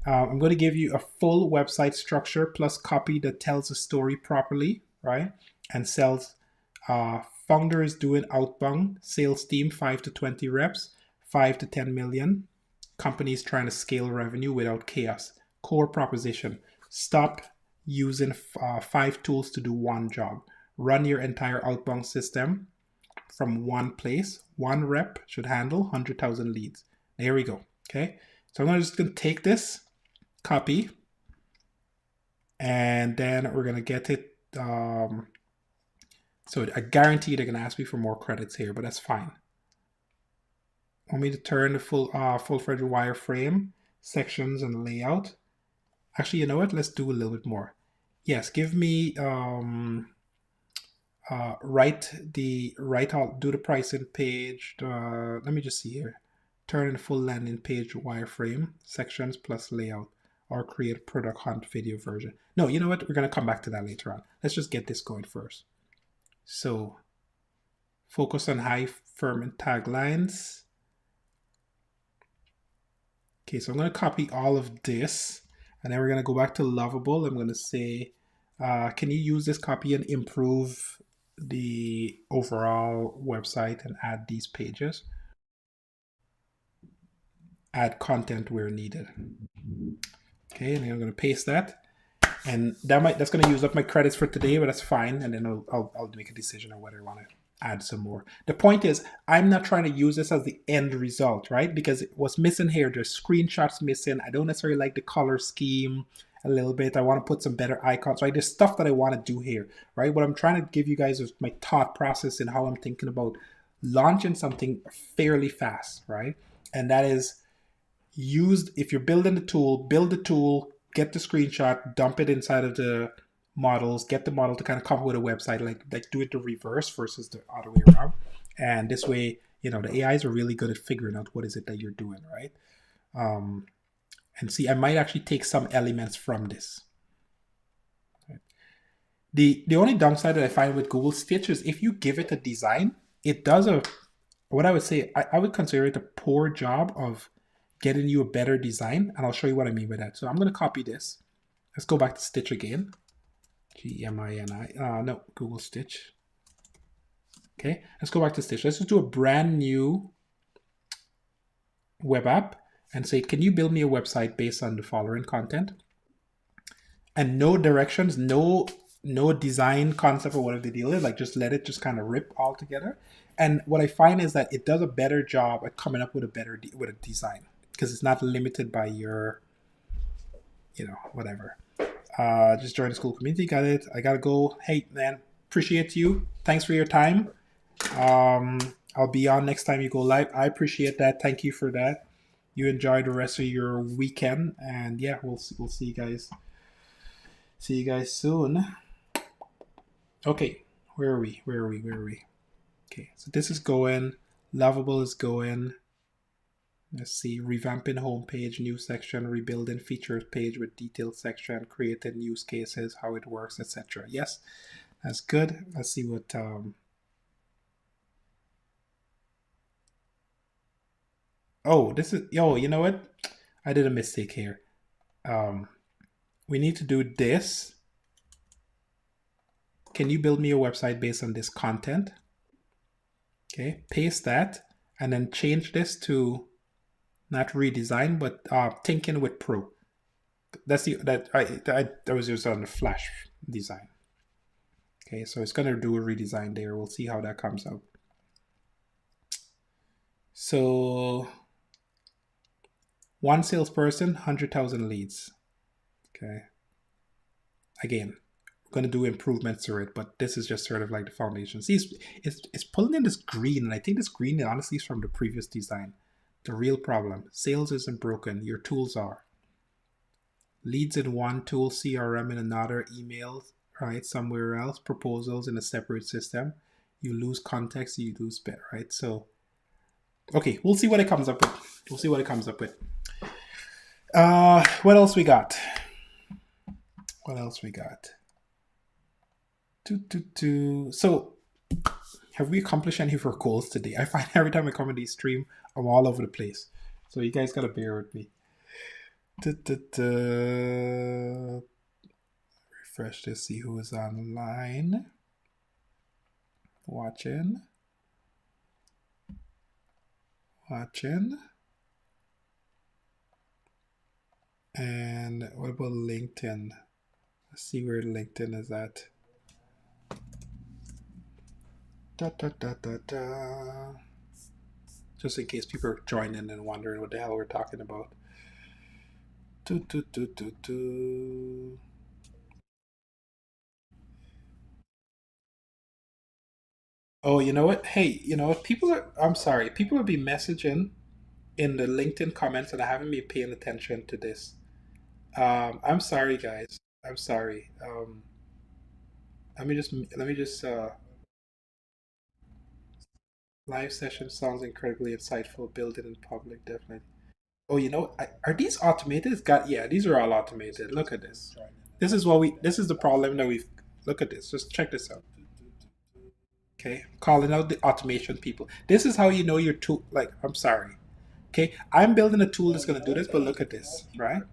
I'm going to give you a full website structure plus copy that tells the story properly, right? And sells. Founder is doing outbound, sales team 5 to 20 reps, 5 to 10 million. Companies trying to scale revenue without chaos. Core proposition: stop using 5 tools to do one job. Run your entire outbound system from one place. One rep should handle 100,000 leads. There we go. Okay, so I'm just going to take this, copy, and then we're going to get it. So I guarantee they're going to ask me for more credits here, but that's fine. Want me to turn the full-fledged wireframe, sections, and layout? Actually, you know what? Let's do a little bit more. Yes, give me do the pricing page. Let me just see here. Turn the full landing page wireframe, sections plus layout, or create product hunt video version. No, you know what? We're going to come back to that later on. Let's just get this going first. So focus on high firm taglines. Okay, so I'm going to copy all of this, and then we're going to go back to Lovable. I'm going to say, can you use this copy and improve the overall website and add these pages? Add content where needed. Okay, and then I'm going to paste that. And that's going to use up my credits for today, but that's fine. And then I'll make a decision on whether I want to add some more. The point is, I'm not trying to use this as the end result, right? Because what's missing here, there's screenshots missing. I don't necessarily like the color scheme a little bit. I want to put some better icons, right? There's stuff that I want to do here, right? What I'm trying to give you guys is my thought process and how I'm thinking about launching something fairly fast, right? And that is if you're building the tool, build the tool, get the screenshot, dump it inside of the models, get the model to kind of come up with a website, like do it the reverse versus the other way around. And this way, the AIs are really good at figuring out what is it that you're doing, right? And see, I might actually take some elements from this. The only downside that I find with Google Stitch is if you give it a design, it does what I would say, I would consider it a poor job of getting you a better design. And I'll show you what I mean by that. So I'm going to copy this. Let's go back to Stitch again. G-E-M-I-N-I. No, Google Stitch. Okay, let's go back to Stitch. Let's just do a brand new web app and say, can you build me a website based on the following content? And no directions, no design concept or whatever the deal is. Like, just let it just kind of rip all together. And what I find is that it does a better job at coming up with a design, because it's not limited by your, whatever. Just join the school community. Got it. I gotta go. Hey man, appreciate you. Thanks for your time. I'll be on next time you go live. I appreciate that. Thank you for that. You enjoy the rest of your weekend, and yeah, we'll see you guys. See you guys soon. Okay, where are we? Okay, so this is going. Lovable is going. Let's see, revamping homepage, new section, rebuilding features page with detailed section, creating use cases, how it works, etc. Yes, that's good. Let's see what. Oh, this is. Oh, you know what? I did a mistake here. We need to do this. Can you build me a website based on this content? Okay, paste that, and then change this to not redesign, but thinking with Pro. That's that was just on the Flash design. Okay, so it's gonna do a redesign there. We'll see how that comes out. So one salesperson, 100,000 leads. Okay. Again, we're gonna do improvements to it, but this is just sort of like the foundation. See, it's pulling in this green, and I think this green honestly is from the previous design. The real problem, sales isn't broken, your tools are. Leads in one tool, CRM in another, emails, right, somewhere else, proposals in a separate system. You lose context, you lose bit, right? So, okay, we'll see what it comes up with. What else we got? So, have we accomplished any of our goals today? I find every time I come in the stream, I'm all over the place. So you guys gotta bear with me. Refresh to see who is online. Watching. And what about LinkedIn? Let's see where LinkedIn is at. Just in case people are joining and wondering what the hell we're talking about. Oh, you know what? Hey, you know what? I'm sorry. People have been messaging in the LinkedIn comments, and I haven't been paying attention to this. I'm sorry, guys. I'm sorry. Let me just live session sounds incredibly insightful. Build it in public, definitely. Oh, you know, are these automated? Yeah, these are all automated. Look at this. This is the problem that we've. Look at this. Just check this out. Okay, calling out the automation people. This is how you know your tool. Like, I'm sorry. Okay, I'm building a tool that's going to do this, but look at this, right?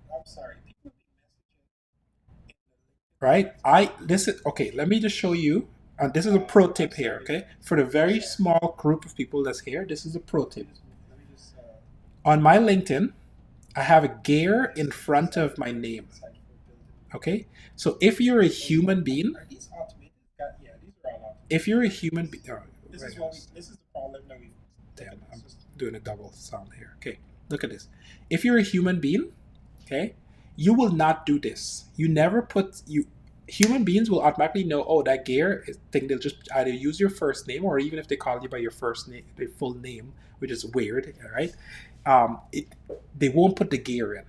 Right? This is okay. Let me just show you. This is a pro tip here. Okay, for the very small group of people that's here, this is a pro tip. On my LinkedIn, I have a gear in front of my name. Okay, so if you're a human being, oh, this is the problem that we. Damn, I'm doing a double sound here. Okay, look at this. If you're a human being, okay, you will not do this. You never put you. Human beings will automatically know. Oh, that gear is thing. They'll just either use your first name, or even if they call you by your first name, your full name, which is weird, right? They won't put the gear in.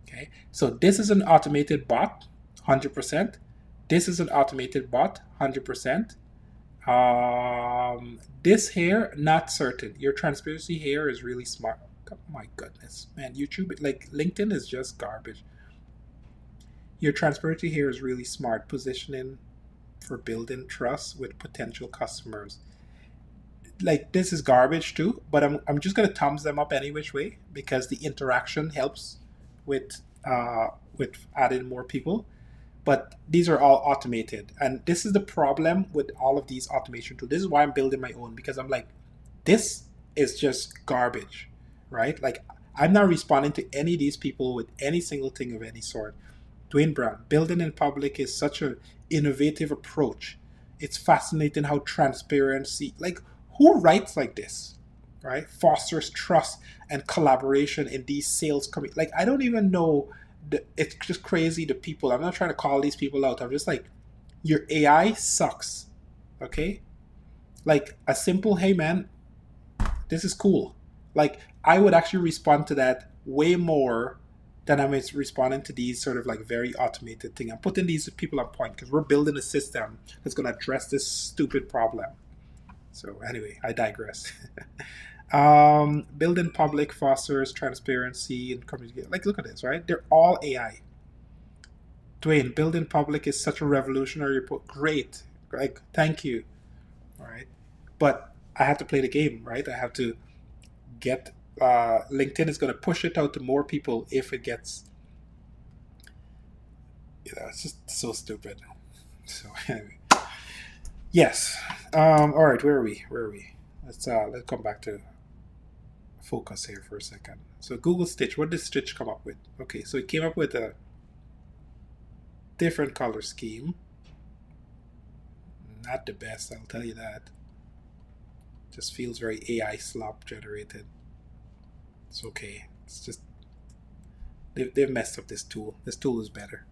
Okay, so this is an automated bot, 100%. This is an automated bot, 100%. This here, not certain. Your transparency here is really smart. Oh my goodness, man, YouTube, like LinkedIn is just garbage. Your transparency here is really smart. Positioning for building trust with potential customers. Like this is garbage too, but I'm just gonna thumbs them up any which way because the interaction helps with adding more people. But these are all automated, and this is the problem with all of these automation tools. This is why I'm building my own, because I'm like, this is just garbage, right? Like I'm not responding to any of these people with any single thing of any sort. Dwayne Brown, building in public is such an innovative approach. It's fascinating how transparency, like who writes like this, right? Fosters trust and collaboration in these sales community. Like I don't even know. It's just crazy. The people. I'm not trying to call these people out. I'm just like, your AI sucks. Okay, like a simple hey man, this is cool. Like I would actually respond to that way more than I'm responding to these sort of like very automated thing. I'm putting these people on point because we're building a system that's going to address this stupid problem. So anyway, I digress. Building public fosters transparency and community. Like look at this, right? They're all AI. Dwayne, building public is such a revolutionary report. Great. Like thank you. All right. But I have to play the game, right? I have to get LinkedIn is going to push it out to more people if it gets, it's just so stupid. So anyway, yes. All right, where are we? Let's come back to focus here for a second. So Google Stitch, what did Stitch come up with? Okay, so it came up with a different color scheme. Not the best, I'll tell you that. Just feels very AI slop generated. It's okay. It's just they've messed up this tool. This tool is better.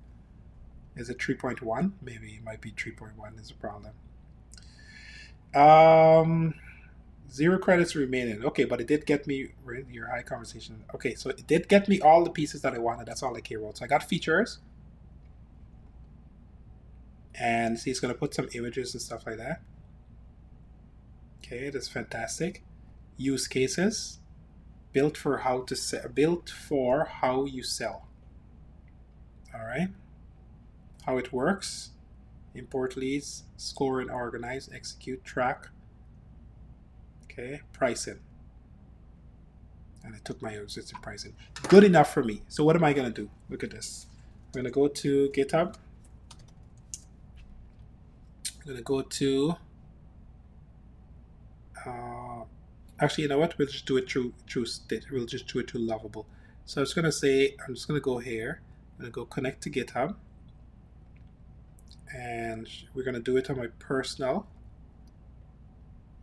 Is it 3.1? Maybe it might be 3.1 is a problem. 0 credits remaining. Okay, but it did get me your high conversation. Okay, so it did get me all the pieces that I wanted. That's all I care about. So I got features. And see, it's going to put some images and stuff like that. Okay, that's fantastic. Use cases. Built for how to sell. Built for how you sell. All right. How it works. Import leads. Score and organize. Execute. Track. Okay. Pricing. And I took my existing pricing. Good enough for me. So what am I going to do? Look at this. I'm going to go to GitHub. I'm going to go to actually, you know what? We'll just do it through Stitch. We'll just do it through Lovable. So I was going to say, I'm just going to go here. I'm going to go connect to GitHub. And we're going to do it on my personal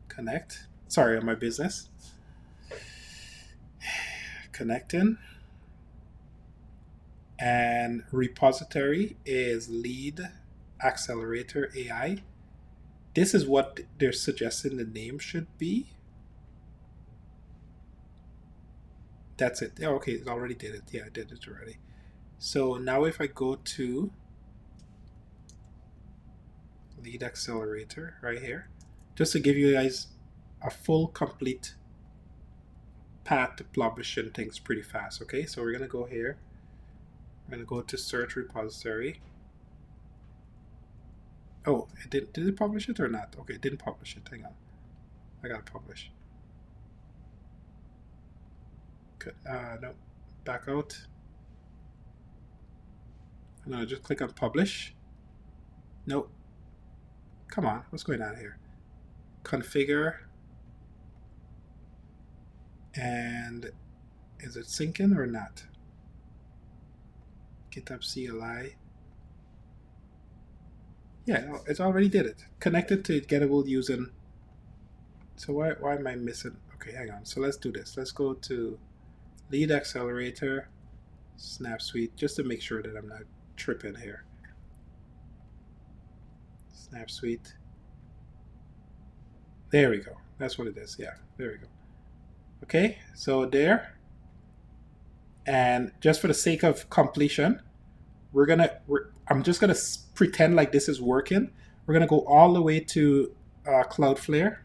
connect. Sorry, on my business. Connecting. And repository is Lead Accelerator AI. This is what they're suggesting the name should be. That's it. Oh, okay, it already did it. Yeah, I did it already. So now if I go to Lead Accelerator right here, just to give you guys a full, complete path to publishing things pretty fast. Okay, so we're going to go here. I'm going to go to Search Repository. Oh, did it publish it or not? Okay, it didn't publish it. Hang on. I got to publish. Good. No, back out. No, just click on publish. Nope. Come on, what's going on here? Configure. And is it syncing or not? GitHub CLI. Yeah, no, it already did it. Connected to Gettable using. So why am I missing? Okay, hang on. So let's do this. Let's go to Lead Accelerator, Snapsuite, just to make sure that I'm not tripping here. Snapsuite. There we go. That's what it is. Yeah, there we go. Okay, so there. And just for the sake of completion, I'm just gonna pretend like this is working. We're gonna go all the way to Cloudflare.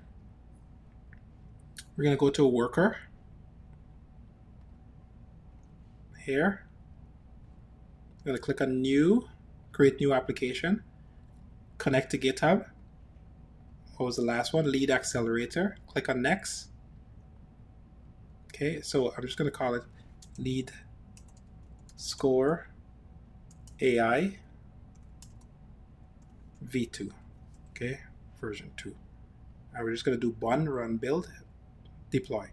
We're gonna go to a worker here. I'm gonna click on new, create new application, connect to GitHub. What was the last one? Lead accelerator. Click on next. Okay, so I'm just gonna call it lead score AI v2. Okay, version 2. And we're just gonna do run, build, deploy.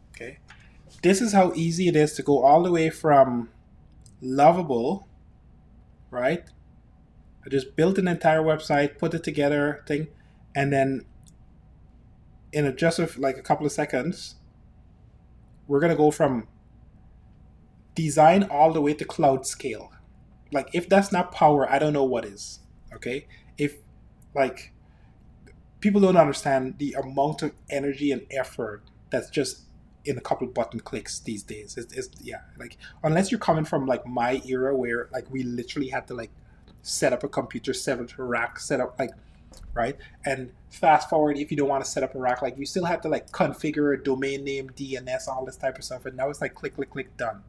Okay, this is how easy it is to go all the way from lovable, right? I just built an entire website, put it together, thing, and then in just like a couple of seconds, we're gonna go from design all the way to cloud scale. Like if that's not power, I don't know what is. Okay, if like people don't understand the amount of energy and effort that's just in a couple button clicks these days. It's yeah, like unless you're coming from like my era where like we literally had to like set up a computer, set up a rack, set up like right, and fast forward if you don't want to set up a rack, like you still have to like configure a domain name, DNS, all this type of stuff, and now it's like click click click done,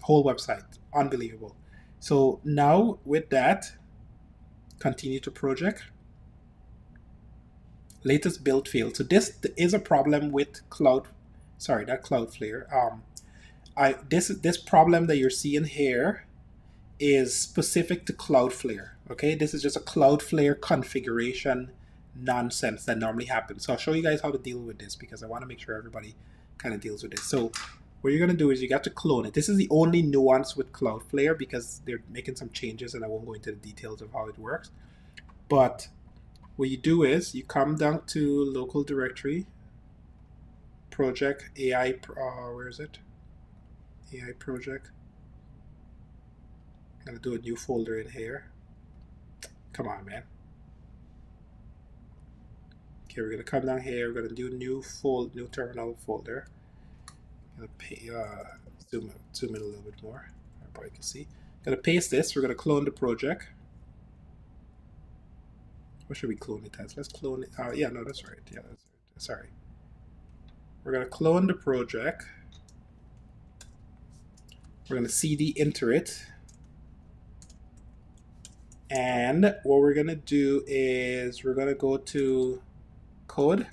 whole website, unbelievable. So now with that, continue to project. Latest build failed. So this is a problem with sorry, not Cloudflare. This problem that you're seeing here is specific to Cloudflare. Okay, this is just a Cloudflare configuration nonsense that normally happens. So I'll show you guys how to deal with this because I want to make sure everybody kind of deals with this. So what you're gonna do is you got to clone it. This is the only nuance with Cloudflare because they're making some changes, and I won't go into the details of how it works. But what you do is you come down to local directory, project AI. Where is it? AI project. I'm gonna do a new folder in here. Come on, man. Okay, we're gonna come down here. We're gonna do new terminal folder. I'm gonna zoom in a little bit more. Everybody can see. Gonna paste this. We're gonna clone the project. What should we clone it as? Let's clone it. Yeah, no, that's right. Yeah, that's right. Sorry. We're gonna clone the project. We're gonna cd enter it. And what we're gonna do is we're gonna go to code.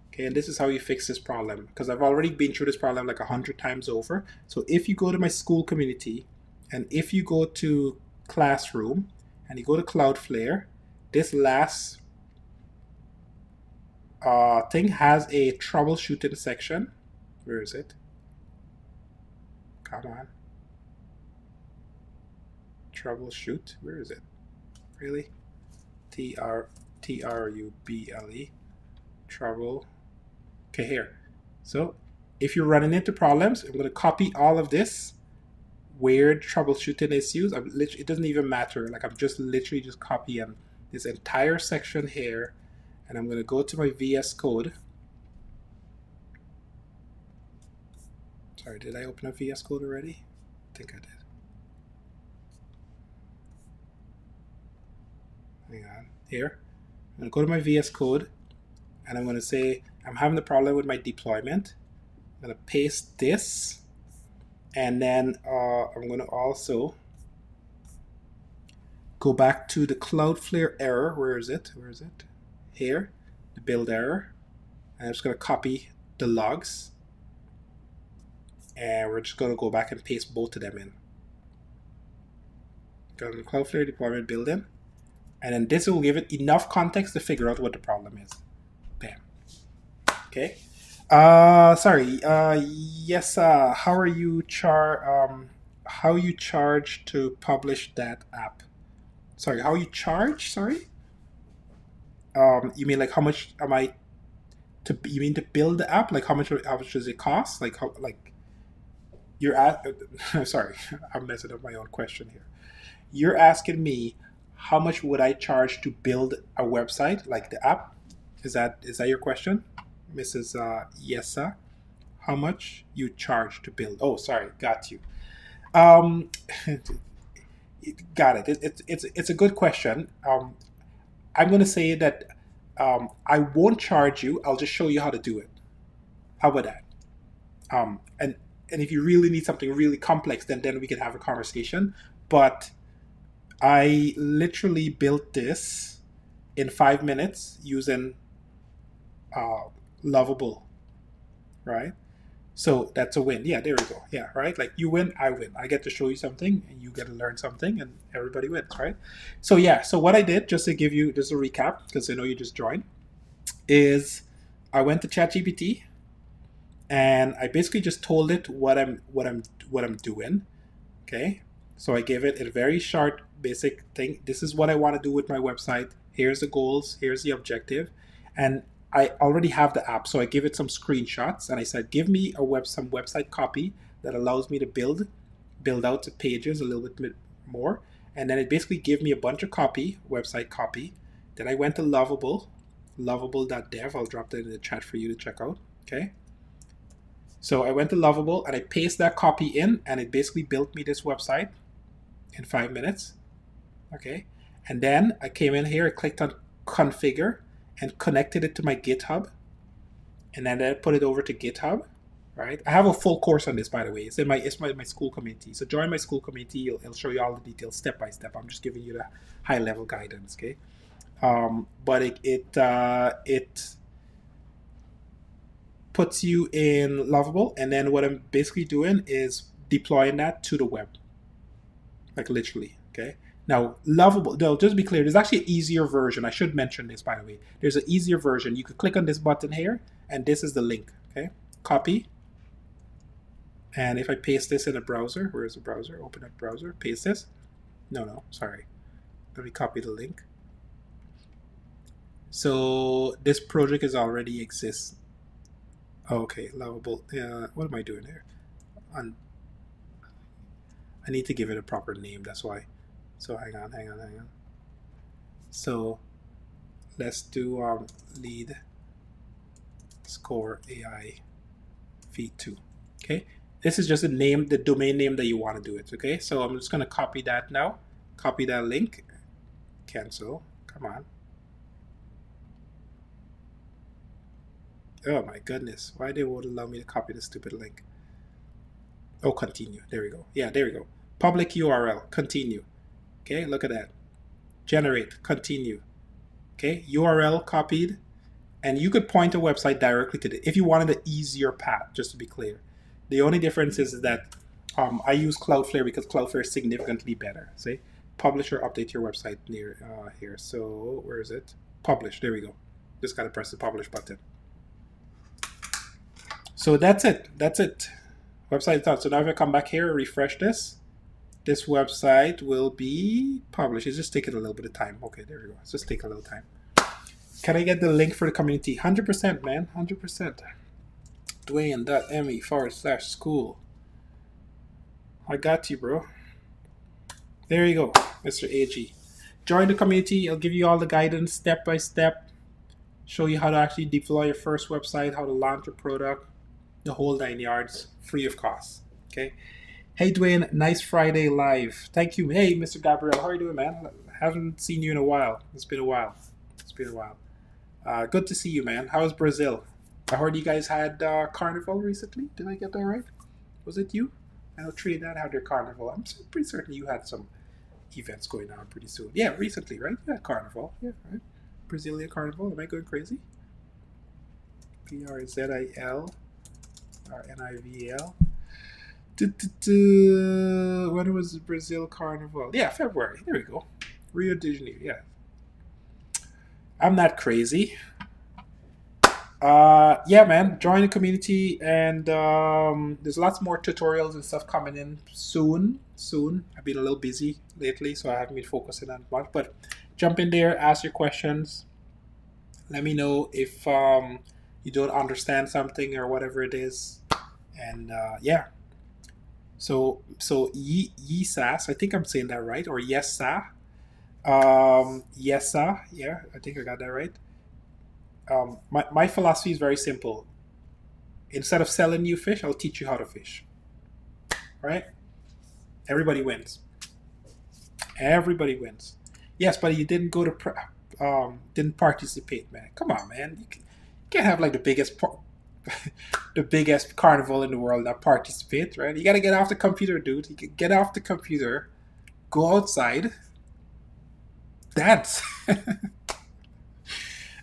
Okay, and this is how you fix this problem because I've already been through this problem like 100 times over. So if you go to my school community and if you go to classroom and you go to Cloudflare, this last thing has a troubleshooting section. Where is it? Come on. Troubleshoot. Where is it? Really? Trouble. Trouble. Okay, here. So if you're running into problems, I'm going to copy all of this weird troubleshooting issues. It doesn't even matter. Like I'm just literally just copying this entire section here, and I'm going to go to my VS Code. Sorry, did I open up VS Code already? I think I did. Hang on. Here. I'm going to go to my VS Code, and I'm going to say I'm having a problem with my deployment. I'm going to paste this, and then I'm going to also go back to the Cloudflare error. Where is it? Where is it? Here, the build error. And I'm just going to copy the logs, and we're just going to go back and paste both of them in. Go to the Cloudflare deployment building, and then this will give it enough context to figure out what the problem is. Bam. Okay. Sorry. Yes. How are you how you charge to publish that app? Sorry. How you charge? Sorry. You mean like how much am I to? You mean to build the app? Like how much does it cost? Like how like you're at? Sorry, I'm messing up my own question here. You're asking me how much would I charge to build a website like the app? Is that your question, Mrs. Yesa? How much you charge to build? Oh, sorry, got you. Um, got it. It's a good question. I'm going to say that I won't charge you. I'll just show you how to do it. How about that? And if you really need something really complex, then we can have a conversation. But I literally built this in 5 minutes using uh, Lovable, right? So that's a win. Yeah, there we go. Yeah, right. Like you win, I win. I get to show you something, and you get to learn something, and everybody wins, right? So yeah. So what I did, just to give you just a recap, because I know you just joined, is I went to ChatGPT and I basically just told it what I'm doing. Okay. So I gave it a very short, basic thing. This is what I want to do with my website. Here's the goals. Here's the objective. And I already have the app. So I give it some screenshots and I said, give me some website copy that allows me to build out the pages a little bit more. And then it basically gave me a bunch of website copy. Then I went to lovable.dev. I'll drop that in the chat for you to check out. Okay. So I went to Lovable and I pasted that copy in, and it basically built me this website in 5 minutes. Okay. And then I came in here, I clicked on configure and connected it to my GitHub. And then I put it over to GitHub. Right. I have a full course on this, by the way. It's in my school community. So join my school community. It'll show you all the details step by step. I'm just giving you the high level guidance. Okay. But it puts you in Lovable, and then what I'm basically doing is deploying that to the web, like literally. Okay. Now, Lovable, no, just to be clear, there's actually an easier version. I should mention this, by the way. There's an easier version. You could click on this button here, and this is the link. Okay. Copy. And if I paste this in a browser, where's the browser? Open up browser, paste this. No, sorry. Let me copy the link. So this project is already exists. Okay, Lovable. What am I doing here? I need to give it a proper name. That's why. So hang on. So let's do lead score AI v2. Okay. This is just the domain name that you want to do it. Okay. So I'm just going to copy that now. Copy that link. Cancel. Come on. Oh my goodness. Why they won't allow me to copy the stupid link? Oh, continue. There we go. Yeah, there we go. Public URL. Continue. Okay, look at that. Generate. Continue. Okay, URL copied. And you could point a website directly to it if you wanted an easier path, just to be clear. The only difference is that I use Cloudflare because Cloudflare is significantly better. See? Publish or update your website near here. So where is it? Publish. There we go. Just got to press the publish button. So that's it. Website done. So now if I come back here, refresh this website will be published. It's just taking a little bit of time. Okay, there we go. It's just taking a little time. Can I get the link for the community? 100%, man. 100%. Dwayne.me/school. I got you, bro. There you go, Mr. AG. Join the community. I'll give you all the guidance step by step. Show you how to actually deploy your first website, how to launch a product, the whole 9 yards, free of cost. Okay. Hey, Dwayne, nice Friday live. Thank you. Hey, Mr. Gabriel, how are you doing, man? Haven't seen you in a while. It's been a while. Good to see you, man. How's Brazil? I heard you guys had Carnival recently. Did I get that right? Was it you? I know Trinidad had their Carnival. I'm pretty certain you had some events going on pretty soon. Yeah, recently, right? Yeah, Carnival. Yeah, right. Brazilian Carnival. Am I going crazy? BRZILRNIVL. When was Brazil Carnival? Yeah, February. There we go. Rio de Janeiro. Yeah. I'm not crazy. Yeah, man. Join the community, and there's lots more tutorials and stuff coming in soon. I've been a little busy lately, so I haven't been focusing on much. But jump in there, ask your questions. Let me know if you don't understand something or whatever it is, and yeah. So SaaS, I think I'm saying that right, or Yesa. Yesa, yeah, I think I got that right. My philosophy is very simple. Instead of selling you fish, I'll teach you how to fish. Right? Everybody wins. Everybody wins. Yes, but you didn't go to didn't participate, man. Come on, man. Can't have like the biggest the biggest carnival in the world not participate, right? You got to get off the computer, dude. You can get off the computer, go outside, dance.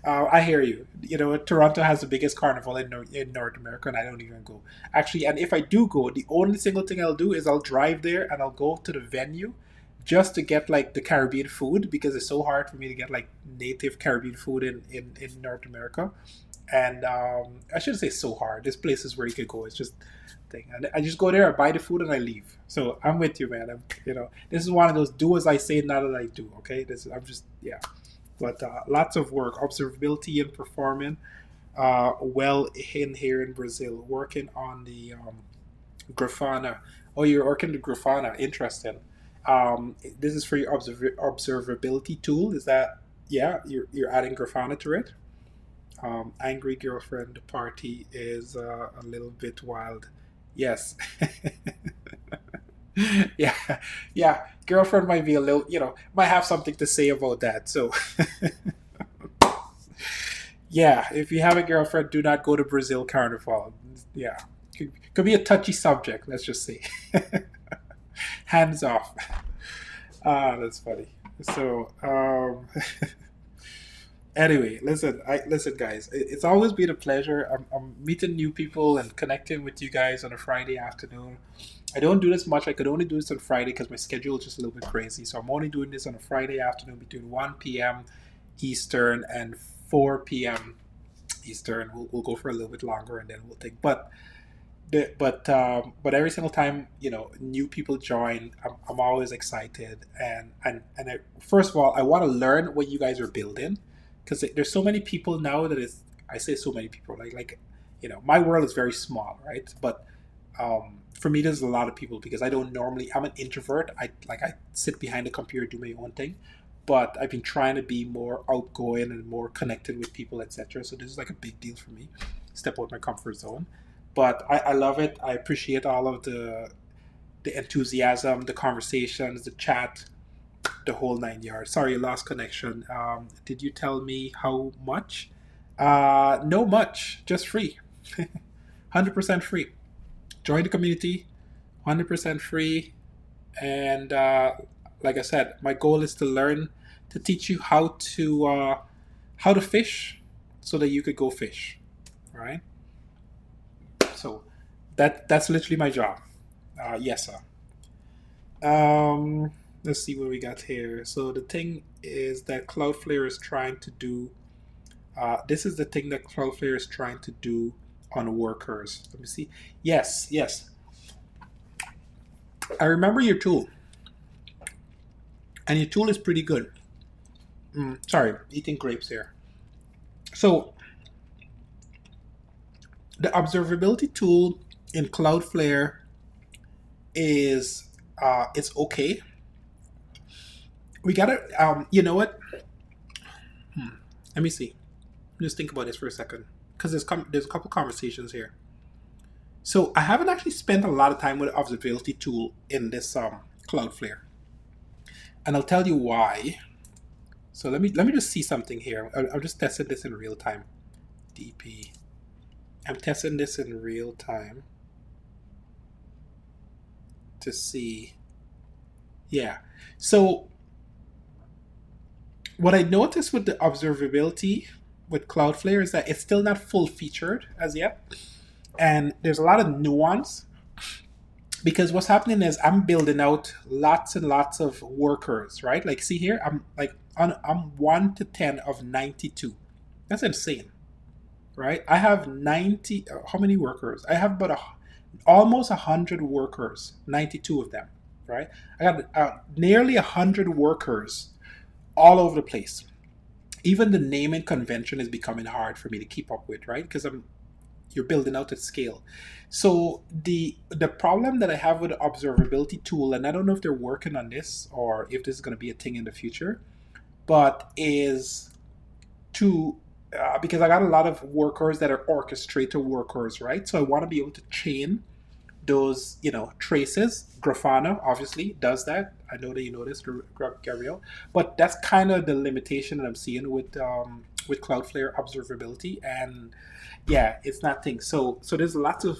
I hear you. You know, Toronto has the biggest carnival in North America, and I don't even go. Actually, and if I do go, the only single thing I'll do is I'll drive there and I'll go to the venue just to get like the Caribbean food because it's so hard for me to get like native Caribbean food in North America. And I shouldn't say so hard. There's places where you could go. It's just thing. And I just go there, I buy the food, and I leave. So I'm with you, man. This is one of those do as I say, not as I do. Okay, I'm just yeah. But lots of work, observability and performing well in here in Brazil, working on the Grafana. Oh, you're working the Grafana. Interesting. This is for your observability tool. Is that yeah? You're adding Grafana to it. Angry girlfriend party is a little bit wild. Yes. Yeah, yeah. Girlfriend might be a little, might have something to say about that. So, yeah, if you have a girlfriend, do not go to Brazil Carnival. Yeah, could be a touchy subject. Let's just say, hands off. Ah, that's funny. So, anyway, listen, guys. It's always been a pleasure. I'm meeting new people and connecting with you guys on a Friday afternoon. I don't do this much. I could only do this on Friday because my schedule is just a little bit crazy. So I'm only doing this on a Friday afternoon between 1 p.m. Eastern and 4 p.m. Eastern. We'll go for a little bit longer and then we'll take. But every single time new people join, I'm always excited and first of all I want to learn what you guys are building because there's so many people now that is I say so many people like my world is very small, right? But for me there's a lot of people because I'm an introvert. I sit behind the computer, do my own thing, but I've been trying to be more outgoing and more connected with people, etc. So this is like a big deal for me, step out my comfort zone. But I love it. I appreciate all of the enthusiasm, the conversations, the chat, the whole 9 yards. Sorry, lost connection. Did you tell me how much? No much, just free. 100% free. Join the community, 100% free. And like I said, my goal is to learn to teach you how to fish so that you could go fish. All right. So that's literally my job. Yes, sir. Let's see what we got here. So the thing is that Cloudflare is trying to do. This is the thing that Cloudflare is trying to do on workers. Let me see. Yes, yes. I remember your tool, and your tool is pretty good. Sorry, eating grapes here. So the observability tool in Cloudflare is it's okay. We gotta you know what? Let me see. Just think about this for a second because there's a couple conversations here. So I haven't actually spent a lot of time with the observability tool in this Cloudflare, and I'll tell you why. So let me just see something here. I'm just testing this in real time. DP. I'm testing this in real time to see. Yeah. So what I noticed with the observability with Cloudflare is that it's still not full featured as yet. And there's a lot of nuance because what's happening is I'm building out lots and lots of workers, right? Like see here, I'm 1 to 10 of 92. That's insane, right? I have 90 how many workers? I have almost 100 workers, 92 of them, right? I got nearly 100 workers all over the place. Even the naming convention is becoming hard for me to keep up with, right? Because you're building out at scale. So the problem that I have with the observability tool, and I don't know if they're working on this or if this is going to be a thing in the future, but is to because I got a lot of workers that are orchestrator workers, right? So I want to be able to chain those, traces. Grafana obviously does that. I know that you know this, Gabriel. But that's kind of the limitation that I'm seeing with Cloudflare observability. And yeah, it's not things. So there's lots of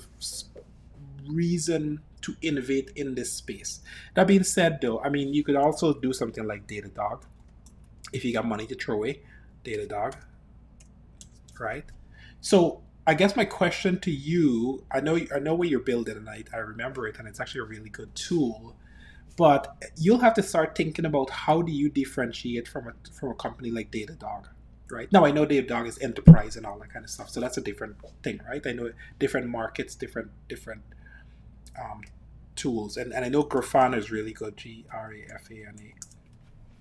reason to innovate in this space. That being said, though, I mean, you could also do something like Datadog if you got money to throw away. Datadog, right? So I guess my question to you, I know what you're building, and I remember it, and it's actually a really good tool. But you'll have to start thinking about how do you differentiate from a company like Datadog, right? Now I know Datadog is enterprise and all that kind of stuff, so that's a different thing, right? I know different markets, different um, tools, and I know Grafana is really good, Grafana,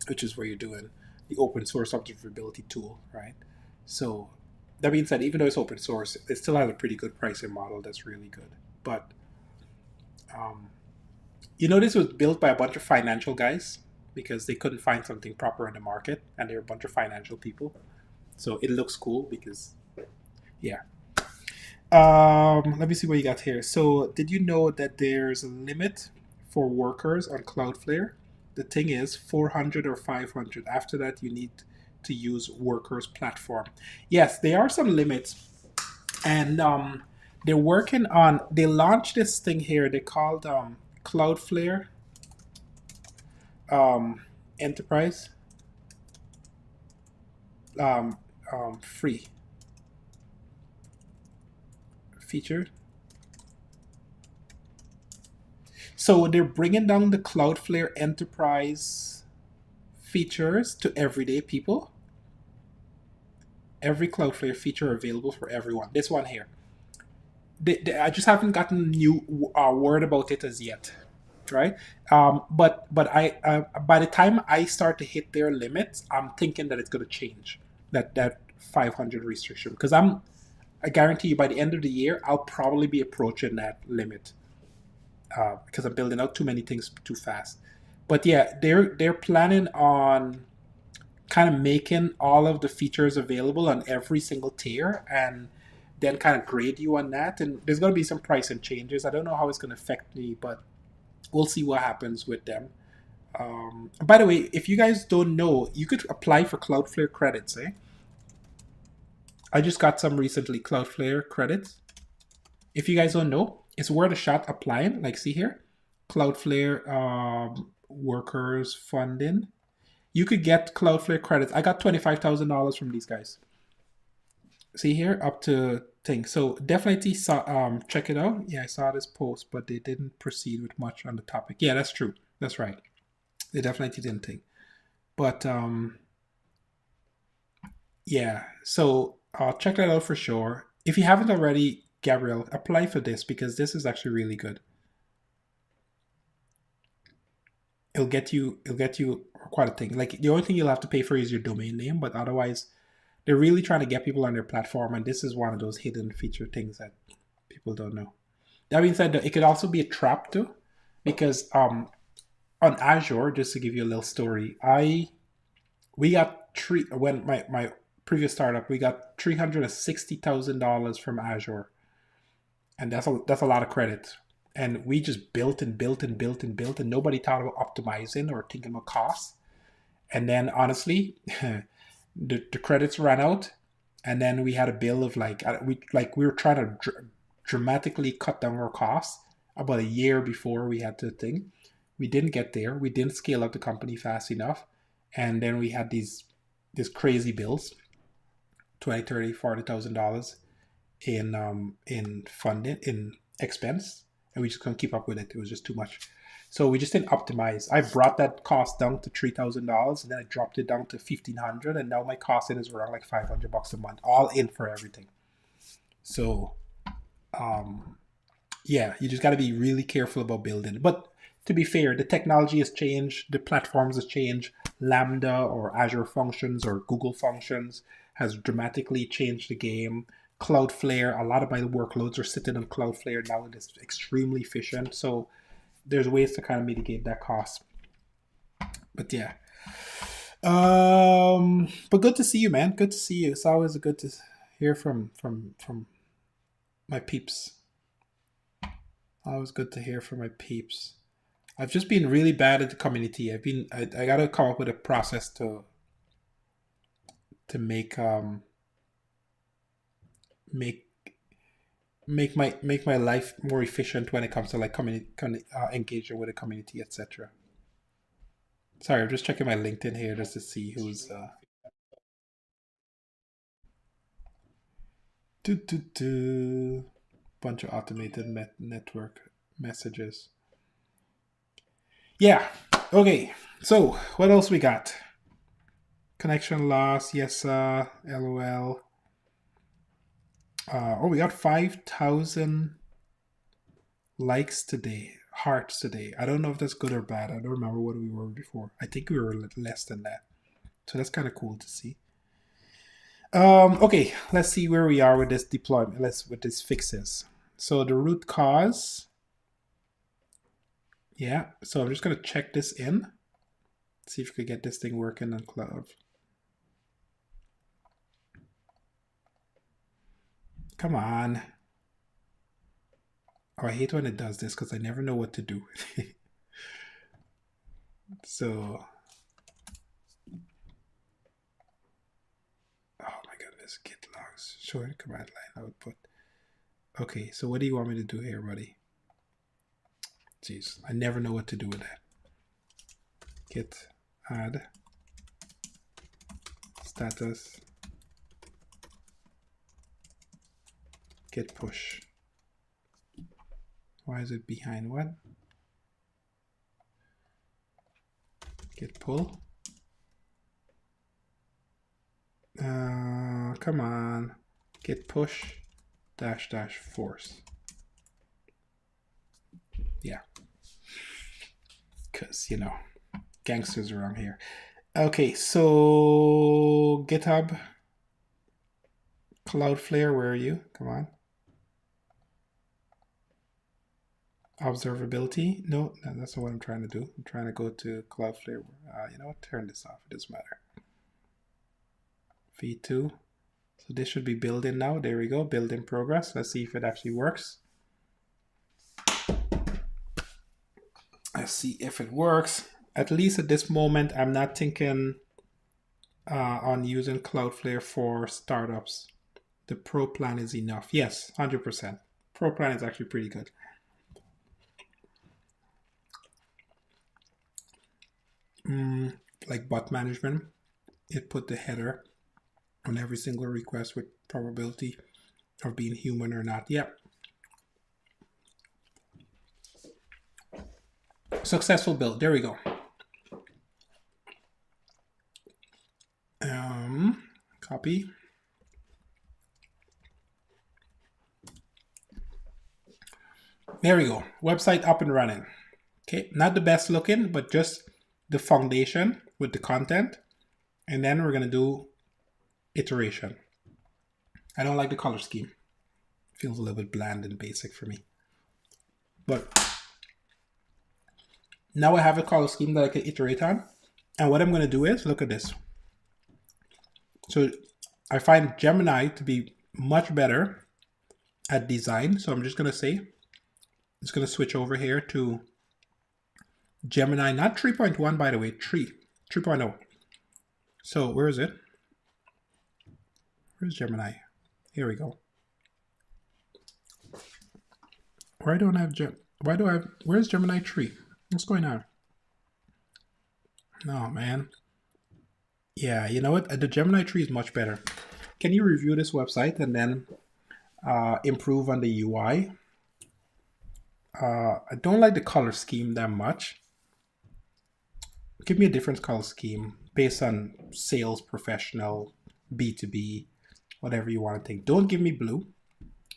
which is where you're doing the open source observability tool, right? So that being said, even though it's open source, it still has a pretty good pricing model that's really good. But um, this was built by a bunch of financial guys because they couldn't find something proper in the market, and they're a bunch of financial people. So it looks cool because, yeah. Let me see what you got here. So, did you know that there's a limit for workers on Cloudflare? The thing is 400 or 500. After that, you need to use workers platform. Yes, there are some limits, and they're working on. They launched this thing here. They called Cloudflare Enterprise free feature. So they're bringing down the Cloudflare Enterprise features to everyday people. Every Cloudflare feature available for everyone. This one here. I just haven't gotten new word about it as yet, right? But I by the time I start to hit their limits, I'm thinking that it's going to change that 500 restriction because I guarantee you by the end of the year I'll probably be approaching that limit because I'm building out too many things too fast. But yeah, they're planning on kind of making all of the features available on every single tier and then kind of grade you on that. And there's going to be some pricing changes. I don't know how it's going to affect me, but we'll see what happens with them. By the way, if you guys don't know, you could apply for Cloudflare credits. I just got some recently, Cloudflare credits. If you guys don't know, it's worth a shot applying. Like, see here, Cloudflare workers funding. You could get Cloudflare credits. I got $25,000 from these guys. See here, up to thing. So definitely check it out. Yeah, I saw this post, but they didn't proceed with much on the topic. Yeah, that's true. That's right. They definitely didn't think. But yeah, so check that out for sure. If you haven't already, Gabriel, apply for this because this is actually really good. It'll get you quite a thing. Like the only thing you'll have to pay for is your domain name, but otherwise they're really trying to get people on their platform, and this is one of those hidden feature things that people don't know. That being said, it could also be a trap too, because on Azure, just to give you a little story, we got when my previous startup, we got $360,000 from Azure, and that's a lot of credit. And we just built and built and built and built, and nobody thought about optimizing or thinking about costs. And then honestly, the credits ran out, and then we had a bill of we were trying to dramatically cut down our costs about a year before we had to thing. We didn't get there. We didn't scale up the company fast enough, and then we had these crazy bills, 20, 30, $40,000 in funding in expense, and we just couldn't keep up with it. It was just too much. So we just didn't optimize. I brought that cost down to $3,000, and then I dropped it down to $1,500, and now my cost is around like $500 a month, all in for everything. So, yeah, you just got to be really careful about building. But to be fair, the technology has changed, the platforms has changed. Lambda or Azure Functions or Google Functions has dramatically changed the game. Cloudflare, a lot of my workloads are sitting on Cloudflare now, and it's extremely efficient. So there's ways to kind of mitigate that cost. But yeah. But good to see you, man. Good to see you. It's always good to hear from my peeps. Always good to hear from my peeps. I've just been really bad at the community. I gotta come up with a process to make make my life more efficient when it comes to like engaging with the community, etc. Sorry, I'm just checking my LinkedIn here just to see who's do do do bunch of automated network messages. Yeah. Okay. So what else we got? Connection loss. Yes. LOL. We got 5,000 likes today, hearts today. I don't know if that's good or bad. I don't remember what we were before. I think we were less than that. So that's kind of cool to see. Okay, let's see where we are with this deployment. With these fixes. So the root cause. Yeah. So I'm just gonna check this in. See if we could get this thing working on cloud. Come on. Oh, I hate when it does this because I never know what to do. So, oh my goodness, git logs, showing command line output. Okay, so what do you want me to do here, buddy? Jeez, I never know what to do with that. Git add status git push. Why is it behind what? Git pull. Come on. Git push -- force. Yeah. Because, you know, gangsters around here. Okay, so GitHub. Cloudflare, where are you? Come on. Observability? No, that's not what I'm trying to do. I'm trying to go to Cloudflare. You know what? Turn this off. It doesn't matter. V2. So this should be built in now. There we go. Build in progress. Let's see if it actually works. Let's see if it works. At least at this moment, I'm not thinking on using Cloudflare for startups. The Pro plan is enough. Yes, 100%. Pro plan is actually pretty good. Like bot management, it put the header on every single request with probability of being human or not. Yep. Successful build. There we go. Copy. There we go. Website up and running. Okay, not the best looking, but just the foundation with the content. And then we're going to do iteration. I don't like the color scheme. It feels a little bit bland and basic for me. But now I have a color scheme that I can iterate on. And what I'm going to do is, look at this. So I find Gemini to be much better at design. So I'm just going to say, it's going to switch over here to Gemini, not 3.1, by the way, 3.0. So where is it? Where's Gemini? Here we go. Why don't I have where's Gemini 3? What's going on? No, man. Yeah, you know what? The Gemini 3 is much better. Can you review this website and then improve on the UI? I don't like the color scheme that much. Give me a different color scheme based on sales, professional, B2B, whatever you want to think. Don't give me blue.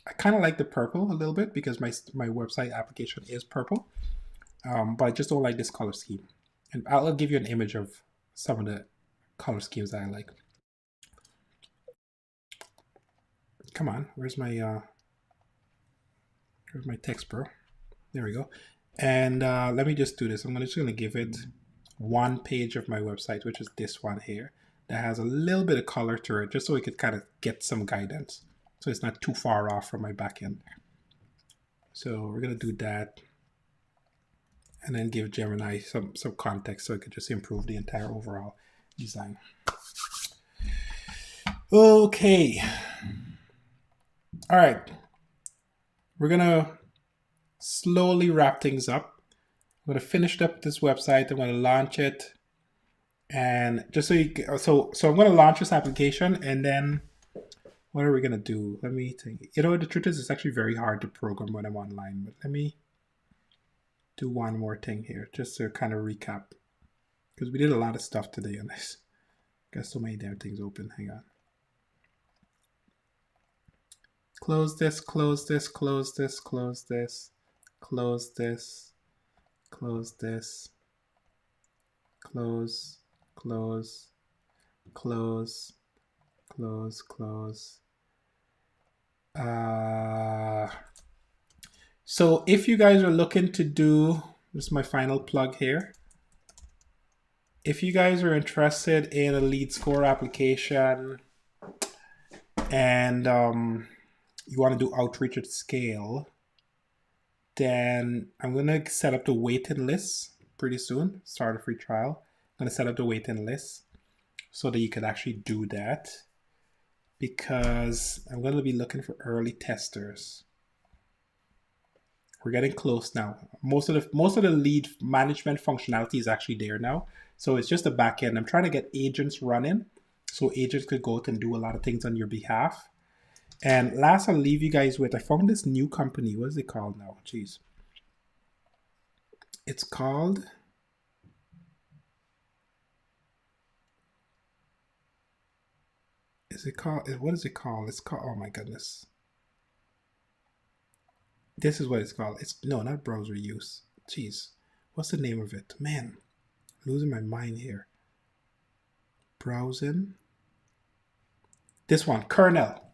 I kind of like the purple a little bit because my website application is purple, but I just don't like this color scheme. And I'll give you an image of some of the color schemes that I like. Come on, where's my text, bro? There we go. And let me just do this. I'm just going to give it one page of my website, which is this one here, that has a little bit of color to it, just so we could kind of get some guidance. So it's not too far off from my backend. So we're going to do that and then give Gemini some context so it could just improve the entire overall design. Okay. All right. We're going to slowly wrap things up. I'm going to finish up this website. I'm going to launch it. And just so you, so I'm going to launch this application, and then what are we going to do? Let me think. You know, the truth is it's actually very hard to program when I'm online, but let me do one more thing here just to kind of recap, because we did a lot of stuff today on this. Got so many damn things open. Hang on. Close this, close this, close this, close this, close this, close this, close, close, close, close, close. So if you guys are looking to do, this is my final plug here. If you guys are interested in a lead score application and you want to do outreach at scale, then I'm going to set up the waiting list pretty soon. Start a free trial. I'm going to set up the waiting list so that you could actually do that, because I'm going to be looking for early testers. We're getting close now. Most of the lead management functionality is actually there now. So it's just a back end. I'm trying to get agents running so agents could go out and do a lot of things on your behalf. And last, I'll leave you guys with, I found this new company. What is it called now? Jeez. It's called, what is it called? It's called, oh my goodness. This is what it's called. It's, no, not browser use. Jeez. What's the name of it? Man, losing my mind here. Browsing. This one, kernel.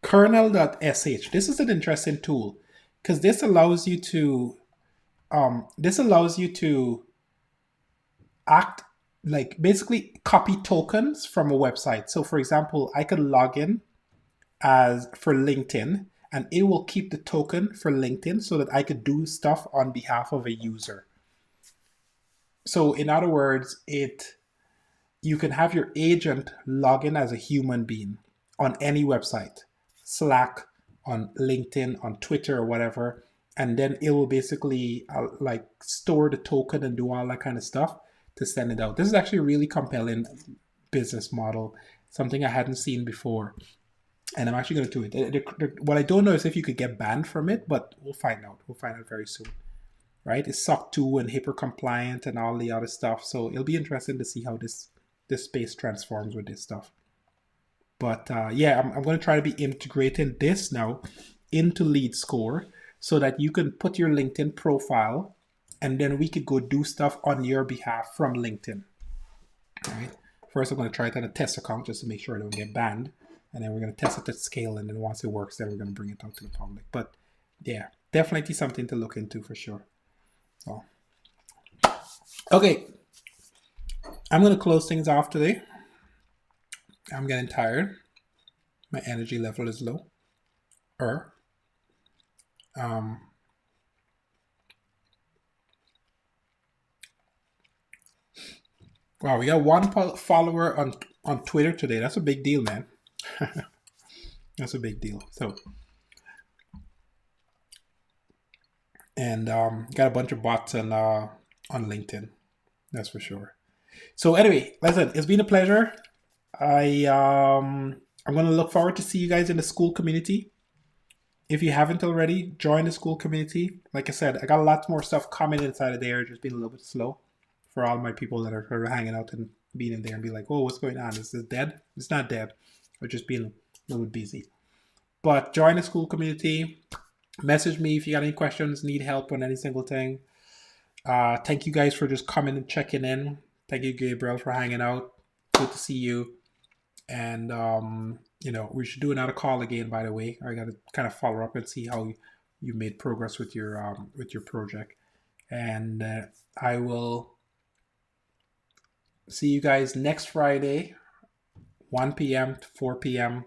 Kernel.sh. This is an interesting tool because this allows you to act like basically copy tokens from a website. So for example, I could log in as for LinkedIn, and it will keep the token for LinkedIn so that I could do stuff on behalf of a user. So in other words, you can have your agent log in as a human being on any website, Slack, on LinkedIn, on Twitter, or whatever, and then it will basically like store the token and do all that kind of stuff to send it out. This is actually a really compelling business model, something I hadn't seen before, and I'm actually going to do it. What I don't know is if you could get banned from it, but we'll find out. We'll find out very soon. Right? It's SOC 2 and HIPAA compliant and all the other stuff, so it'll be interesting to see how this space transforms with this stuff. But yeah, I'm going to try to be integrating this now into Lead Score so that you can put your LinkedIn profile and then we could go do stuff on your behalf from LinkedIn. All right. First, I'm going to try it on a test account just to make sure I don't get banned. And then we're going to test it at scale. And then once it works, then we're going to bring it out to the public. But yeah, definitely something to look into for sure. So, okay. I'm going to close things off today. I'm getting tired. My energy level is low. Wow, we got one follower on Twitter today. That's a big deal, man. That's a big deal. So, and got a bunch of bots on LinkedIn. That's for sure. So anyway, listen, it's been a pleasure. I'm going to look forward to see you guys in the school community. If you haven't already, join the school community. Like I said, I got a lot more stuff coming inside of there. Just been a little bit slow for all my people that are hanging out and being in there and be like, oh, what's going on? Is this dead? It's not dead. We're just being a little bit busy. But join the school community. Message me if you got any questions, need help on any single thing. Thank you guys for just coming and checking in. Thank you, Gabriel, for hanging out. Good to see you. And, we should do another call again, by the way. I got to kind of follow up and see how you made progress with your project. And I will see you guys next Friday, 1 p.m. to 4 p.m.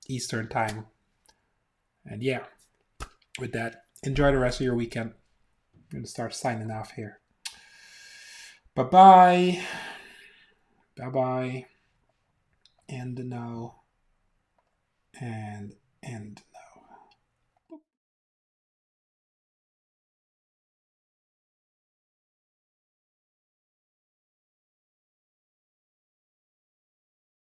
Eastern time. And yeah, with that, enjoy the rest of your weekend. I'm going to start signing off here. Bye-bye. Bye-bye. End now. And end.